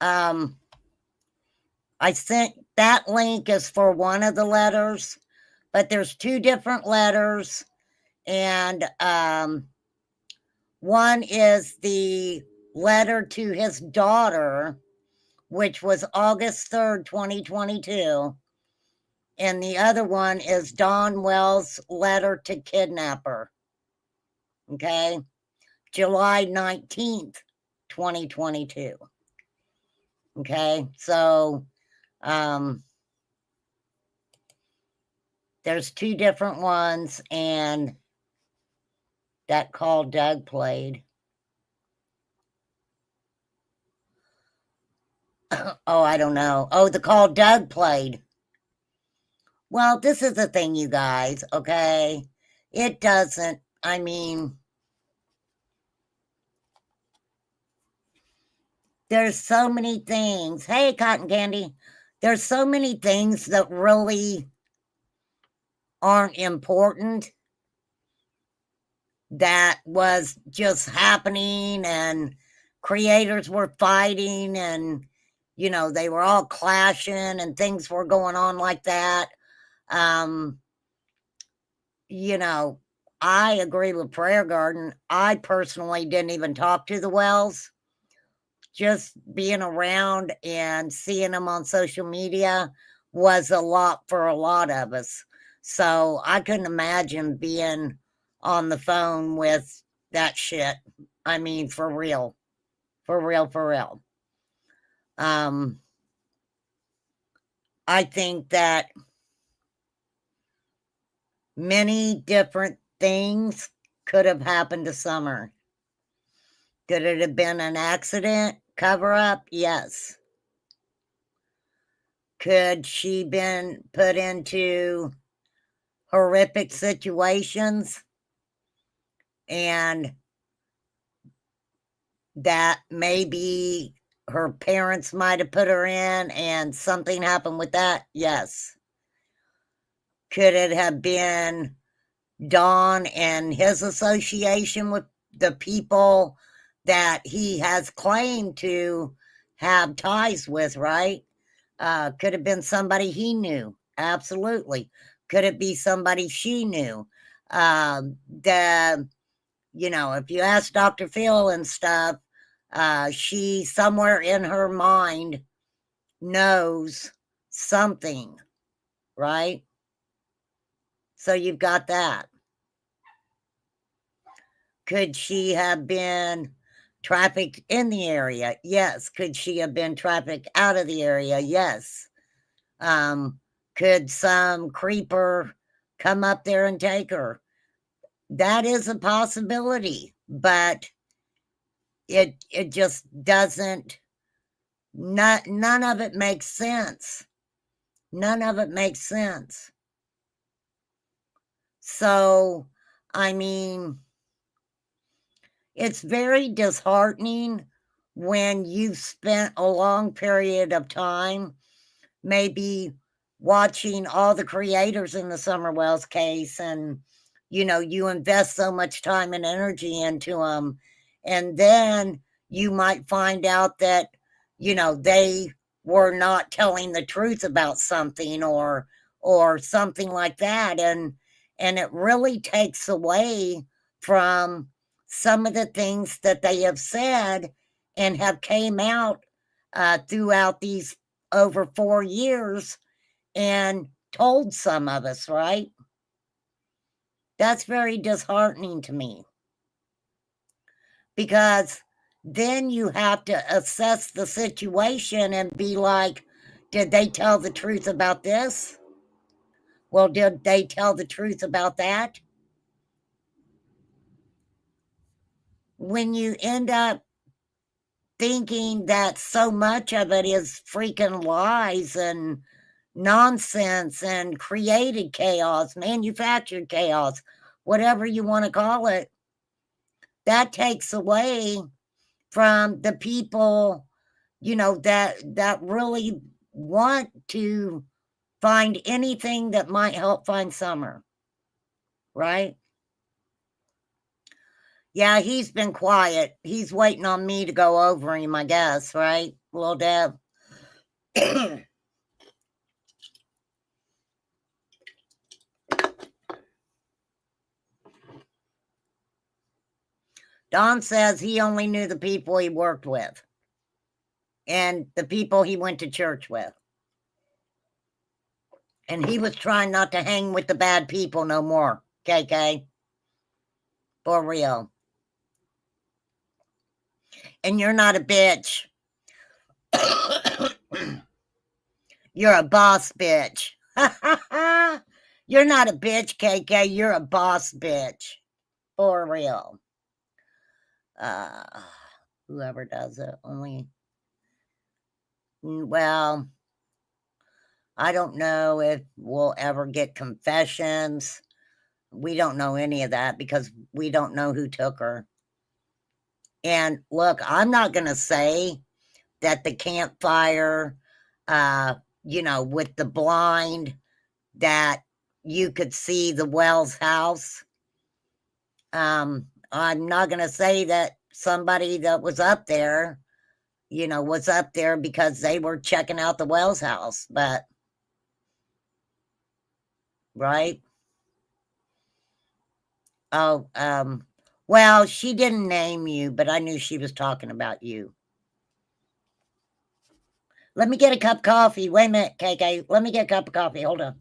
I sent that link is for one of the letters, but there's two different letters. And one is the letter to his daughter, which was August 3rd, 2022. And the other one is Don Wells' letter to kidnapper. Okay. July 19th, 2022. Okay, so there's two different ones, and that call Doug played. Oh, I don't know. Oh, the call Doug played. Well, this is the thing, you guys, okay? It doesn't, I mean, there's so many things. Hey, Cotton Candy. There's so many things that really aren't important that was just happening, and creators were fighting, and, you know, they were all clashing and things were going on like that. You know, I agree with Prayer Garden. I personally didn't even talk to the Wells. Just being around and seeing them on social media was a lot for a lot of us. So I couldn't imagine being on the phone with that shit. I mean, for real. For real, for real. I think that many different things could have happened to Summer. Could it have been an accident? Cover up? Yes. Could she been put into horrific situations and that maybe her parents might have put her in and something happened with that? Yes. Could it have been Don and his association with the people that he has claimed to have ties with, right? Could have been somebody he knew. Absolutely. Could it be somebody she knew? You know, if you ask Dr. Phil and stuff, she somewhere in her mind knows something, right? So you've got that. Could she have been trafficked in the area? Yes. Could she have been trafficked out of the area? Yes. Could some creeper come up there and take her? That is a possibility, but it just doesn't, none of it makes sense. None of it makes sense. So, I mean, it's very disheartening when you've spent a long period of time, maybe watching all the creators in the Summer Wells case, and you invest so much time and energy into them, and then you might find out that they were not telling the truth about something, or something like that, and it really takes away from some of the things that they have said and have came out throughout these over 4 years and told some of us, right? That's very disheartening to me, because then you have to assess the situation and be like, did they tell the truth about this? Well, did they tell the truth about that? When you end up thinking that so much of it is freaking lies and nonsense and created chaos, manufactured chaos, whatever you want to call it, that takes away from the people, that really want to find anything that might help find Summer, right? Yeah, he's been quiet. He's waiting on me to go over him, I guess, right, Little Deb? Don says he only knew the people he worked with and the people he went to church with. And he was trying not to hang with the bad people no more, KK. For real. And you're not a bitch. You're a boss bitch. You're not a bitch, KK. You're a boss bitch. For real. Whoever does it, only. Well, I don't know if we'll ever get confessions. We don't know any of that because we don't know who took her. And look, I'm not going to say that the campfire, with the blind, that you could see the Wells house. I'm not going to say that somebody that was up there, was up there because they were checking out the Wells house, but right? Oh, well, she didn't name you, but I knew she was talking about you. Let me get a cup of coffee. Wait a minute, KK. Let me get a cup of coffee. Hold on.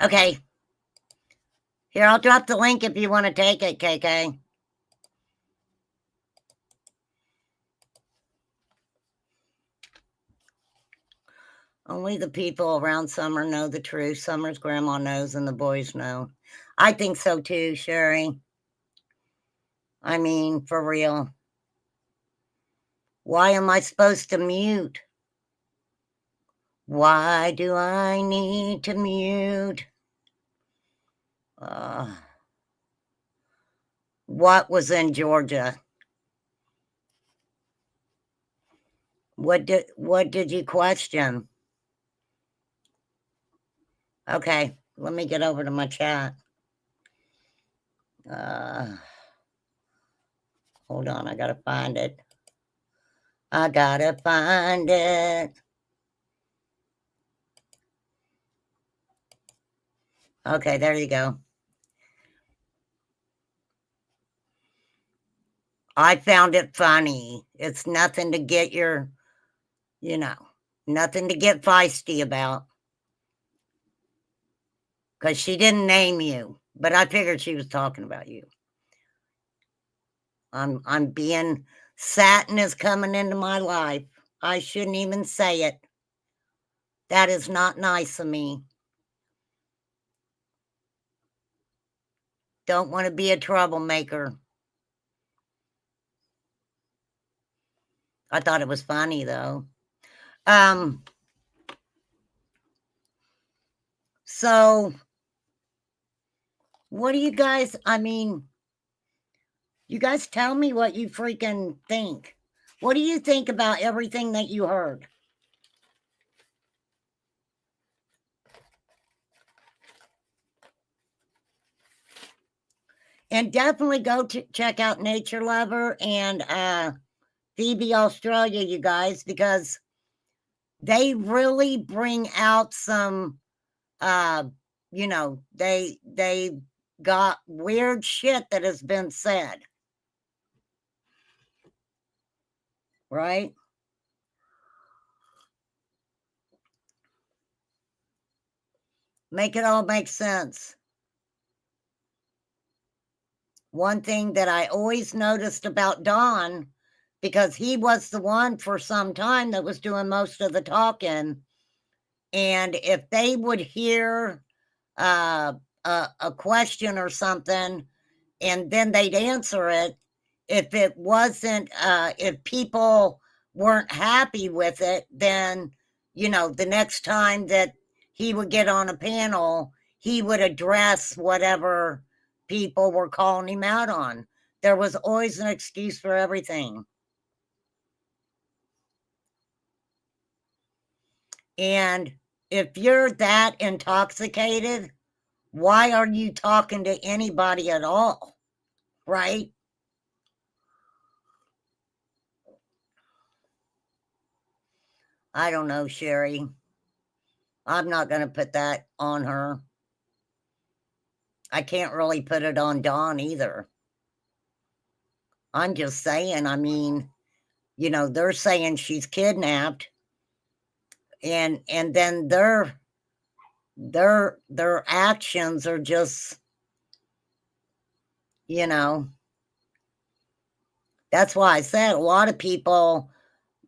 Okay. Here, I'll drop the link if you want to take it, KK. Only the people around Summer know the truth. Summer's grandma knows and the boys know. I think so too, Sherry. I mean, for real. Why am I supposed to mute? Why do I need to mute? What was in Georgia? What did you question? Okay, let me get over to my chat. Hold on, I gotta find it. I gotta find it. Okay, there you go. I found it funny. It's nothing to get your, nothing to get feisty about. Because she didn't name you, but I figured she was talking about you. I'm being, Satin is coming into my life. I shouldn't even say it. That is not nice of me. Don't want to be a troublemaker. I thought it was funny though. So what do you guys, you guys tell me what you freaking think. What do you think about everything that you heard? And definitely go to check out Nature Lover and Phoebe Australia, you guys, because they really bring out some, they got weird shit that has been said. Right? Make it all make sense. One thing that I always noticed about Don, because he was the one for some time that was doing most of the talking, and if they would hear a question or something, and then they'd answer it, if it wasn't, if people weren't happy with it, then, the next time that he would get on a panel, he would address whatever people were calling him out on. There was always an excuse for everything. And if you're that intoxicated, why are you talking to anybody at all? Right? I don't know, Sherry. I'm not going to put that on her. I can't really put it on Dawn either. I'm just saying, they're saying she's kidnapped, and then their actions are just, that's why I said a lot of people,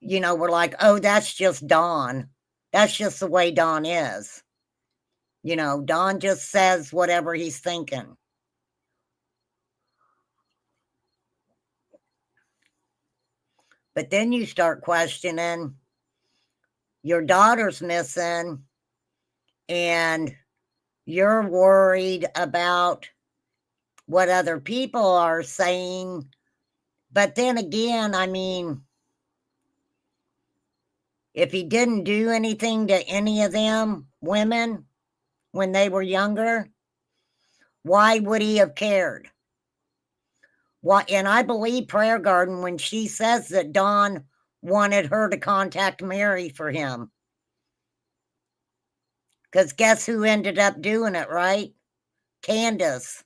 were like, oh, that's just Dawn. That's just the way Dawn is. Don just says whatever he's thinking. But then you start questioning, your daughter's missing, and you're worried about what other people are saying. But then again, if he didn't do anything to any of them women when they were younger, why would he have cared? Why? And I believe Prayer Garden when she says that Don wanted her to contact Mary for him. Because guess who ended up doing it, right? Candace.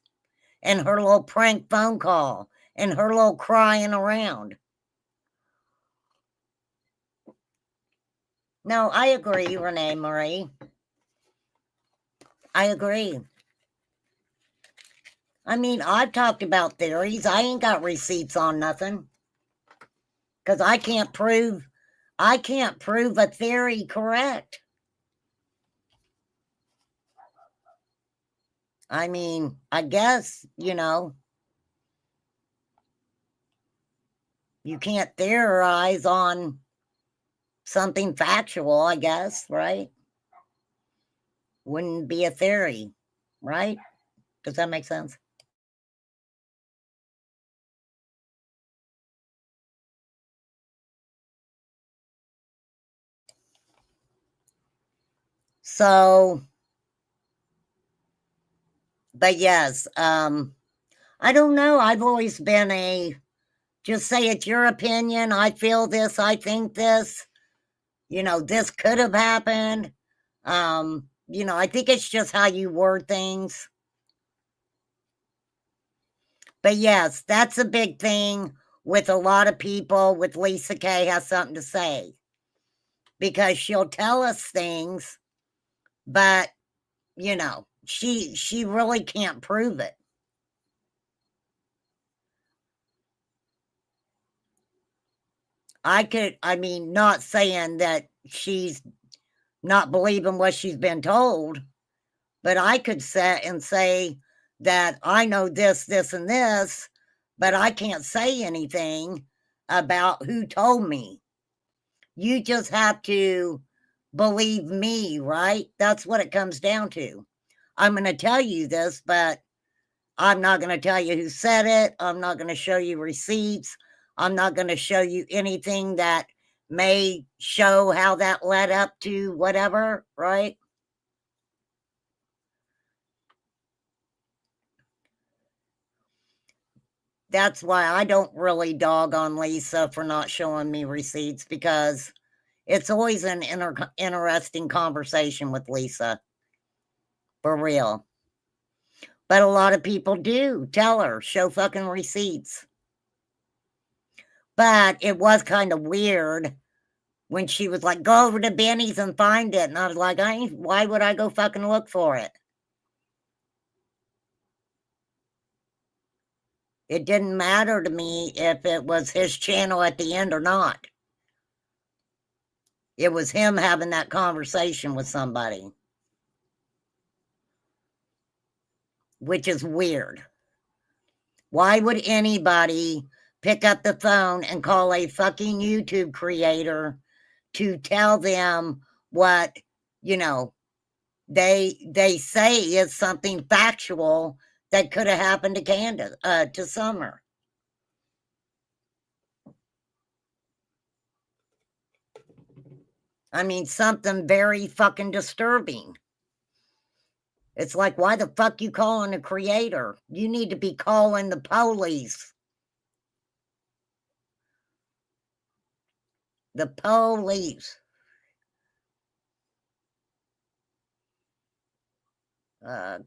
And her little prank phone call. And her little crying around. No, I agree, Renee Marie. I agree. I've talked about theories. I ain't got receipts on nothing. Because I can't prove a theory correct. I mean, I guess, you can't theorize on something factual, I guess, right? Wouldn't be a theory, right? Does that make sense? So, but yes, I don't know. I've always been just say it's your opinion. I feel this. I think this. This could have happened. I think it's just how you word things. But yes, that's a big thing with a lot of people. With Lisa Kay has something to say because she'll tell us things, but she really can't prove it. Not saying that she's not believing what she's been told, but I could sit and say that I know this, this, and this, but I can't say anything about who told me. You just have to believe me, right? That's what it comes down to. I'm going to tell you this, but I'm not going to tell you who said it. I'm not going to show you receipts. I'm not going to show you anything that may show how that led up to whatever, right? That's why I don't really dog on Lisa for not showing me receipts, because it's always an interesting conversation with Lisa. For real. But a lot of people do tell her, show fucking receipts. But it was kind of weird when she was like, go over to Benny's and find it. And I was like, why would I go fucking look for it? It didn't matter to me if it was his channel at the end or not. It was him having that conversation with somebody. Which is weird. Why would anybody pick up the phone and call a fucking YouTube creator to tell them what, they say is something factual that could have happened to Candace, to Summer? Something very fucking disturbing. It's like, why the fuck you calling a creator? You need to be calling the police. The police.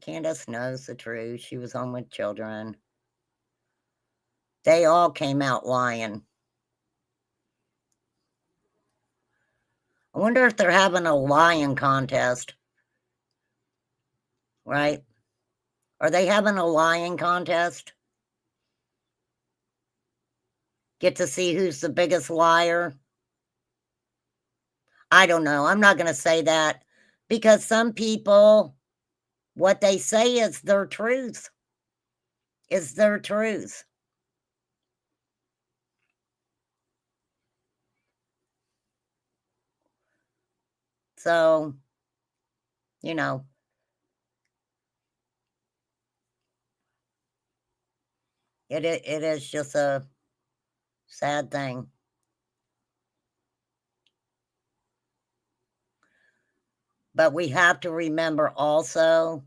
Candace knows the truth. She was home with children. They all came out lying. I wonder if they're having a lying contest. Right? Are they having a lying contest? Get to see who's the biggest liar? I don't know. I'm not going to say that, because some people, what they say is their truth. Is their truth. So, it is just a sad thing. But we have to remember also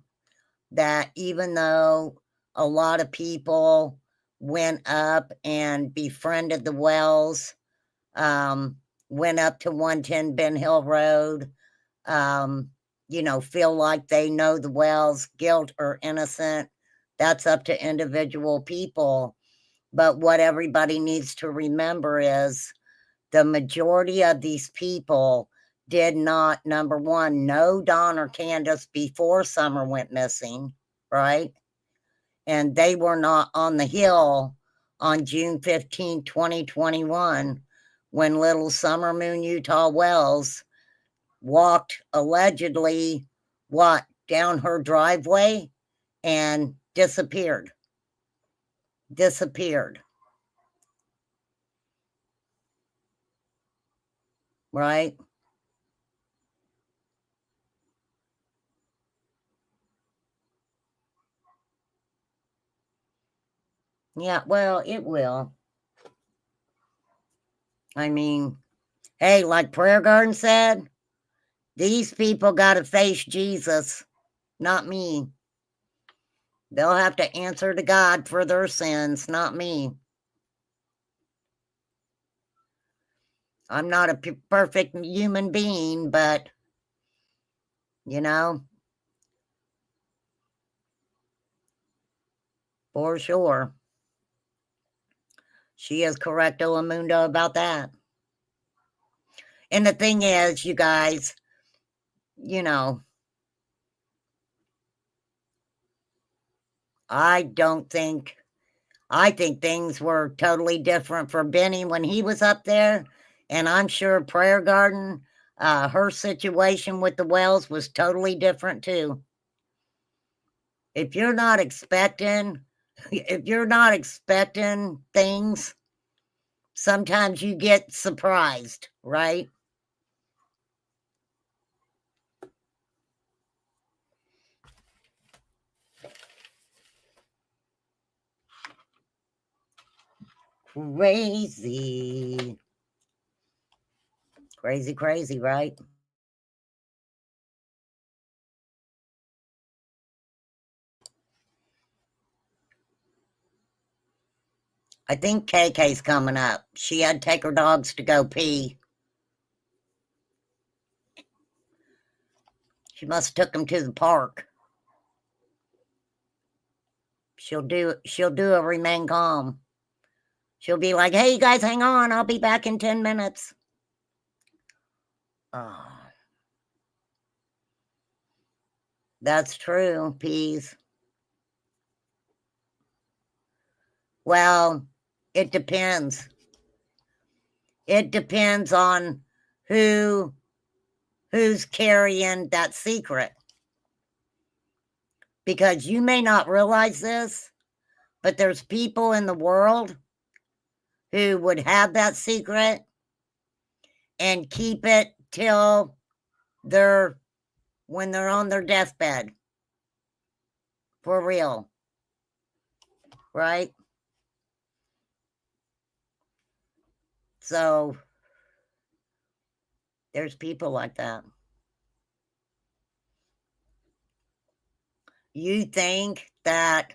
that even though a lot of people went up and befriended the Wells, went up to 110 Ben Hill Road, feel like they know the Wells, guilt or innocent, that's up to individual people. But what everybody needs to remember is the majority of these people did not, number one, know Don or Candace before Summer went missing, right? And they were not on the hill on June 15, 2021, when little Summer Moon Utah Wells walked allegedly, down her driveway and disappeared. Disappeared. Right? Yeah, well, it will. I mean, hey, like Prayer Garden said, these people got to face Jesus, not me. They'll have to answer to God for their sins, not me. I'm not a perfect human being, but, you know, for sure. She is correcto amundo about that. And the thing is, you guys, you know, I think things were totally different for Benny when he was up there. And I'm sure Prayer Garden, her situation with the wells was totally different too. If you're not expecting things, sometimes you get surprised, right? Crazy. Crazy, crazy, right? I think KK's coming up. She had to take her dogs to go pee. She must have took them to the park. She'll do a remain calm. She'll be like, hey, you guys, hang on. I'll be back in 10 minutes. Oh. That's true, Peas. Well, it depends. It depends on who's carrying that secret. Because you may not realize this, but there's people in the world who would have that secret and keep it till when they're on their deathbed. For real. Right? So there's people like that. You think that,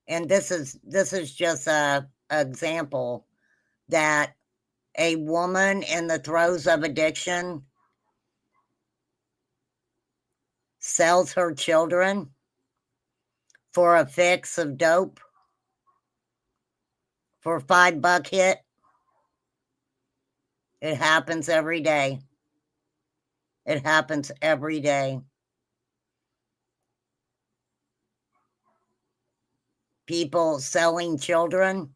and this is just a example, that a woman in the throes of addiction sells her children for a fix of dope for a $5 hit? It happens every day. It happens every day. People selling children.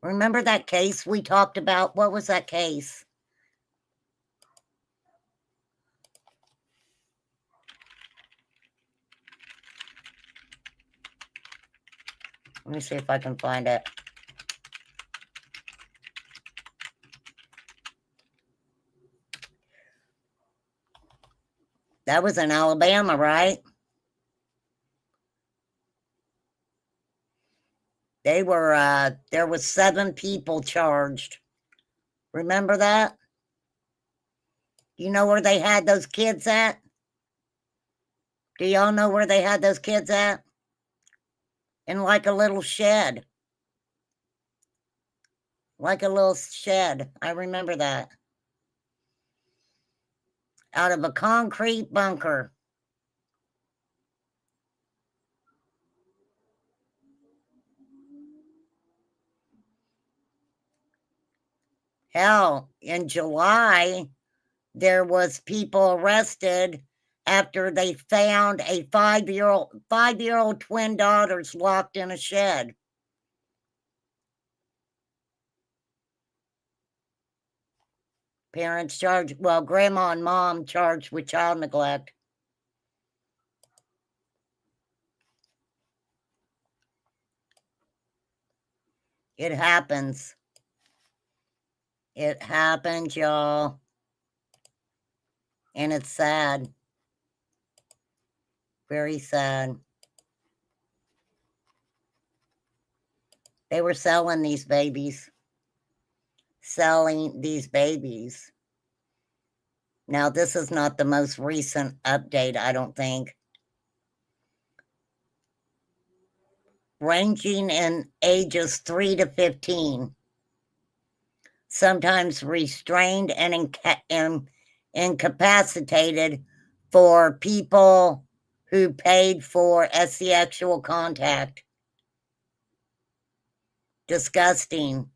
Remember that case we talked about? What was that case? Let me see if I can find it. That was in Alabama, right? There was 7 people charged. Remember that? You know where they had those kids at? Do y'all know where they had those kids at? In like a little shed. Like a little shed. I remember that. Out of a concrete bunker. Hell, in July, there was people arrested after they found a 5-year-old twin daughters locked in a shed. Parents charged, well, grandma and mom charged with child neglect. It happens. It happens, y'all. And it's sad. Very sad. They were selling these babies. Selling these babies. Now, this is not the most recent update, I don't think. Ranging in ages 3 to 15. Sometimes restrained and incapacitated for people who paid for sexual contact. Disgusting.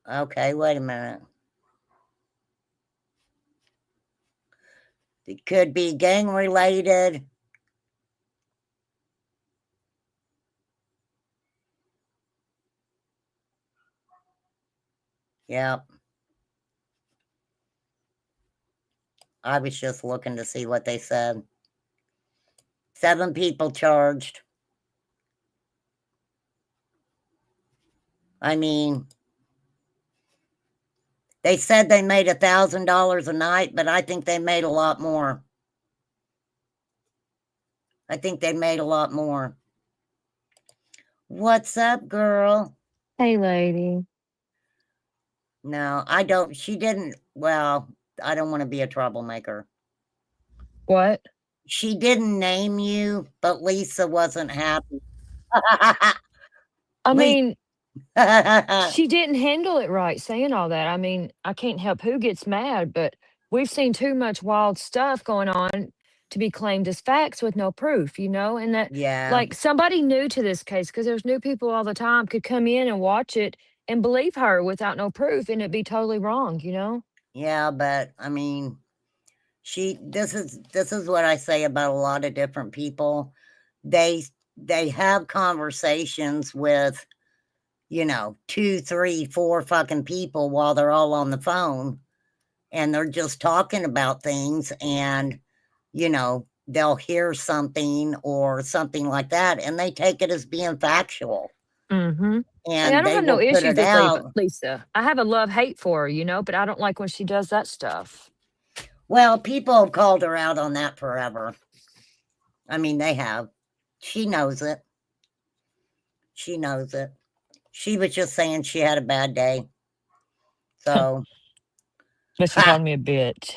Okay, wait a minute. It could be gang related. Yep. I was just looking to see what they said. 7 people charged. I mean, they said they made $1,000 a night, but I think they made a lot more. I think they made a lot more. What's up, girl? Hey, lady. No, I don't. She didn't. Well, I don't want to be a troublemaker. What? She didn't name you, but Lisa wasn't happy. I mean, she didn't handle it right saying all that. I mean, I can't help who gets mad, but we've seen too much wild stuff going on to be claimed as facts with no proof, you know? And that, Yeah. like, somebody new to this case, because there's new people all the time, could come in and watch it and believe her without no proof, and it'd be totally wrong, you know? Yeah, but I mean, this is what I say about a lot of different people. They have conversations with, 2, 3, 4 fucking people while they're all on the phone, and they're just talking about things, and they'll hear something or something like that, and they take it as being factual. Mm-hmm. And I don't they have no will put issues it with out. Lisa. I have a love-hate for her, you know, but I don't like when she does that stuff. Well, people have called her out on that forever. I mean, they have. She knows it. She knows it. She was just saying she had a bad day. So. But she called me a bitch.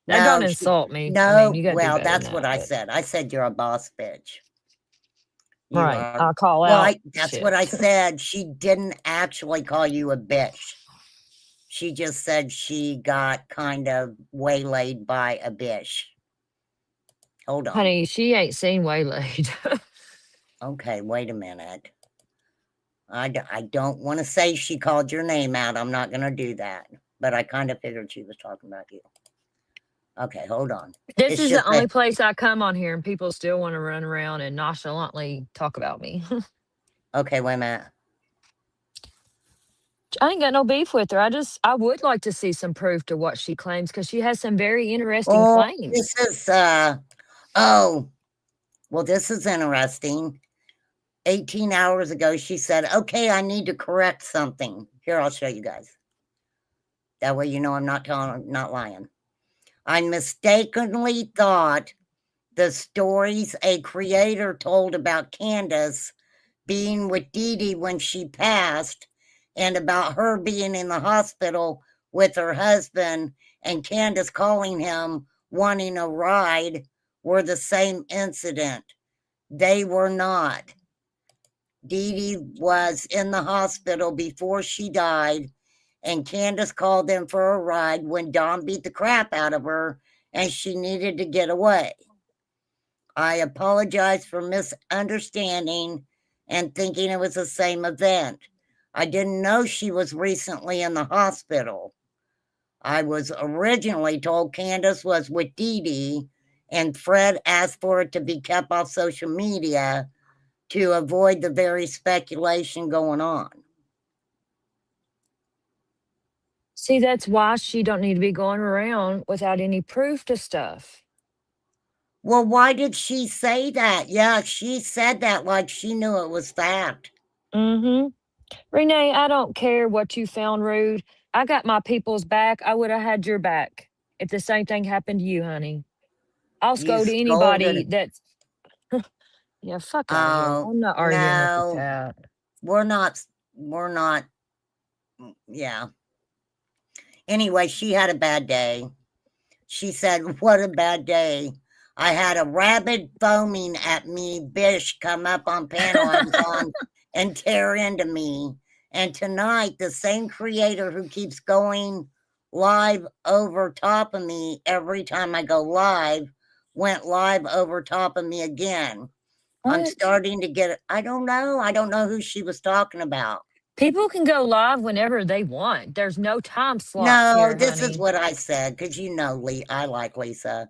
Now, don't insult me. No, I mean, you gotta do well, better than that's what that, I but- said. I said you're a boss bitch. You Right. are. I'll call Well, out. that's shit. what I said. She didn't actually call you a bitch. She just said she got kind of waylaid by a bitch. Hold on. Honey, she ain't seen waylaid. Okay, wait a minute. I don't want to say she called your name out. I'm not going to do that. But I kind of figured she was talking about you. Okay, hold on. This It's is the just only that- place I come on here and people still want to run around and nonchalantly talk about me. Okay, wait a minute. I ain't got no beef with her. I would like to see some proof to what she claims because she has some very interesting Oh, claims. this is well, this is interesting. 18 hours ago, she said, okay, I need to correct something. Here, I'll show you guys. That way you know I'm not lying. I mistakenly thought the stories a creator told about Candace being with Dee Dee when she passed and about her being in the hospital with her husband and Candace calling him wanting a ride were the same incident. They were not. Dee Dee was in the hospital before she died, and Candace called them for a ride when Don beat the crap out of her and she needed to get away. I apologize for misunderstanding and thinking it was the same event. I didn't know she was recently in the hospital. I was originally told Candace was with Dee Dee, and Fred asked for it to be kept off social media to avoid the very speculation going on. See, that's why she don't need to be going around without any proof to stuff. Well, why did she say that? Yeah, she said that like she knew it was fact. Mm-hmm. Renee, I don't care what you found rude. I got my people's back. I would have had your back if the same thing happened to you, honey. I'll You go to anybody scolded. that's yeah, fuck out of here. Oh, I'm not arguing with the no. cat. We're not, yeah. Anyway, she had a bad day. She said, what a bad day. I had a rabid foaming at me bish come up on panel I was on and tear into me. And tonight, the same creator who keeps going live over top of me every time I go live went live over top of me again. I'm What? starting to get, I don't know who she was talking about. People can go live whenever they want. There's no time slots No, here, this is honey. what I said, because you know, I like Lisa.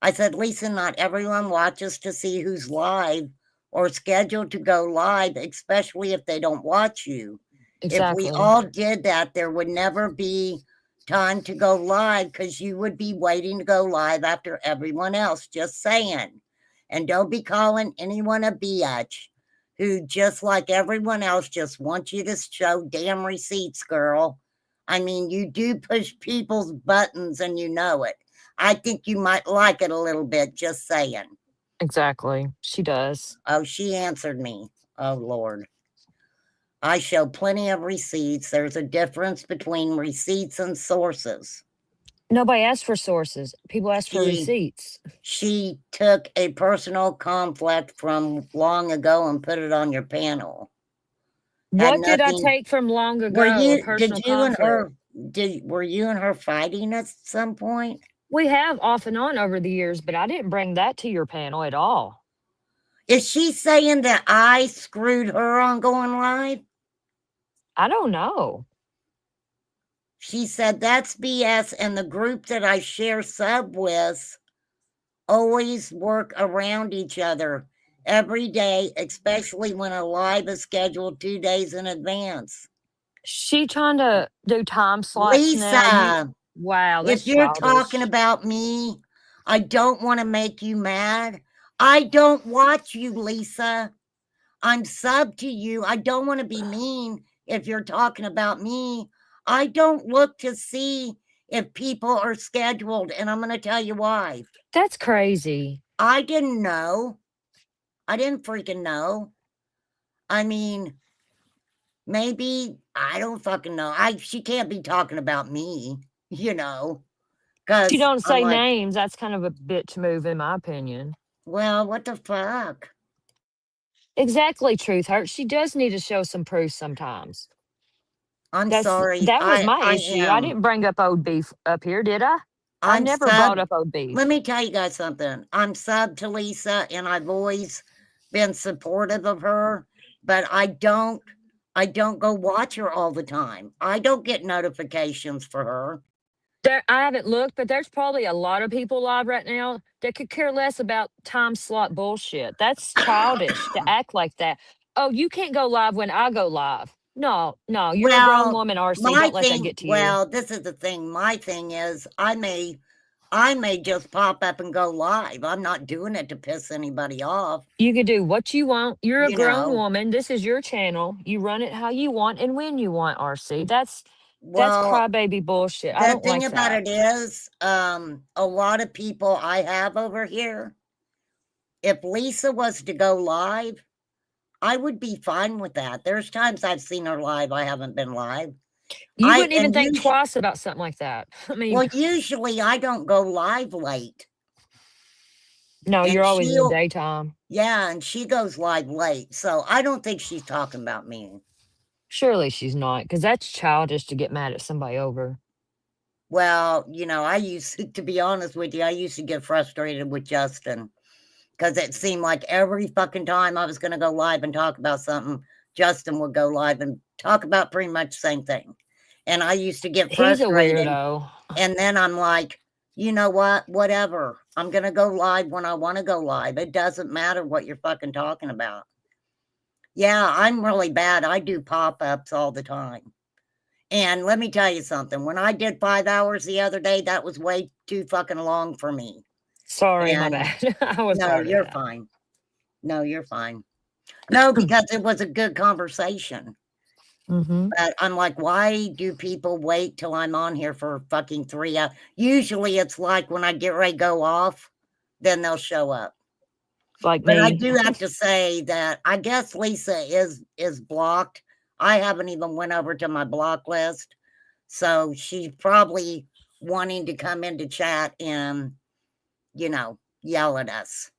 I said, Lisa, not everyone watches to see who's live or scheduled to go live, especially if they don't watch you. Exactly. If we all did that, there would never be time to go live because you would be waiting to go live after everyone else, just saying. And don't be calling anyone a biatch who, just like everyone else, just wants you to show damn receipts, girl. I mean, you do push people's buttons and you know it. I think you might like it a little bit, just saying. Exactly. She does. Oh, she answered me. Oh, Lord. I show plenty of receipts. There's a difference between receipts and sources. Nobody asked for sources. People asked for receipts. She took a personal conflict from long ago and put it on your panel. What did I take from long ago? Were you and her fighting at some point? We have off and on over the years, but I didn't bring that to your panel at all. Is she saying that I screwed her on going live? I don't know. She said that's BS, and the group that I share sub with always work around each other every day, especially when a live is scheduled 2 days in advance. She trying to do time slots Lisa, now. Wow, that's if you're childish. talking about me, I don't want to make you mad. I don't watch you, Lisa. I'm sub to you. I don't want to be mean if you're talking about me. I don't look to see if people are scheduled, and I'm going to tell you why. That's crazy. I didn't know. I didn't freaking know. I mean, maybe, I don't fucking know. She can't be talking about me, you know. She don't say names. That's kind of a bitch move, in my opinion. Well, what the fuck? Exactly, Truth Hurt. She does need to show some proof sometimes. I'm sorry. That was my issue. I didn't bring up old beef up here, did I? I never brought up old beef. Let me tell you guys something. I'm sub to Lisa, and I've always been supportive of her, but I don't go watch her all the time. I don't get notifications for her. I haven't looked, but there's probably a lot of people live right now that could care less about time slot bullshit. That's childish to act like that. Oh, you can't go live when I go live. No, you're a grown woman, RC. Don't let that get to you. Well, this is the thing. My thing is I may just pop up and go live. I'm not doing it to piss anybody off. You can do what you want. You're a grown woman. This is your channel. You run it how you want and when you want, RC. That's crybaby bullshit. I don't like that. The thing about it is, a lot of people I have over here, if Lisa was to go live, I would be fine with that. There's times I've seen her live. I haven't been live. You wouldn't even think twice about something like that. I mean, well, usually I don't go live late. No, you're always in the daytime. Yeah, and she goes live late. So I don't think she's talking about me. Surely she's not, because that's childish to get mad at somebody over. Well, you know, to be honest with you, I used to get frustrated with Justin because it seemed like every fucking time I was going to go live and talk about something, Justin would go live and talk about pretty much the same thing. And I used to get frustrated. He's a weirdo. And then I'm like, you know what? Whatever. I'm going to go live when I want to go live. It doesn't matter what you're fucking talking about. Yeah, I'm really bad. I do pop-ups all the time. And let me tell you something. When I did 5 hours the other day, that was way too fucking long for me. Sorry, my And bad. I was no, part of you're that. fine. No, you're fine. No, because it was a good conversation. Mm-hmm. But I'm like, why do people wait till I'm on here for fucking 3 hours? Usually it's like when I get ready to go off, then they'll show up. Like But I me. do have to say that I guess Lisa is blocked. I haven't even went over to my block list. So she's probably wanting to come into chat and, you know, yell at us.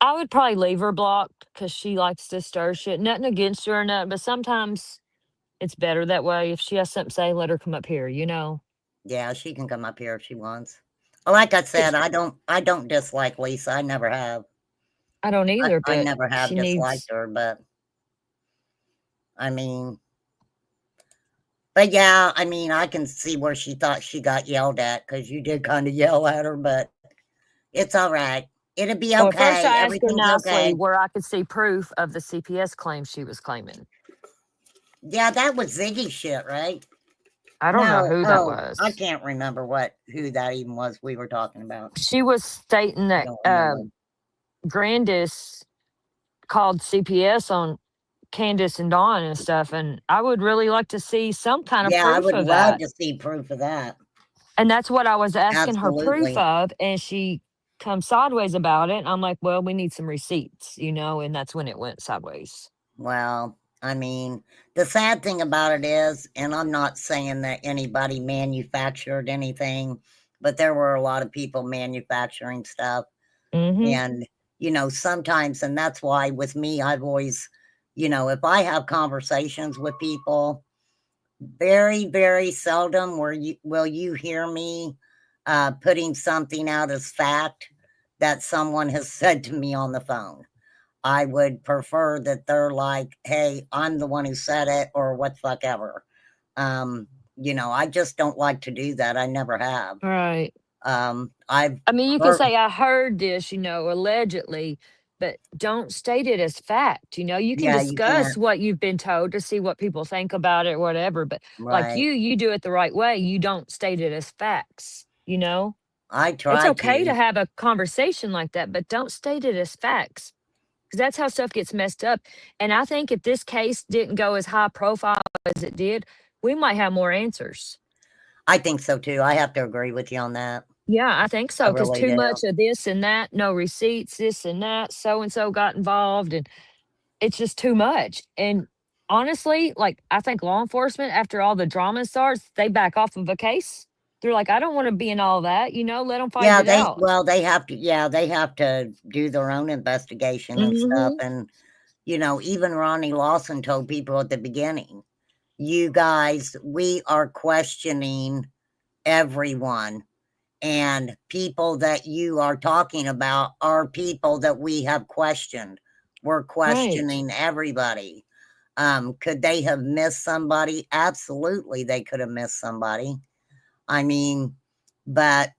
I would probably leave her blocked because she likes to stir shit. Nothing against her or nothing, but sometimes it's better that way. If she has something to say, let her come up here, you know? Yeah, she can come up here if she wants. Like I said, I don't dislike Lisa. I never have. I don't either, I but never have she disliked needs. her, but I mean, but yeah, I mean, I can see where she thought she got yelled at because you did kind of yell at her, but it's all right. It'll be Well, at first okay. I asked her Everything's nicely okay. where I could see proof of the CPS claim she was claiming. Yeah, that was Ziggy shit, right? I don't know No, who that oh, I was. can't remember who that even was we were talking about. She was stating I that don't remember. Grandis called CPS on Candace and Dawn and stuff, and I would really like to see some kind of Yeah, I proof would of love that. to see proof of that. And that's what I was asking her proof Absolutely. of, and she comes sideways about it. I'm like, well, we need some receipts, you know, and that's when it went sideways. Well, I mean, the sad thing about it is, and I'm not saying that anybody manufactured anything, but there were a lot of people manufacturing stuff. Mm-hmm. And, you know, sometimes, and that's why with me, I've always, you know, if I have conversations with people, very, very seldom will you hear me putting something out as fact that someone has said to me on the phone. I would prefer that they're like, hey, I'm the one who said it or what the fuck ever. You know, I just don't like to do that. I never have. Right. I mean, you can say, I heard this, you know, allegedly, but don't state it as fact. You know, you can Yeah, you discuss can't. what you've been told to see what people think about it or whatever. But like Right. you do it the right way. You don't state it as facts, you know? I It's try okay to to. have a conversation like that, but don't state it as facts because that's how stuff gets messed up. And I think if this case didn't go as high profile as it did, we might have more answers. I think so too. I have to agree with you on that. Yeah, I think I so. Because really too do. much of this and that, no receipts, this and that, so and so got involved, and it's just too much. And honestly, like I think law enforcement, after all the drama starts, they back off of a case. They're like, I don't want to be in all that, you know, let them fight Yeah, it out. they have to do their own investigation and stuff. And, you know, even Ronnie Lawson told people at the beginning, you guys, we are questioning everyone. And people that you are talking about are people that we have questioned. We're questioning everybody. Could they have missed somebody? Absolutely, they could have missed somebody. I mean, but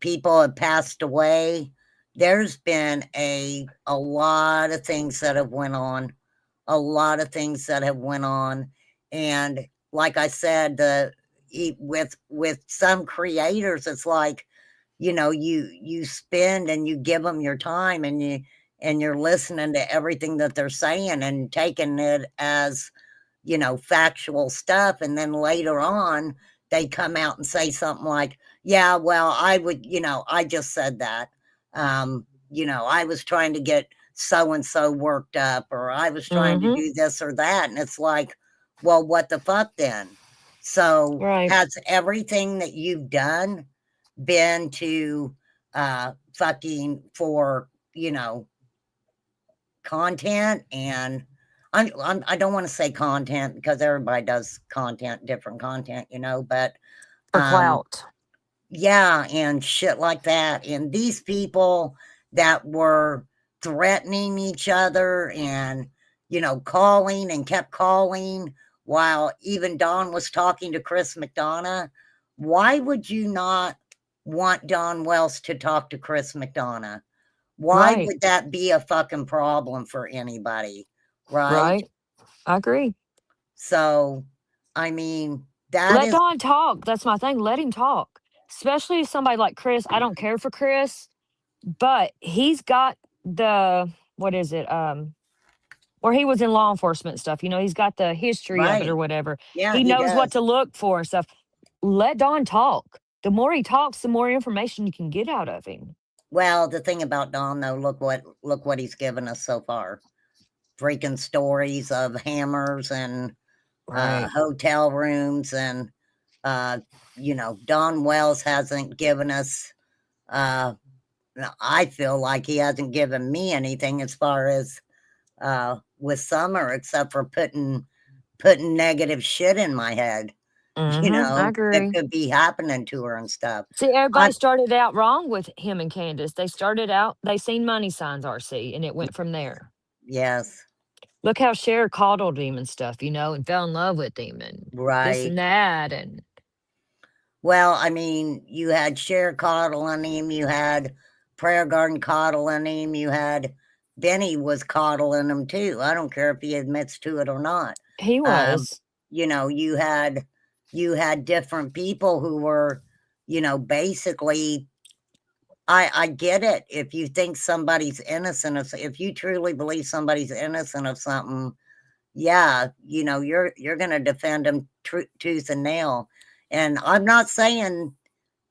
people have passed away. There's been a lot of things that have went on. A lot of things that have went on. And like I said, with some creators, it's like, you know, you spend and you give them your time and you're listening to everything that they're saying and taking it as, you know, factual stuff. And then later on, they come out and say something like, yeah, well, I would, you know, I just said that. You know, I was trying to get so-and-so worked up, or I was trying to do this or that. And it's like, well, what the fuck then? So has everything that you've done been to fucking for, you know, content? And I don't want to say content because everybody does content, different content, you know, but for clout. Yeah, and shit like that. And these people that were threatening each other and, you know, calling and kept calling while even Don was talking to Chris McDonough. Why would you not want Don Wells to talk to Chris McDonough? Why would that be a fucking problem for anybody? Right? I agree. So, I mean, Let Don talk. That's my thing. Let him talk. especially somebody like Chris. I don't care for Chris, but he's got the, what is it? Where he was in law enforcement stuff. You know, he's got the history of it or Right. whatever. Yeah, He he knows what does. to look for and stuff. Let Don talk. The more he talks, the more information you can get out of him. Well, the thing about Don, though, look what he's given us so far. Freaking stories of hammers and Right. hotel rooms, and Don Wells hasn't given us. I feel like he hasn't given me anything as far as with Summer, except for putting negative shit in my head. I That agree. could be happening to her and stuff. See, everybody started out wrong with him and Candace. They started out, they seen money signs, RC, and it went from there. Yes. Look how Cher coddled him and stuff, and fell in love with him and this Right. and that. And Well, I mean, you had Cher coddling him, you had Prayer Garden coddling him, you had Benny was coddling him too. I don't care if he admits to it or not. he was. You had different people who were, basically. I get it. If you think somebody's innocent if you truly believe somebody's innocent of something, yeah, you're gonna defend them tooth and nail. And I'm not saying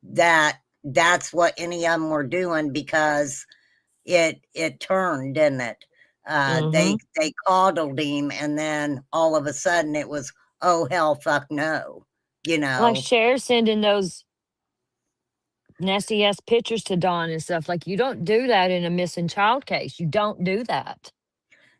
that that's what any of them were doing, because it turned, didn't it? They coddled him, and then all of a sudden it was, oh hell, fuck no, Like Cher sending those nasty ass pictures to Don and stuff. Like, you don't do that in a missing child case. You don't do that.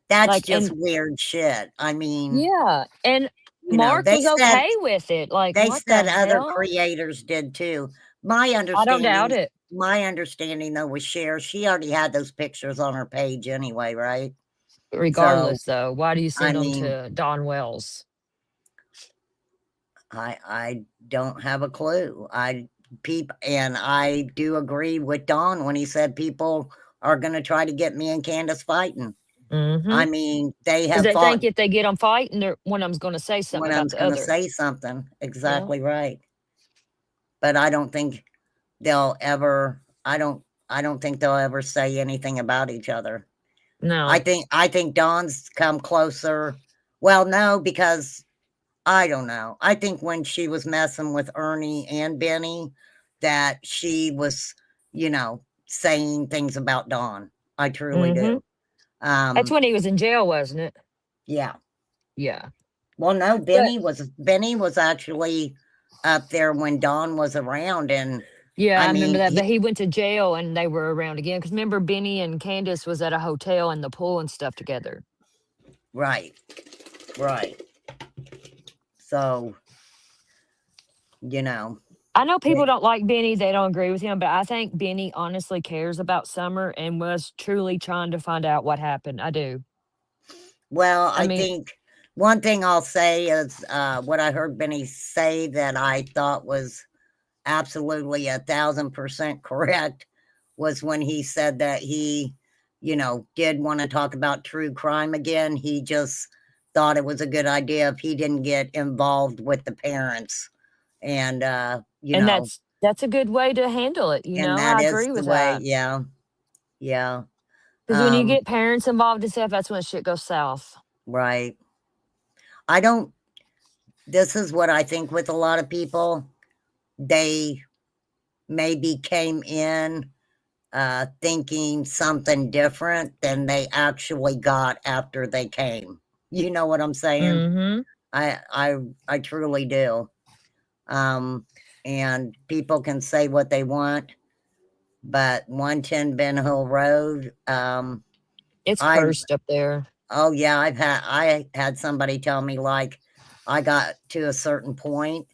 That's Like, just and weird shit. I mean, yeah, and Mark they was said okay with it. Like, they what said the other hell? creators did too. My I don't doubt understanding, it. though, was Cher. She already had those pictures on her page anyway, right? Regardless, though, why do you I send them mean, to Don Wells? I don't have a clue. And I do agree with Don when he said people are going to try to get me and Candace fighting. I mean, they Because have they fought. think if they get them fighting, one of them's going to say something One of about them's the going to other. say something. Exactly right. But I don't think they'll ever. I don't think they'll ever say anything about each other. No. I think Dawn's come closer. Well, no, because I don't know. I think when she was messing with Ernie and Benny, that she was, saying things about Dawn. I truly do. That's when he was in jail, wasn't it? Yeah. Yeah. Well, no, Benny was actually up there when Dawn was around, and Yeah, I remember that. But he went to jail and they were around again. Because remember, Benny and Candace was at a hotel in the pool and stuff together. Right. So, I know people don't like Benny. They don't agree with him. But I think Benny honestly cares about Summer and was truly trying to find out what happened. I do. Well, I I mean- think one thing I'll say is what I heard Benny say that I thought was absolutely 1,000% correct was when he said that he, did want to talk about true crime again. He just thought it was a good idea if he didn't get involved with the parents. And, and that's a good way to handle it. and that I is agree the with way. that. Yeah. Because when you get parents involved and stuff, that's when shit goes south. Right. This is what I think with a lot of people. They maybe came in thinking something different than they actually got after they came. You know what I'm saying? I truly do. And people can say what they want, but 110 Ben Hill Road, it's cursed up there. Oh yeah, I had somebody tell me, like, I got to a certain point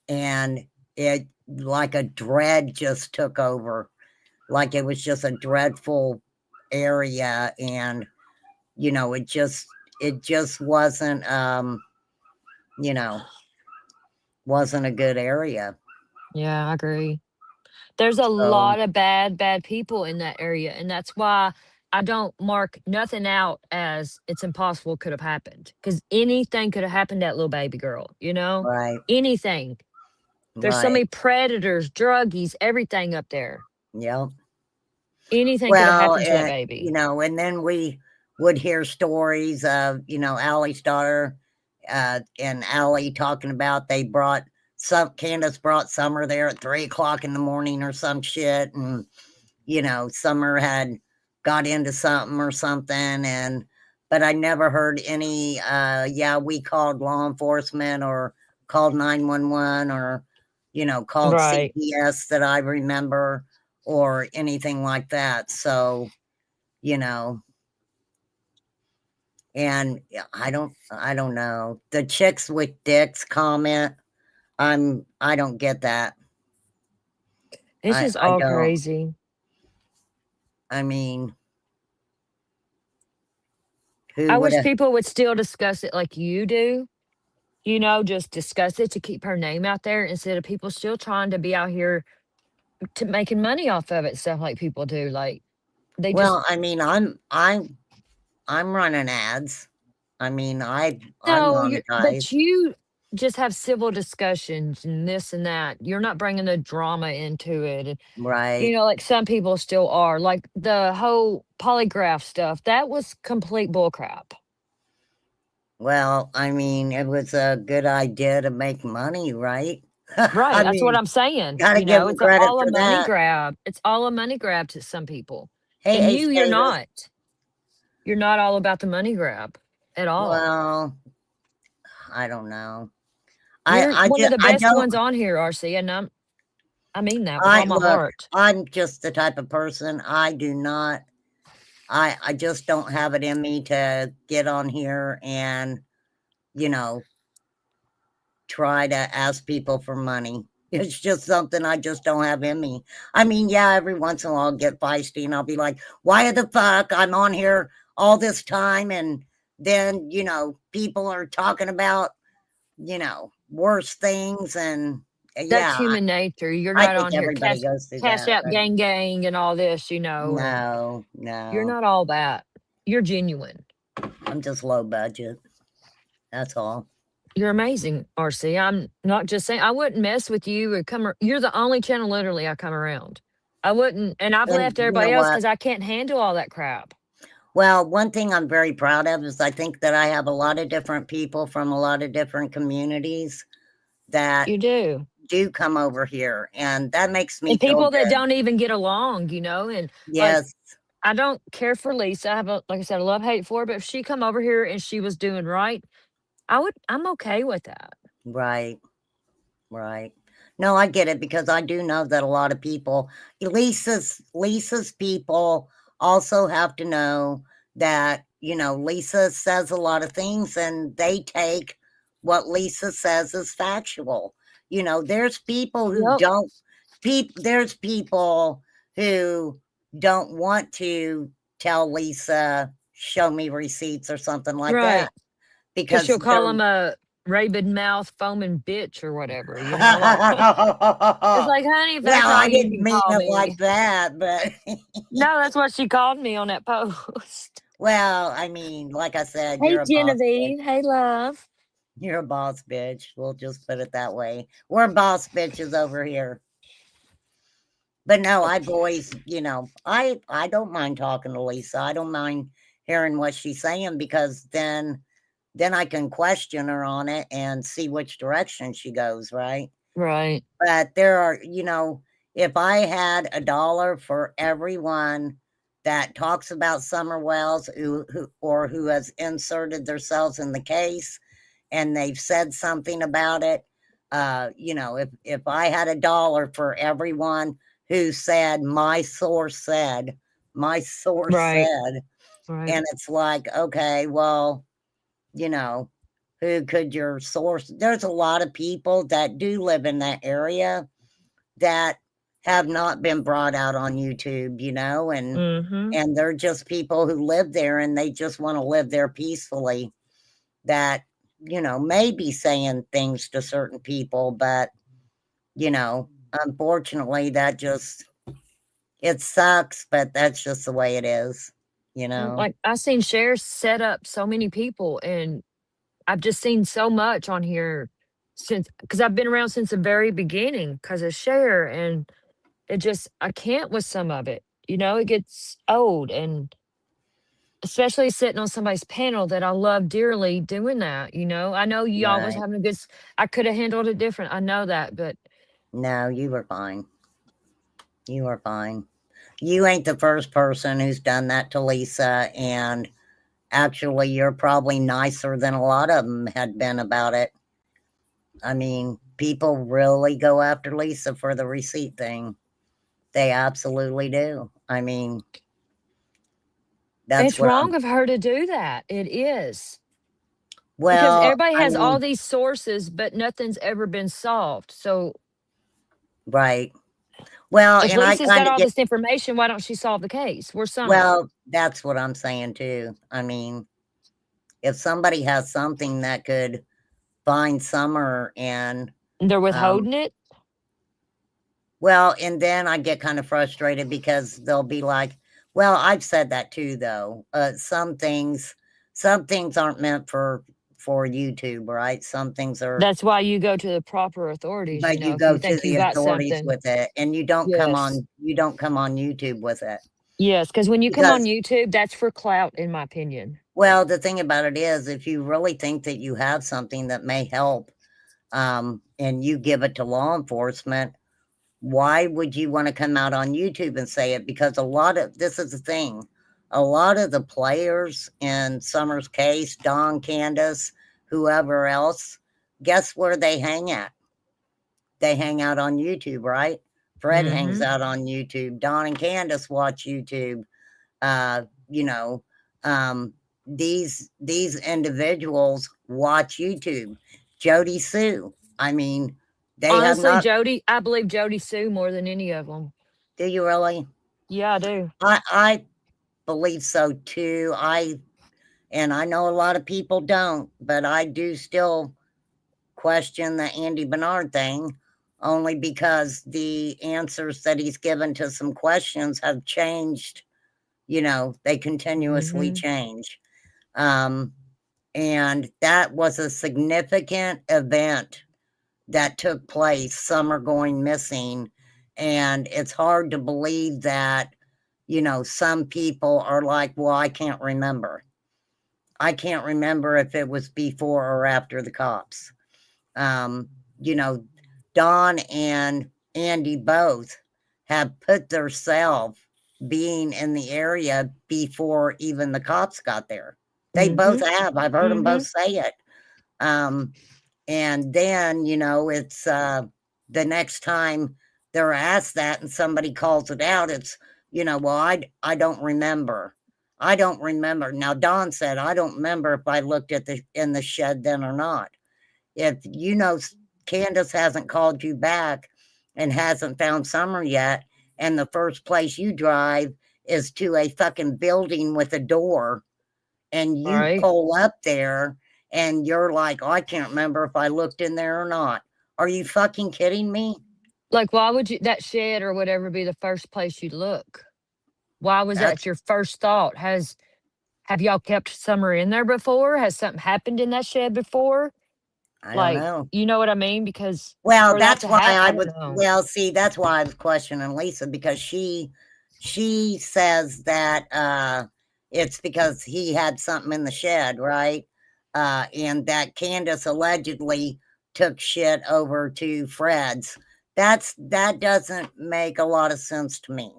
and it, like, a dread just took over. Like, it was just a dreadful area, and it just wasn't wasn't a good area. Yeah, I agree. There's a lot of bad people in that area, and that's why I don't mark nothing out as it's impossible could have happened, because anything could have happened to that little baby girl, Right. anything. There's so Right. many predators, druggies, everything up there. Yep. Anything could have Well, happened to that baby. you know, and then we would hear stories of, you know, Allie's daughter and Allie talking about Candace brought Summer there at 3:00 in the morning or some shit. And, you know, Summer had got into something or something. But I never heard any, we called law enforcement or called 911 or, you know, called Right. CPS that I remember or anything like that. So, you know, and I don't know. The chicks with dicks comment, I don't get that. It's just I all don't. crazy. I mean, I wish people would still discuss it like you do. You know, just discuss it to keep her name out there instead of people still trying to be out here to making money off of it, stuff like people do. Like they just Well, I mean, I'm running ads. I mean, I'm no, but monetized. you just have civil discussions and this and that. You're not bringing the drama into it. And, you Right. know, like some people still are. Like the whole polygraph stuff, that was complete bullcrap. Well, I mean, it was a good idea to make money, right? Right. I That's what mean, I'm saying. gotta You give know, them it's credit all a for money that. grab. It's all a money grab to some people. Hey, And Ace you're Davis. not. You're not all about the money grab at all. Well, I don't know. You're I one of just the I best don't ones on here, RC, and I mean that with all my look, heart. I'm just the type of person I do not I just don't have it in me to get on here and, you know, try to ask people for money. It's just something I just don't have in me. I mean, yeah, every once in a while I'll get feisty and I'll be like, why the fuck I'm on here all this time? And then, you know, people are talking about, you know, worse things. And That's yeah, human nature. You're I not think on here everybody goes through cash that. out But gang and all this, you know. And you're no, not all that. You're genuine. I'm just low budget. That's all. You're amazing, RC. I'm not just saying I wouldn't mess with you or you're the only channel literally I come around. I wouldn't, and I've And left you know everybody else what? because I can't handle all that crap. Well, one thing I'm very proud of is I think that I have a lot of different people from a lot of different communities that You do. come over here, and that makes me And feel people that good. don't even get along, you know, and like Yes, I don't care for Lisa. I have like I said, a love hate for her, but if she come over here and she was doing right, I'm okay with that. right, right. No, I get it because I do know that a lot of people, Lisa's people also have to know that, you know, Lisa says a lot of things and they take what Lisa says as factual. You know, there's people who Yep. there's people who don't want to tell Lisa, show me receipts or something like Right. that Because because she'll call they're him a rabid mouth foaming bitch or whatever, you know, like it's like, honey, if that's well, all I you didn't can mean call it like me. that, but No, that's what she called me on that post. well, I mean, like I said, Hey, you're a boss bitch. Genevieve. Hey, love. You're a boss bitch. We'll just put it that way. We're boss bitches over here. But no, I've always, you know, I don't mind talking to Lisa. I don't mind hearing what she's saying because then I can question her on it and see which direction she goes, right? Right. But there are, you know, if I had $1 for everyone that talks about Summer Wells who has inserted themselves in the case and they've said something about it, you know, if I had $1 for everyone who said my source said, Right. Right. and it's like, okay, well, you know, who could your source? There's a lot of people that do live in that area that have not been brought out on YouTube, you know, and they're just people who live there and they just want to live there peacefully that, you know, may be saying things to certain people, but, you know, unfortunately that just, it sucks, but that's just the way it is, you know. Like I've seen shares set up so many people and I've just seen so much on here since because I've been around since the very beginning because of Cher, and it just I can't with some of it. You know, it gets old, and especially sitting on somebody's panel that I love dearly doing that. You know, I know y'all was Right. having a good. I could have handled it different. I know that, but No, you were fine. You were fine. You ain't the first person who's done that to Lisa, and actually, you're probably nicer than a lot of them had been about it. I mean, people really go after Lisa for the receipt thing. They absolutely do. I mean, that's it's what wrong I'm. of her to do that. It is. Because Well, everybody I has all mean, these sources, but nothing's ever been solved. So right. Well, if and I Lisa's got kind of all get. this information, why don't she solve the case? Where's Summer? Well, that's what I'm saying too. I mean, if somebody has something that could find Summer and They're um, withholding it. well, and then I get kind of frustrated because they'll be like, well, I've said that too, though. Some things aren't meant for YouTube, right? Some things are, That's why you go to the proper authorities, you but know, you if you go to think you the got authorities something. with it, and you don't come on YouTube with it. Yes, because when you come on Because, YouTube, that's for clout, in my opinion. well, the thing about it is, if you really think that you have something that may help, and you give it to law enforcement, why would you want to come out on YouTube and say it? Because this is the thing, a lot of the players in Summer's case, Dawn, Candace, whoever else, guess where they hang at? They hang out on YouTube, right? Fred hangs Mm-hmm. out on YouTube. Dawn and Candace watch YouTube. You know, these individuals watch YouTube. Jody Sue, I mean, they have Honestly, not. Jody, I believe Jody Sue more than any of them. Do you really? Yeah, I do. I believe so too. And I know a lot of people don't, but I do still question the Andy Bernard thing, only because the answers that he's given to some questions have changed. You know, they continuously Mhm. change. And that was a significant event that took place, Summer going missing. And it's hard to believe that, you know, some people are like, well, I can't remember. I can't remember if it was before or after the cops. You know, Dawn and Andy both have put themselves being in the area before even the cops got there. They both have. I've heard them both say it. And then, you know, it's the next time they're asked that and somebody calls it out, it's, you know, well, I don't remember. I don't remember. Now, Dawn said, I don't remember if I looked at in the shed then or not. If you know, Candace hasn't called you back and hasn't found Summer yet, and the first place you drive is to a fucking building with a door, and you Right. pull up there and you're like, oh, I can't remember if I looked in there or not. Are you fucking kidding me? Like, why would you that shed or whatever be the first place you'd look? Why was that your first thought? Have y'all kept Summer in there before? Has something happened in that shed before? I don't Like, know. you know what I mean? Because Well, for that that's to why happen, I I don't was. know. Well, see, that's why I was questioning Lisa, because she says that it's because he had something in the shed, right? And that Candace allegedly took shit over to Fred's. That doesn't make a lot of sense to me.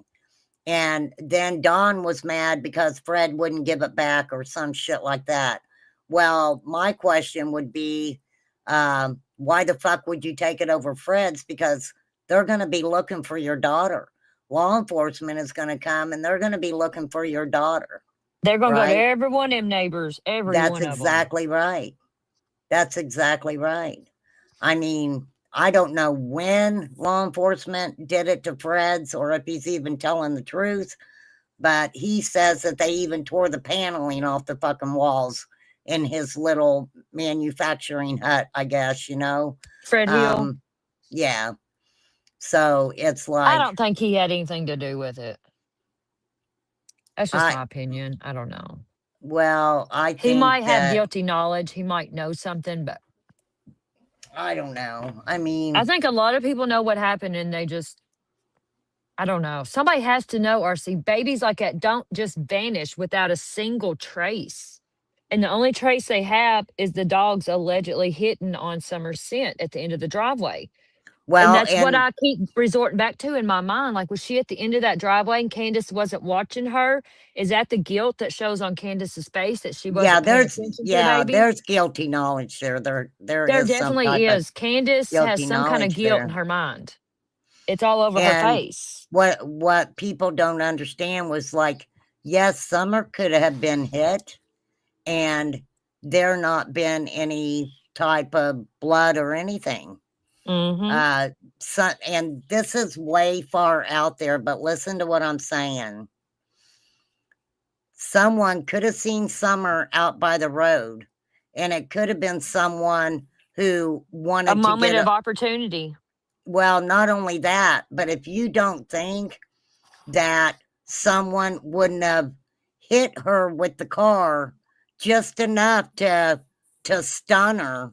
And then Dawn was mad because Fred wouldn't give it back or some shit like that. Well, my question would be, why the fuck would you take it over Fred's? Because they're going to be looking for your daughter. Law enforcement is going to come and they're going to be looking for your daughter. They're gonna go to Right? every one of them neighbors, every That's one of them. exactly right. That's exactly right. I mean, I don't know when law enforcement did it to Fred's or if he's even telling the truth, but he says that they even tore the paneling off the fucking walls in his little manufacturing hut, I guess, you know? Fred Hill. Yeah. So it's I like, don't think he had anything to do with it. That's just I, my opinion. I don't know. well, I He think might have that, guilty knowledge. He might know something, but I don't know. I mean, I think a lot of people know what happened and they just, I don't know. Somebody has to know, RC. Babies like that don't just vanish without a single trace. And the only trace they have is the dogs allegedly hitting on Summer's scent at the end of the driveway. And well, that's what and I keep resorting back to in my mind. Like, was she at the end of that driveway and Candace wasn't watching her? Is that the guilt that shows on Candace's face that she wasn't paying attention to the baby? there's guilty knowledge there. There There is some definitely type of is. Candace has guilty some kind of knowledge guilt in there. her mind. It's all over her And face. what people don't understand was like, yes, Summer could have been hit, and there not been any type of blood or anything. Mm-hmm. So, and this is way far out there, but listen to what I'm saying. Someone could have seen Summer out by the road, and it could have been someone who wanted A to moment get of opportunity. well, not only that, but if you don't think that someone wouldn't have hit her with the car just enough to stun her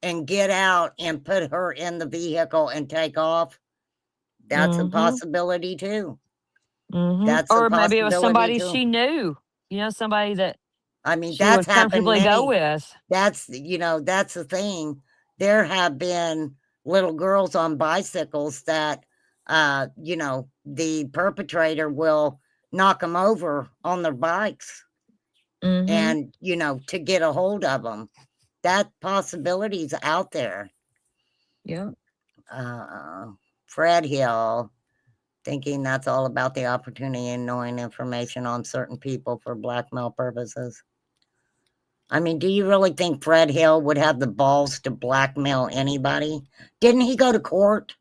and get out and put her in the vehicle and take off, that's a Mm-hmm. possibility too. Mm-hmm. That's a Or maybe it was possibility somebody too. she knew. Somebody that I mean, she that's would happened comfortably go many. with. That's that's the thing. There have been little girls on bicycles that the perpetrator will knock them over on their bikes Mm-hmm. and to get a hold of them. That possibility's out there. Yeah. Fred Hill thinking that's all about the opportunity and knowing information on certain people for blackmail purposes. I mean, do you really think Fred Hill would have the balls to blackmail anybody? Didn't he go to court?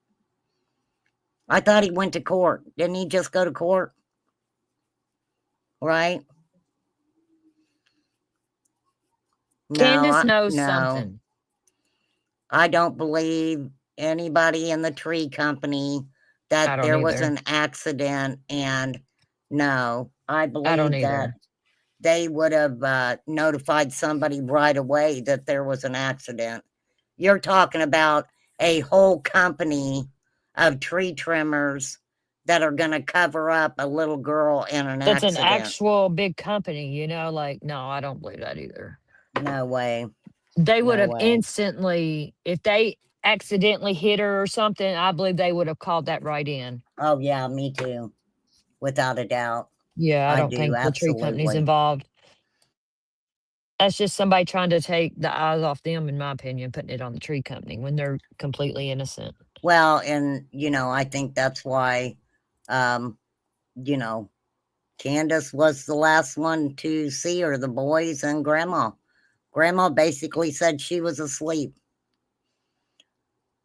I thought he went to court. Didn't he just go to court? Right? Candace knows no. something. I don't believe anybody in the tree company I that don't there was either. an accident, and no, I I don't believe that either. they would have notified somebody right away that there was an accident. You're talking about a whole company of tree trimmers that are going to cover up a little girl in an It's an accident. actual big company, like, no, I don't believe that either. No way. They would No have way. instantly, if they accidentally hit her or something, I believe they would have called that right in. Oh, yeah, me too. Without a doubt. Yeah, I I don't do, think the tree company's absolutely. involved. That's just somebody trying to take the eyes off them, in my opinion, putting it on the tree company when they're completely innocent. Well, and, I think that's why, Candace was the last one to see her, the boys and Grandma. Grandma basically said she was asleep.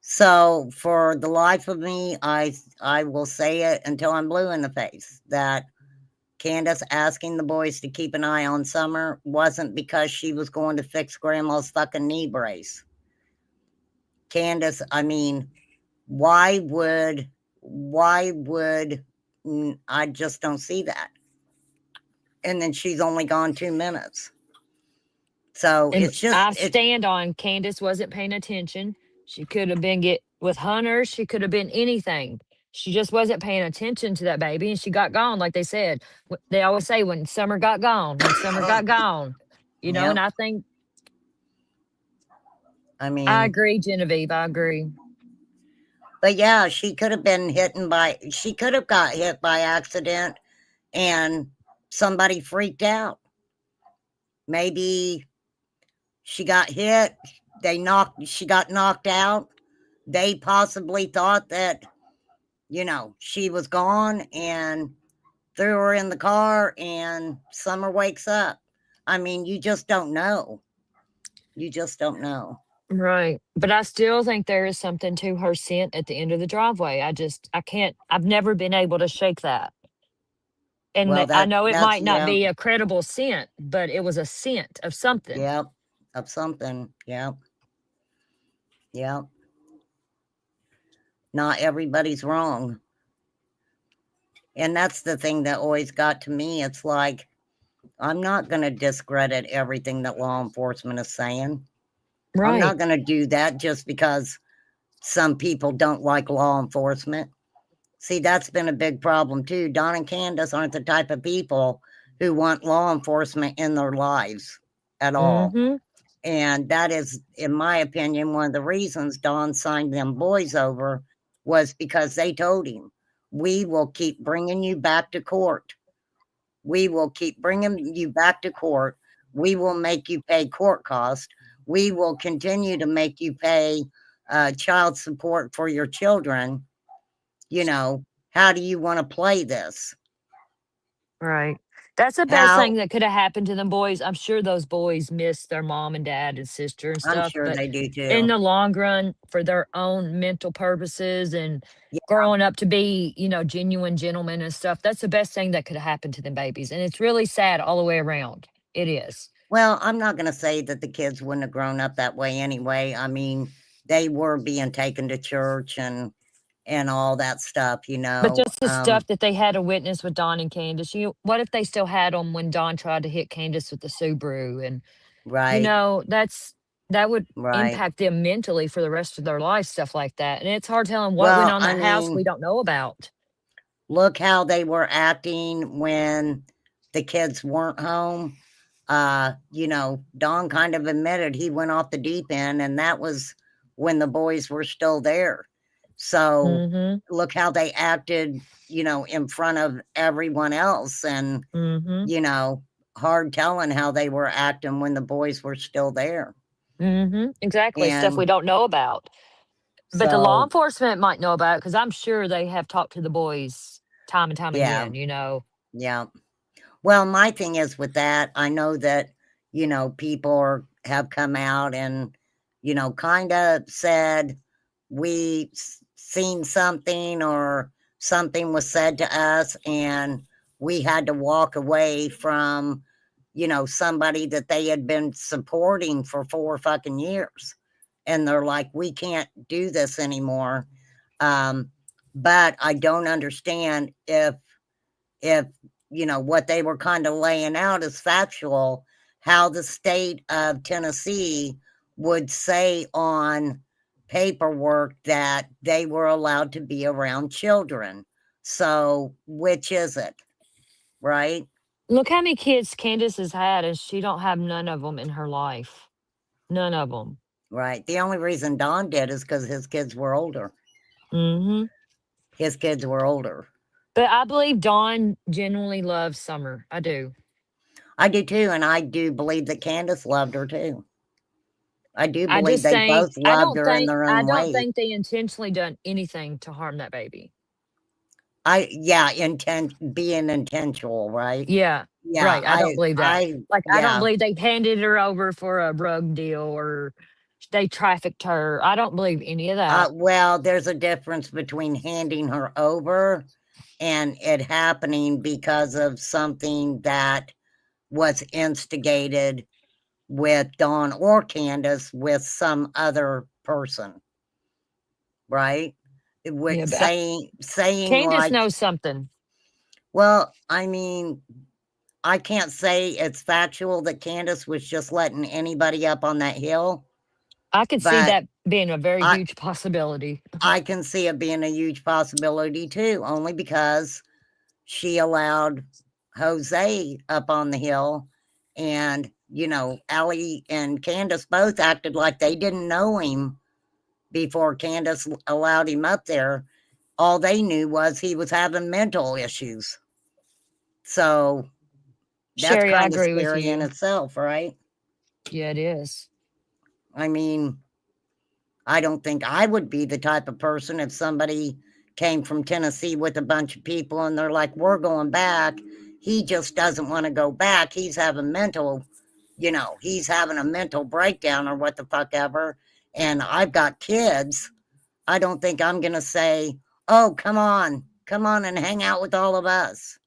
So for the life of me, I will say it until I'm blue in the face, that Candace asking the boys to keep an eye on Summer wasn't because she was going to fix Grandma's fucking knee brace. Candace, I mean, why would I just don't see that. And then she's only gone 2 minutes. So And it's just, I stand on Candace wasn't paying attention. She could have been with Hunter. She could have been anything. She just wasn't paying attention to that baby, and she got gone. Like they said, they always say, when Summer got gone, when Summer got gone, And I think, I mean, I agree, Genevieve. I agree. But yeah, she could have got hit by accident and somebody freaked out. Maybe she got hit, she got knocked out. They possibly thought that, she was gone and threw her in the car, and Summer wakes up. I mean, you just don't know. You just don't know. Right. But I still think there is something to her scent at the end of the driveway. I've never been able to shake that. And Well, I know it might not yeah. be a credible scent, but it was a scent of something. Yep. Of something. Yep. Yep. Not everybody's wrong. And that's the thing that always got to me. It's like, I'm not going to discredit everything that law enforcement is saying. I'm Right. not going to do that just because some people don't like law enforcement. See, that's been a big problem too. Don and Candace aren't the type of people who want law enforcement in their lives at all. Mm-hmm. And that is, in my opinion, one of the reasons Don signed them boys over was because they told him, we will keep bringing you back to court. We will keep bringing you back to court. We will make you pay court costs. We will continue to make you pay child support for your children. You know, how do you want to play this? Right. That's the best How? thing that could have happened to them boys. I'm sure those boys miss their mom and dad and sister and I'm stuff, sure but they do in too. the long run, for their own mental purposes and Yeah. growing up to be, genuine gentlemen and stuff, that's the best thing that could have happened to them babies. And it's really sad all the way around. It is. Well, I'm not going to say that the kids wouldn't have grown up that way anyway. I mean, they were being taken to church and all that stuff, But just the stuff that they had to witness with Don and Candace, what if they still had them when Don tried to hit Candace with the Subaru? And, right, that would right. impact them mentally for the rest of their life, stuff like that. And it's hard telling what went Well, on I in that house mean, we don't know about. look how they were acting when the kids weren't home. Don kind of admitted he went off the deep end, and that was when the boys were still there. So Mm-hmm. look how they acted, in front of everyone else. And, Mm-hmm. hard telling how they were acting when the boys were still there. Mm-hmm. Exactly. Stuff we And don't know about. But the law so, enforcement might know about it because I'm sure they have talked to the boys time and time yeah, again, yeah. Well, my thing is with that, I know that, people have come out and, kind of said, we seen something or something was said to us and we had to walk away from, somebody that they had been supporting for 4 fucking years. And they're like, we can't do this anymore. But I don't understand if, what they were kind of laying out is factual, how the state of Tennessee would say on paperwork that they were allowed to be around children. So which is it? Right? Look how many kids Candace has had, and she don't have none of them in her life. None of them. Right. The only reason Don did is because his kids were older. Mm-hmm. His kids were older. But I believe Dawn genuinely loves Summer. I do. I do too, and I do believe that Candace loved her too. I do I believe just they think both loved her in their I own don't way. think they intentionally done anything to harm that baby. Being intentional, right? Yeah. Yeah, Right. I don't believe that. I don't yeah, believe they handed her over for a drug deal or they trafficked her. I don't believe any of that. well, there's a difference between handing her over and it happening because of something that was instigated with Dawn or Candace with some other person, right? With Yeah, but saying Candace like, knows something. well, I mean, I can't say it's factual that Candace was just letting anybody up on that hill. I could see But that being a very I- huge possibility. I can see it being a huge possibility too, only because she allowed Jose up on the hill. And, Allie and Candace both acted like they didn't know him before Candace allowed him up there. All they knew was he was having mental issues. So that's Sherry, I kind of agree with scary in you. itself, right? Yeah, it is. I mean, I don't think I would be the type of person if somebody came from Tennessee with a bunch of people and they're like, we're going back. He just doesn't want to go back. He's having he's having a mental breakdown or what the fuck ever. And I've got kids. I don't think I'm going to say, oh, come on and hang out with all of us.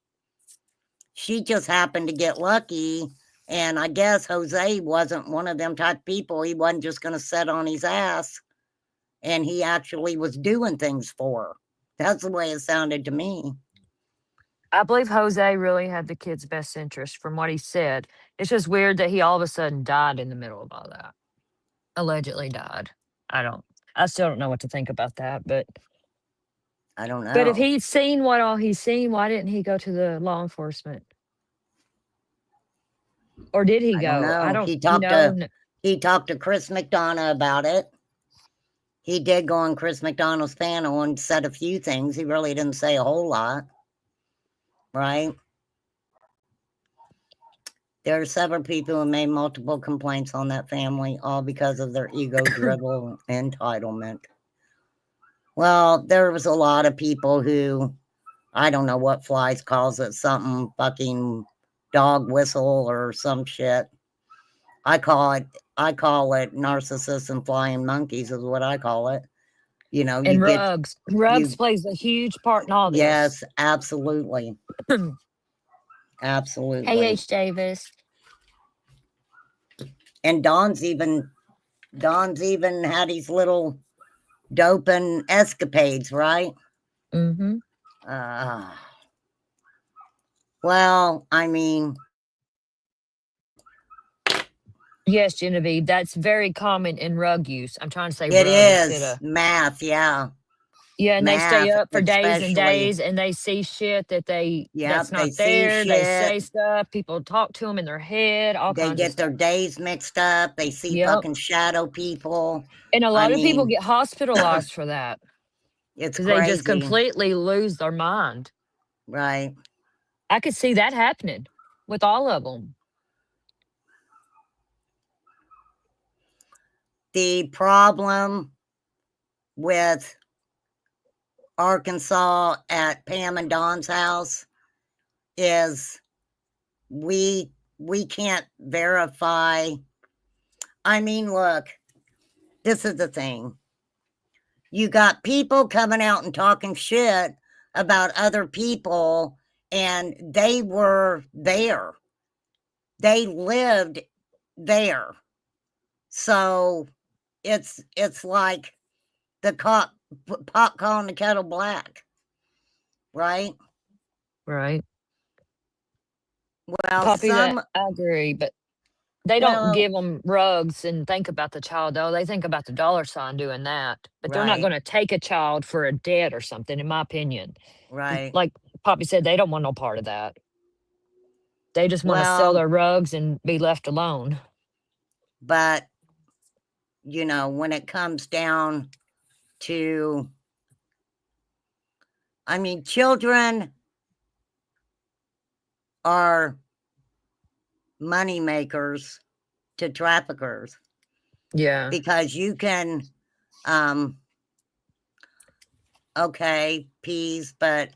She just happened to get lucky. And I guess Jose wasn't one of them type people. He wasn't just going to sit on his ass. And he actually was doing things for her. That's the way it sounded to me. I believe Jose really had the kid's best interest from what he said. It's just weird that he all of a sudden died in the middle of all that. allegedly died. I still don't know what to think about that, but I don't know. but if he's seen what all he's seen, why didn't he go to the law enforcement? Or did he I go? don't know. I don't He talked to Chris McDonough about it. He did go on Chris McDonough's panel and said a few things. He really didn't say a whole lot. Right? There are several people who made multiple complaints on that family, all because of their ego-driven entitlement. Well, there was a lot of people who, I don't know what Flies calls it, something fucking dog whistle or some shit. I call it narcissists and flying monkeys is what I call it. You know, and Ruggs plays a huge part in all this. Yes, absolutely. Absolutely. Hey, H. Davis. And Don's even had his little doping escapades, right? Mm-hmm. Well, I mean, yes, Genevieve, that's very common in rug use. I'm trying to say it rug is instead of math, yeah. yeah, and they stay Math, up for days and especially. days, and they see shit that's Yep, not they see there. They say shit. stuff. People talk to them in their head. All They kinds of get stuff. their days mixed up. They see Yep. fucking shadow people. And a lot I of people mean, get hospitalized for that it's because they just crazy, completely lose their mind. right? I could see that happening with all of them. The problem with Arkansas at Pam and Don's house is we can't verify. I mean, look, this is the thing. You got people coming out and talking shit about other people, and they were there. They lived there. So it's like the pot calling the kettle black, right? Right. Well, Poppy, some I agree, but they well, don't give them rugs and think about the child, though. They think about the dollar sign doing that. But they're not right, going to take a child for a debt or something, in my opinion. right. Like Poppy said, they don't want no part of that. They just want to sell Well, their rugs and be left alone. but you know, when it comes down to, I mean, children are money makers to traffickers Yeah. because you can, okay, peas, but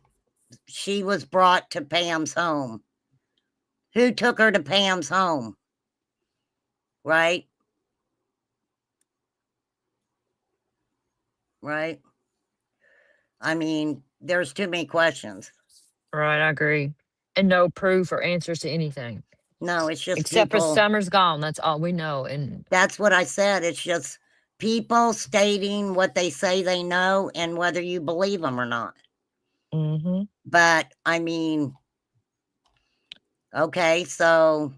she was brought to Pam's home. Who took her to Pam's home? Right? Right? I mean, there's too many questions. Right, I agree. And no proof or answers to anything. No, it's just Except for people. Summer's gone. That's all we know. And That's what I said. It's just people stating what they say they know and whether you believe them or not. mm-hmm. But I mean, okay, so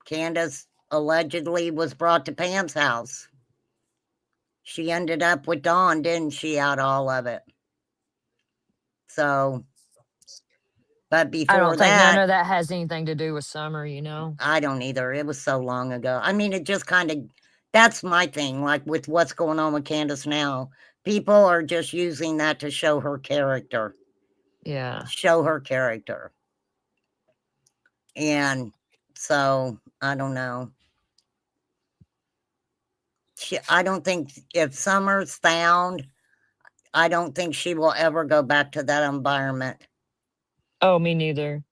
Candace allegedly was brought to Pam's house. She ended up with Dawn, didn't she, out of all of it? So, but I before don't think none that, of that has anything to do with Summer, you know? I don't either. It was so long ago. I mean, it just kind of, that's my thing, like with what's going on with Candace now. People are just using that to show her character. Yeah. Show her character. And so, I don't know. I don't think if Summer's found, I don't think she will ever go back to that environment. Oh, me neither.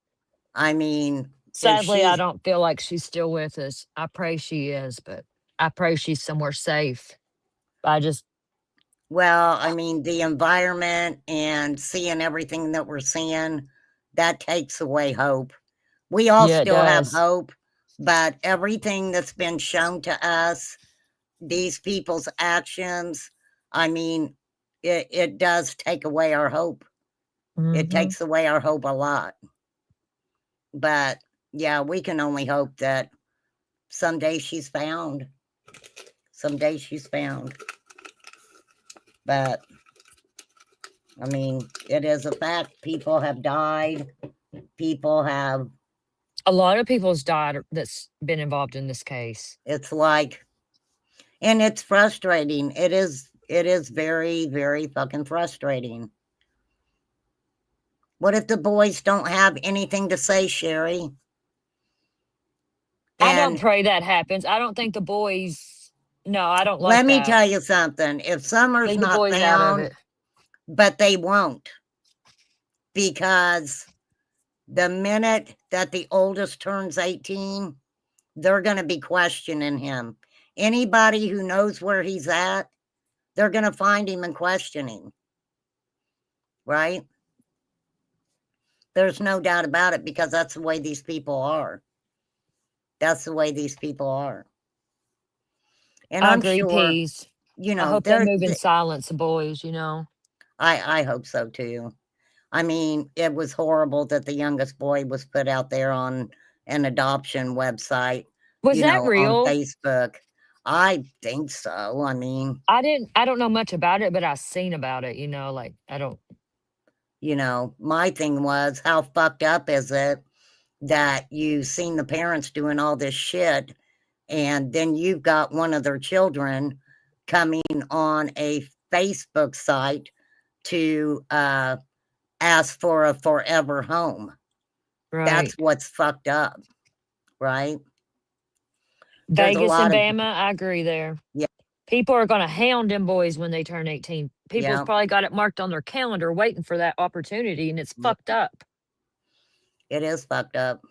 I mean, sadly, I don't feel like she's still with us. I pray she is, but I pray she's somewhere safe. Well, I mean, the environment and seeing everything that we're seeing, that takes away hope. We all still have hope, but everything that's been shown to us, these people's actions, I mean, it does take away our hope. It takes away our hope a lot. But yeah, we can only hope that someday she's found. Someday she's found. But, I mean, it is a fact. People have died. People have, A lot of people's died that's been involved in this case. it's like, and it's frustrating. It is very, very fucking frustrating. What if the boys don't have anything to say, Sherry? I don't And pray that happens. I don't think the boys. No, I don't like let me that. tell you something. If Summer's Leave the not boys out of found, it. but they won't, because the minute that the oldest turns 18, they're going to be questioning him. Anybody who knows where he's at, they're going to find him and question him. Right? There's no doubt about it, because that's the way these people are. That's the way these people are. And I I'm agree, sure, Peas. you I know, hope they move in silence, the boys, you know. I hope so too. I mean, it was horrible that the youngest boy was put out there on an adoption website. Was you that know, real? on Facebook. I think so. I mean, I don't know much about it, but I seen about it, you know, like I don't. you know, my thing was, how fucked up is it that you've seen the parents doing all this shit, and then you've got one of their children coming on a Facebook site to ask for a forever home. Right. That's what's fucked up, right? There's a Vegas and lot of, Bama, I agree there. yeah, People are going to hound them boys when they turn 18. People's yeah, probably got it marked on their calendar waiting for that opportunity, and it's yeah, fucked up. it is fucked up.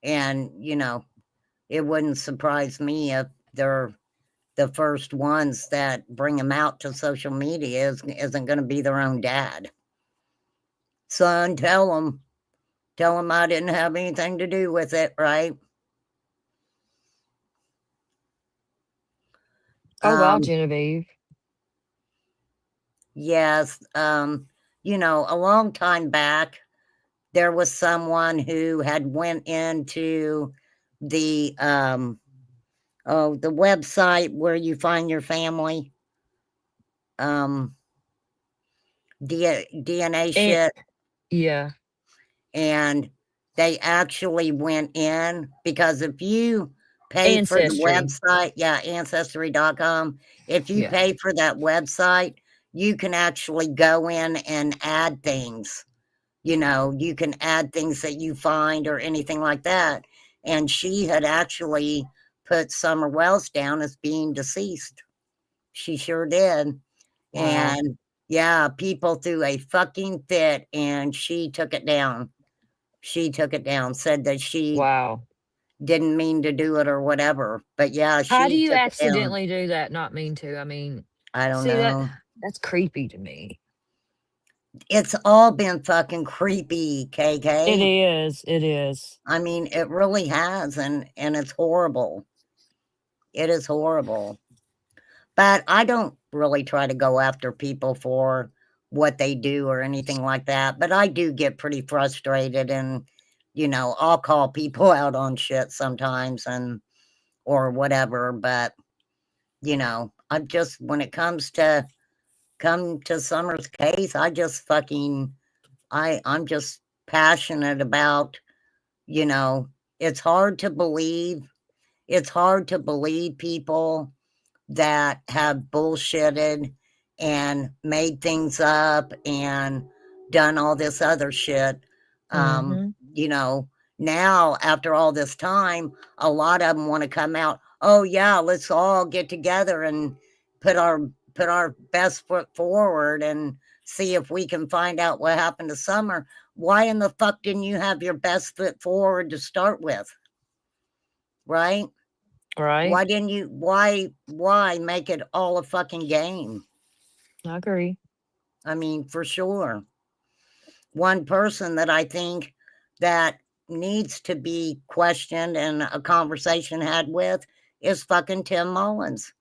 And, you know, it wouldn't surprise me if they're the first ones that bring them out to social media isn't going to be their own dad. Son, tell them I didn't have anything to do with it, right? Oh, wow, Genevieve. Yes. You know, a long time back, there was someone who had went into the website where you find your family, DNA shit. Yeah. And they actually went in, because if you pay for the Ancestry. website, yeah, ancestry.com, if you Yeah. pay for that website, you can actually go in and add things. You know, you can add things that you find or anything like that. And she had actually put Summer Wells down as being deceased. She sure did. Wow. And yeah, people threw a fucking fit, and she took it down. She took it down, said that she Wow. didn't mean to do it or whatever. But yeah, How do she you took it down. accidentally do that? Not mean to. I mean, I don't see know. that's creepy to me. It's all been fucking creepy, KK. It is. It is. I mean, it really has, and it's horrible. It is horrible. But I don't really try to go after people for what they do or anything like that. But I do get pretty frustrated, and, you know, I'll call people out on shit sometimes or whatever. But, you know, I'm just, when it comes to Summer's case, I just fucking, I'm just passionate about, you know, it's hard to believe people that have bullshitted and made things up and done all this other shit. You know, now after all this time, a lot of them want to come out. Oh yeah, let's all get together and put our best foot forward and see if we can find out what happened to Summer. Why in the fuck didn't you have your best foot forward to start with? Right? Right. Why didn't you, why make it all a fucking game? I agree. I mean, for sure. One person that I think that needs to be questioned and a conversation had with is fucking Tim Mullins.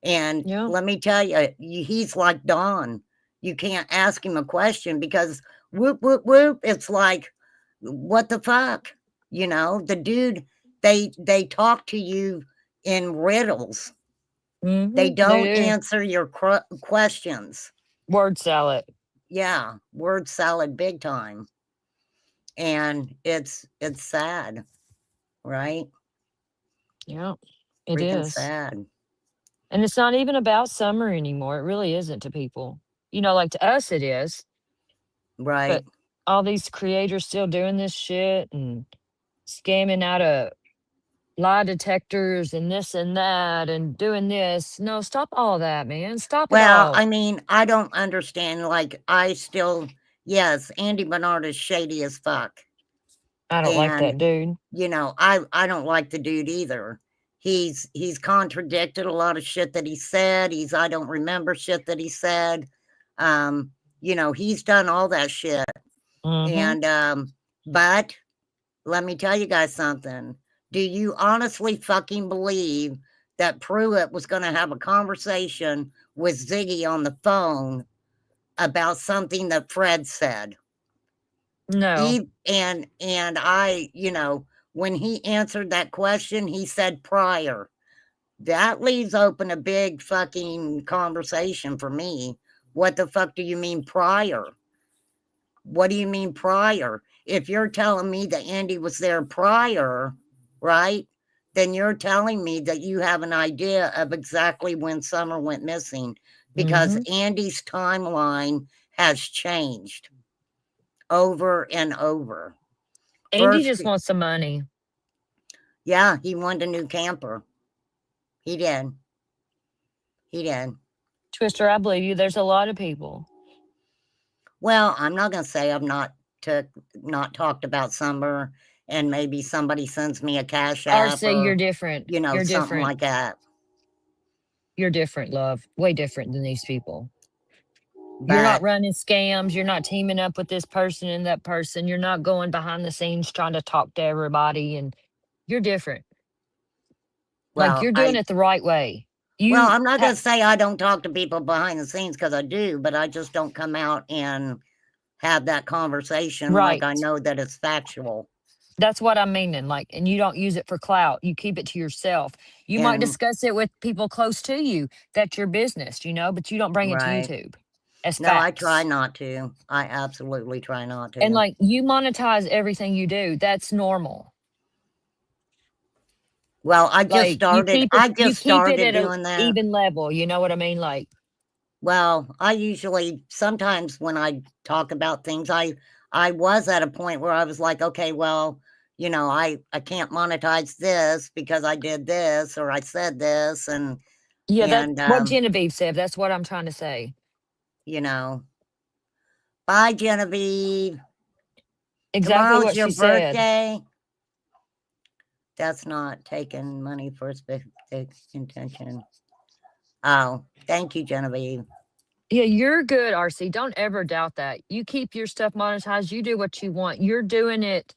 And Yeah. let me tell you, he's like Don. You can't ask him a question because whoop, whoop, whoop. It's like, what the fuck? You know, the dude they talk to you in riddles. They Mhm, don't do. answer your questions. Word salad. Yeah, word salad big time. And it's sad, right? Yeah, it Freaking is. sad. And it's not even about summer anymore. It really isn't to people. You know, like to us it is, Right. but all these creators still doing this shit and scamming out of lie detectors and this and that and doing this. No, stop all that, man. Stop it Well, all. I mean, I don't understand. Like, yes, Andy Bernard is shady as fuck. I don't like And, that dude. you know, I don't like the dude either. He's contradicted a lot of shit that he said. I don't remember shit that he said. You know, he's done all that shit. Mhm. And, but let me tell you guys something. Do you honestly fucking believe that Pruitt was going to have a conversation with Ziggy on the phone about something that Fred said? No. And I, you know, when he answered that question, he said prior. That leaves open a big fucking conversation for me. What the fuck do you mean prior? What do you mean prior? If you're telling me that Andy was there prior, right? Then you're telling me that you have an idea of exactly when Summer went missing, because Andy's timeline has changed over and over. Andy First, just wants some money. yeah, he wanted a new camper. He did. He did. Twister, I believe you. There's a lot of people. Well, I'm not going to say I've not talked about Summer, and maybe somebody sends me a cash app RC, you're or, different. you know, You're something different. like that. You're different, love. Way different than these people. You're not But running scams. You're not teaming up with this person and that person. You're not going behind the scenes trying to talk to everybody. And you're different. Like well, you're doing it the right way. well, You I'm not going to say I don't talk to people behind the scenes, because I do, but I just don't come out and have that conversation like I Right. know that it's factual. That's what I'm meaning. Like, and you don't use it for clout. You keep it to yourself. You might And discuss it with people close to you. That's your business, you know, but you don't bring it to right. YouTube as No, I try facts. not to. I absolutely try not And to. like you monetize everything you do. That's normal. Well, I just Like you started at a doing that. even level. You know what I mean? Like, Well, I usually, sometimes when I talk about things, I was at a point where I was like, okay, well, you know, I can't monetize this because I did this or I said this, and yeah, that's what Genevieve said. That's what I'm trying to say. you know, bye, Genevieve. Exactly Tomorrow's what your she said. birthday. That's not taking money for a specific intention. Oh, thank you, Genevieve. Yeah, you're good, RC. Don't ever doubt that. You keep your stuff monetized. You do what you want. You're doing it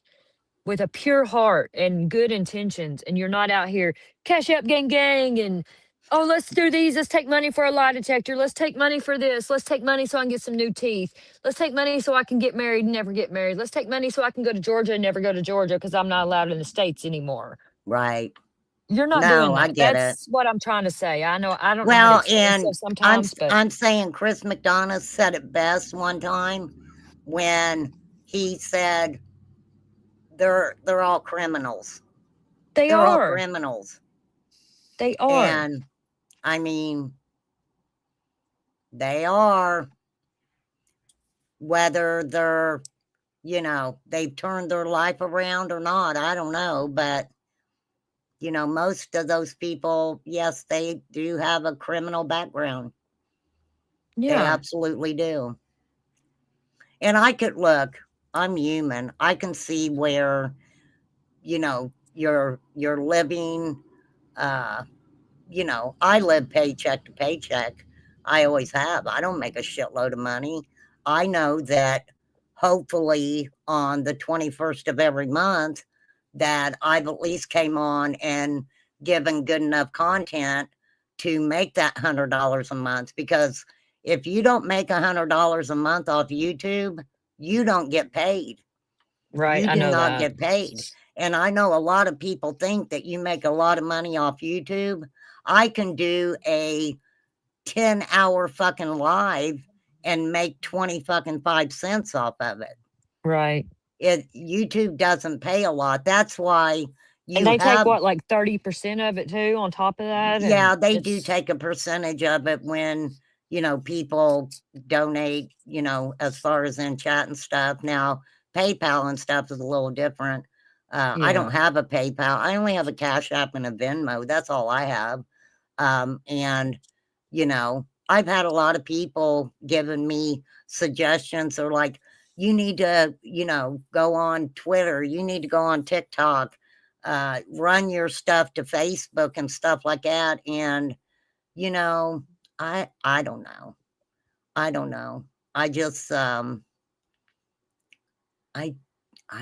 with a pure heart and good intentions. And you're not out here cash up gang and oh, let's do these. Let's take money for a lie detector. Let's take money for this. Let's take money so I can get some new teeth. Let's take money so I can get married and never get married. Let's take money so I can go to Georgia and never go to Georgia because I'm not allowed in the States anymore. Right. You're not No, doing I that. get That's what I'm trying to say. I know I don't know how to Well, express and stuff sometimes, but I'm saying Chris McDonough said it best one time when he said they're all criminals. they They're all are. criminals. They are. And I mean, they are, whether they're, you know, they've turned their life around or not, I don't know. But, you know, most of those people, yes, they do have a criminal background. They Yeah. absolutely do. And I could look, I'm human. I can see where, you know, you're living, you know, I live paycheck to paycheck. I always have. I don't make a shitload of money. I know that hopefully on the 21st of every month that I've at least came on and given good enough content to make that $100 a month, because if you don't make $100 a month off YouTube, you don't get paid. Right. You I do know not that. get paid. And I know a lot of people think that you make a lot of money off YouTube. I can do a 10-hour fucking live and make 20 fucking 5 cents off of it. Right. YouTube doesn't pay a lot. That's why you And they take have, what, like 30% of it too on top of that? yeah, And they do it's take a percentage of it when, people donate, as far as in chat and stuff. Now, PayPal and stuff is a little different. I don't yeah. have a PayPal. I only have a Cash App and a Venmo. That's all I have. And, I've had a lot of people giving me suggestions or like, you need to, go on Twitter. You need to go on TikTok, run your stuff to Facebook and stuff like that. And, I don't know. I don't know. I just, I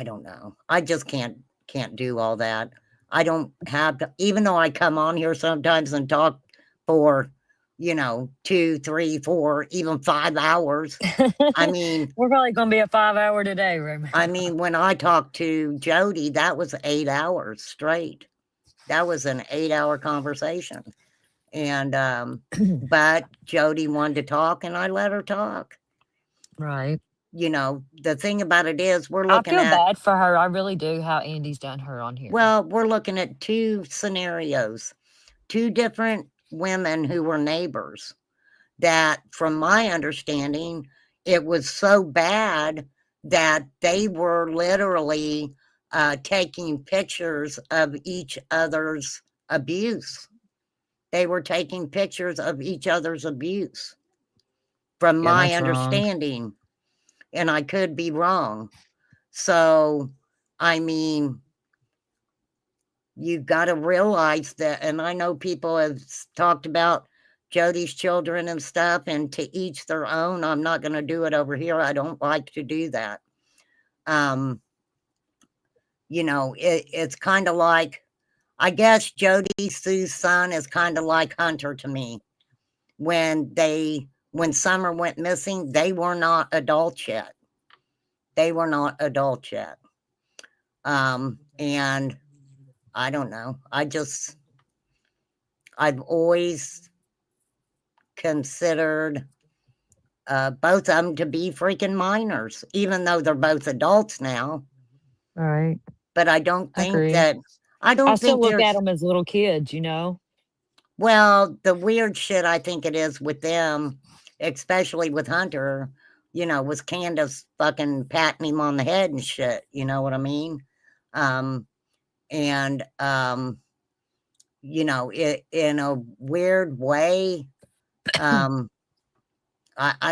don't know. I just can't do all that. I don't have to, even though I come on here sometimes and talk for, 2, 3, 4, even 5 hours. I mean, We're probably gonna be a 5-hour today, Raymond. I mean, when I talked to Jody, that was 8 hours straight. That was an 8-hour conversation. And, but Jody wanted to talk and I let her talk. Right. The thing about it is we're I looking feel at, bad for her. I really do, how Andy's done her on here. well, we're looking at 2 scenarios, 2 different women who were neighbors that, from my understanding, it was so bad that they were literally taking pictures of each other's abuse. They were taking pictures of each other's abuse, from Yeah, my that's wrong. understanding. And I could be wrong. So, I mean, you've got to realize that, and I know people have talked about Jody's children and stuff, and to each their own. I'm not going to do it over here. I don't like to do that. It's kind of like, I guess Jody Sue's son is kind of like Hunter to me. When Summer went missing, they were not adults yet. They were not adults yet. And I don't know. I've always considered both of them to be freaking minors, even though they're both adults now. Right. But I don't I think agree. that, I don't I still think look at there's, them as little kids, well, the weird shit I think it is with them, especially with Hunter, was Candace fucking patting him on the head and shit. You know what I mean? It, in a weird way, I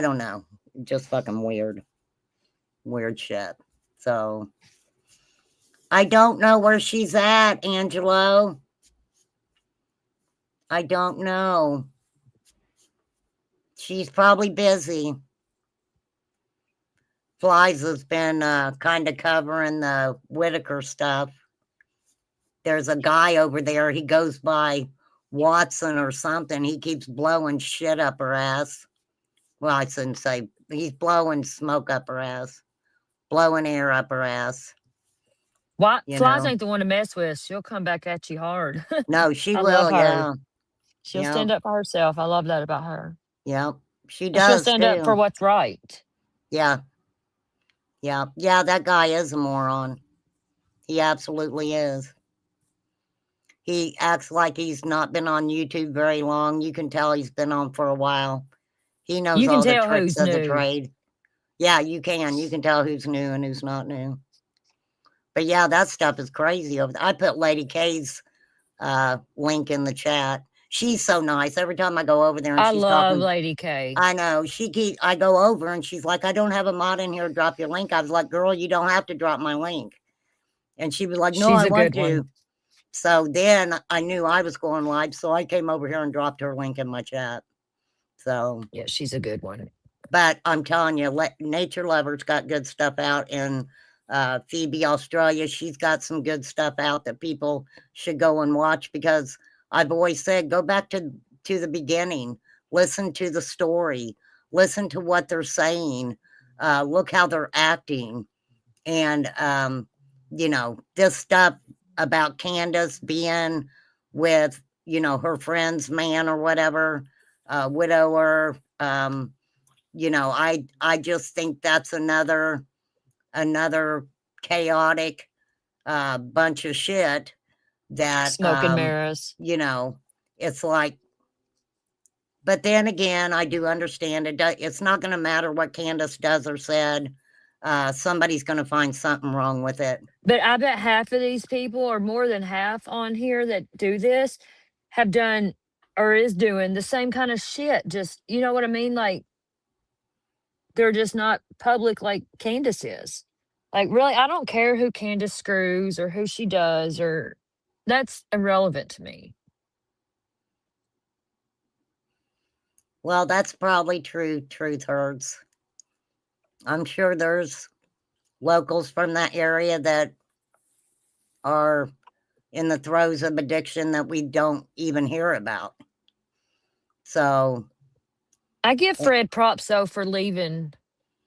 don't know, just fucking weird shit. So I don't know where she's at, Angelo. I don't know. She's probably busy. Flies has been kind of covering the Whitaker stuff. There's a guy over there. He goes by Watson or something. He keeps blowing shit up her ass. Well, I shouldn't say. He's blowing smoke up her ass. Blowing air up her ass. Why You Flies know. ain't the one to mess with. She'll come back at you hard. No, she I will. love her. Yeah. She'll Yep. stand up for herself. I love that about her. Yep. She And she'll does stand up for too. what's right. Yeah. Yeah. Yeah. That guy is a moron. He absolutely is. He acts like he's not been on YouTube very long. You can tell he's been on for a while. He knows You can all the tell tricks who's of the new. trade. Yeah, you can. You can tell who's new and who's not new. But yeah, that stuff is crazy over there. I put Lady K's link in the chat. She's so nice. Every time I go over there and I she's love talking, Lady K. I know I go over and she's like, I don't have a mod in here to drop your link. I was like, girl, you don't have to drop my link. And she was like, no, She's I a want good to. one. So then I knew I was going live. So I came over here and dropped her link in my chat. So Yeah, she's a good one. but I'm telling you, Nature Lover's got good stuff out in Phoebe, Australia. She's got some good stuff out that people should go and watch, because I've always said, go back to the beginning, listen to the story, listen to what they're saying, look how they're acting, And, you know, this stuff about Candace being with, you know, her friend's man or whatever, widower, you know, I just think that's another chaotic, bunch of shit that, Smoke and mirrors. you know, it's like, but then again, I do understand it. It's not going to matter what Candace does or said. Somebody's going to find something wrong with it. But I bet half of these people, or more than half on here that do this, have done or is doing the same kind of shit. Just, you know what I mean? Like, they're just not public like Candace is. Like, really, I don't care who Candace screws or who she does, or that's irrelevant to me. Well, that's probably true, Truth Hurts. I'm sure there's locals from that area that are in the throes of addiction that we don't even hear about. So I give Fred props though for leaving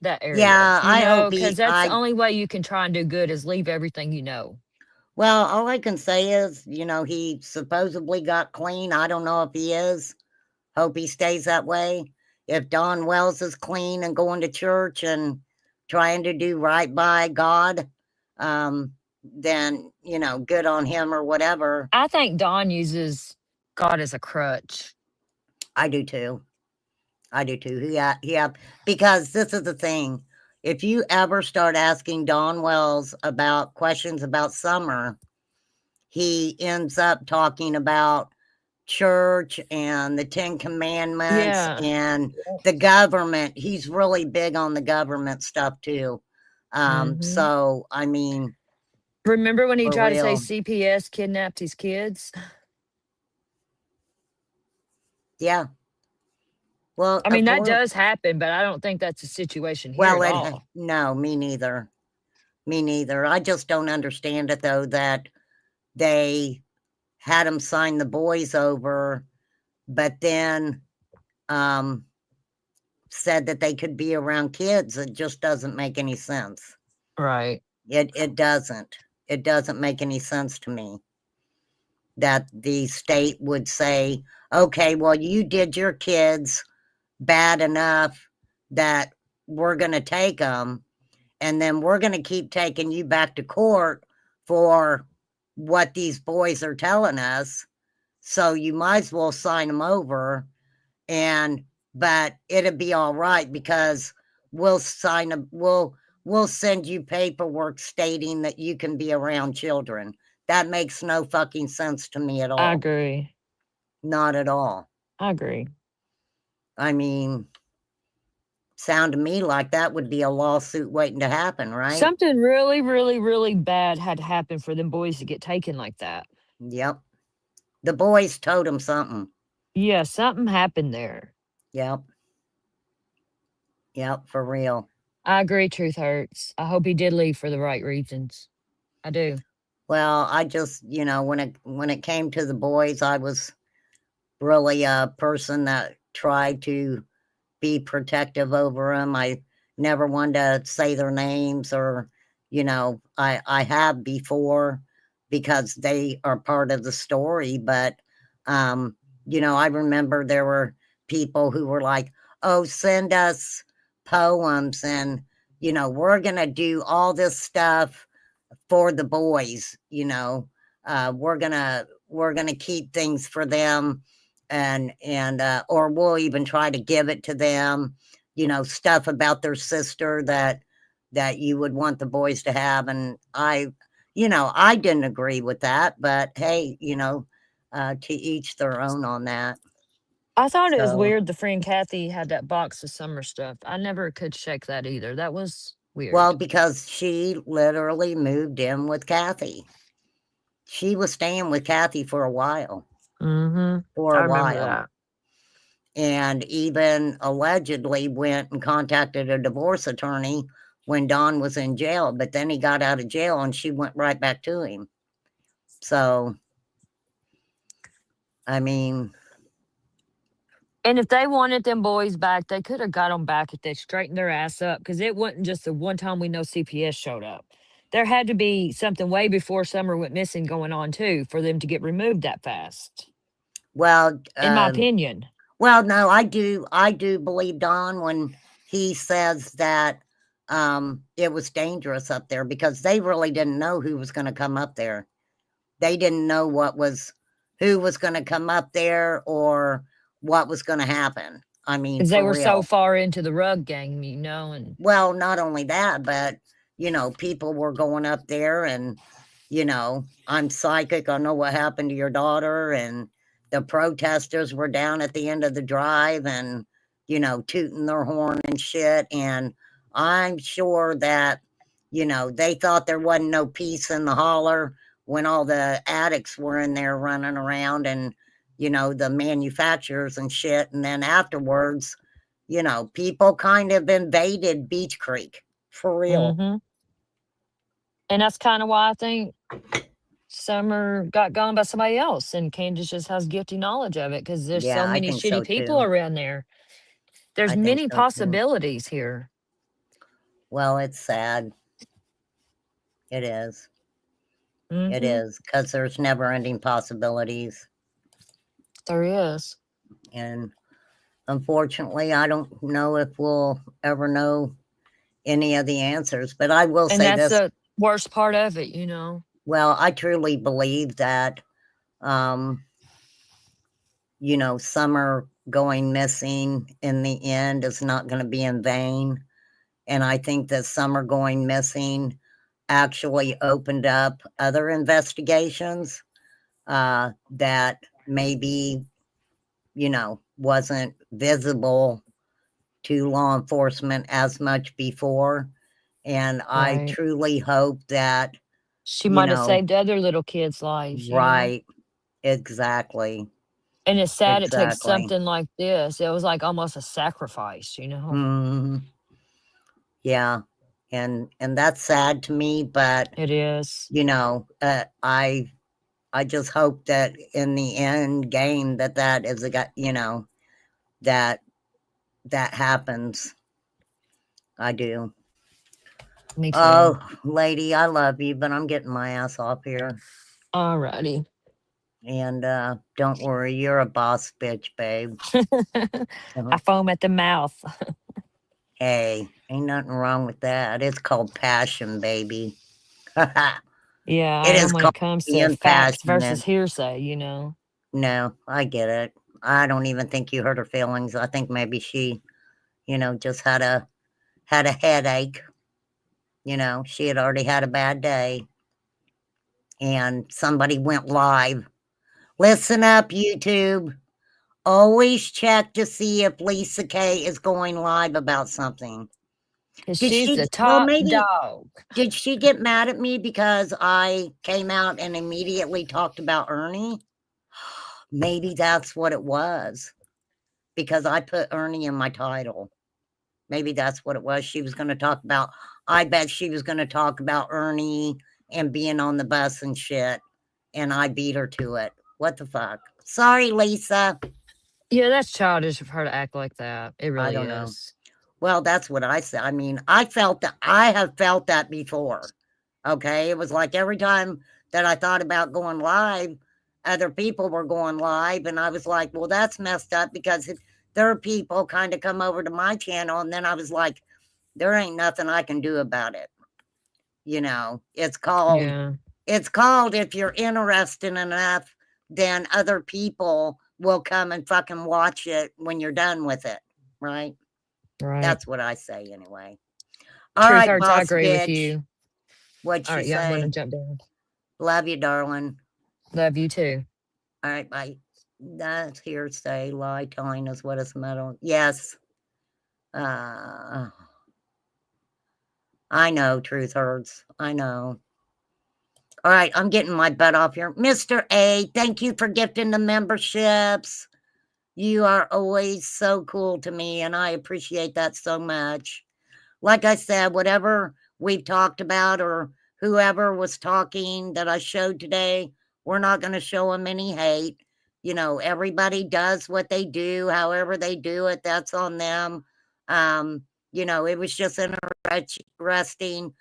that area. Yeah, I hope because that's the only way you can try and do good is leave everything you know. Well, all I can say is, you know, he supposedly got clean. I don't know if he is. Hope he stays that way. If Don Wells is clean and going to church and trying to do right by God, then, you know, good on him or whatever. I think Don uses God as a crutch. I do too. I do too. Yeah, because this is the thing. If you ever start asking Don Wells about questions about Summer, he ends up talking about church and the 10 Commandments and the government. He's really big on the government stuff too. So, I mean. Remember when he for tried real. to say CPS kidnapped his kids? Yeah. Well, I mean, of that course. does happen, but I don't think that's the situation here Well, at all. no, me neither. Me neither. I just don't understand it though, that they had him sign the boys over, but then said that they could be around kids. It just doesn't make any sense. Right. It doesn't. It doesn't make any sense to me that the state would say, okay, well, you did your kids bad enough that we're going to take them, and then we're going to keep taking you back to court for what these boys are telling us. So you might as well sign them over, but it'd be all right because we'll send you paperwork stating that you can be around children. That makes no fucking sense to me at all. I agree. Not at all. I agree. I mean, sound to me like that would be a lawsuit waiting to happen, right? Something really, really, really bad had to happen for them boys to get taken like that. Yep. The boys told him something. Yeah, something happened there. Yep. Yep, for real. I agree, Truth Hurts. I hope he did leave for the right reasons. I do. Well, I just, you know, when it came to the boys, I was really a person that tried to be protective over them. I never wanted to say their names, or, you know, I have before because they are part of the story. But, you know, I remember there were people who were like, oh, send us poems and, you know, we're going to do all this stuff for the boys, you know, we're going to keep things for them. And or we'll even try to give it to them, you know, stuff about their sister that you would want the boys to have. And I didn't agree with that, but hey, you know, to each their own on that. I thought it was So- weird the friend Kathy had that box of Summer stuff. I never could shake that either. That was weird. Well, because she literally moved in with Kathy. She was staying with Kathy for a while. Mm-hmm. For I a remember while. that. And even allegedly went and contacted a divorce attorney when Don was in jail, but then he got out of jail and she went right back to him. So, I mean, And if they wanted them boys back, they could have got them back if they straightened their ass up. Because it wasn't just the one time we know CPS showed up. There had to be something way before Summer went missing going on too for them to get removed that fast. Well, In my opinion. well, no, I do believe Don when he says that it was dangerous up there because they really didn't know who was going to come up there. They didn't know who was going to come up there or what was going to happen. I mean, Because they were so real. far into the rug gang, you know, and Well, not only that, but you know, people were going up there and, you know, I'm psychic. I know what happened to your daughter. And the protesters were down at the end of the drive and, you know, tooting their horn and shit. And I'm sure that, you know, they thought there wasn't no peace in the holler when all the addicts were in there running around and, you know, the manufacturers and shit. And then afterwards, you know, people kind of invaded Beach Creek for real. Mhm. And that's kind of why I think Summer got gone by somebody else, and Candace just has guilty knowledge of it because there's Yeah, so I many think shitty so people too. around there. There's I think many so too. possibilities here. Well, it's sad. It is. It Mhm. is because there's never ending possibilities. There is. And unfortunately, I don't know if we'll ever know any of the answers, but I will And say that's this. the worst part of it, you know. Well, I truly believe that, you know, Summer going missing in the end is not going to be in vain. And I think that Summer going missing actually opened up other investigations that maybe, you know, wasn't visible to law enforcement as much before. And I Right. truly hope that, She you might have know, saved other little kids' lives, you know. right, exactly, And it's sad it takes exactly. something like this. It was like almost a sacrifice, you know. Mhm. Yeah, and that's sad to me, but It is. you know, I just hope that in the end game that is you know, that happens. I do. Me too. Oh, lady, I love you, but I'm getting my ass off here. Alrighty. And don't worry, you're a boss bitch, babe. I foam at the mouth. Hey, ain't nothing wrong with that. It's called passion, baby. Yeah, I It am is when called it comes to being facts versus passionate. hearsay, you know. No, I get it. I don't even think you hurt her feelings. I think maybe she, you know, just had a headache. You know, she had already had a bad day. And somebody went live. Listen up, YouTube. Always check to see if Lisa K is going live about something. 'Cause Did she's she? the Well, top maybe. dog. Did she get mad at me because I came out and immediately talked about Ernie? Maybe that's what it was. Because I put Ernie in my title. Maybe that's what it was. She was going to talk about, I bet she was going to talk about Ernie and being on the bus and shit. And I beat her to it. What the fuck? Sorry, Lisa. Yeah, that's childish of her to act like that. It I really don't know. is. Well, that's what I said. I mean, I have felt that before. Okay. It was like every time that I thought about going live, other people were going live. And I was like, well, that's messed up because there are people kind of come over to my channel. And then I was like, there ain't nothing I can do about it. You know, it's called, Yeah. if you're interested enough, then other people will come and fucking watch it when you're done with it. Right. Right. That's what I say anyway. All Truth right, hurts. I boss agree with bitch. you. What'd All she right, yeah, I'm say? gonna jump down. Love you, darling. Love you too. All right, bye. That's hearsay. Lie telling is what is metal. Yes. I know truth hurts. I know. All right, I'm getting my butt off here. Mr. A, thank you for gifting the memberships. You are always so cool to me, and I appreciate that so much. Like I said, whatever we've talked about or whoever was talking that I showed today, we're not going to show them any hate You know, everybody does what they do, however they do it, that's on them. You know, it was just interesting.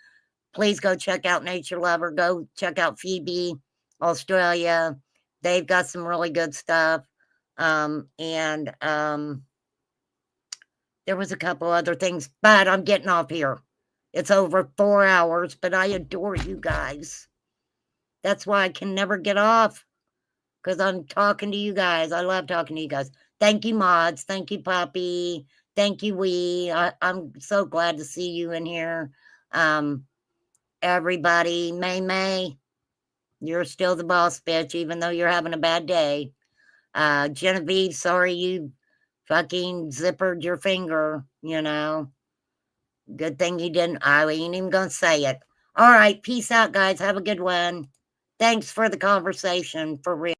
Please go check out Nature Lover. Go check out Phoebe, Australia. They've got some really good stuff. And there was a couple other things, but I'm getting off here. It's over 4 hours, but I adore you guys. That's why I can never get off, because I'm talking to you guys. I love talking to you guys. Thank you, mods. Thank you, Poppy. Thank you, Wee. I'm so glad to see you in here. Everybody, May, you're still the boss, bitch, even though you're having a bad day. Genevieve, sorry you fucking zippered your finger, you know. Good thing you didn't. I ain't even gonna say it. All right, peace out, guys. Have a good one. Thanks for the conversation, for real.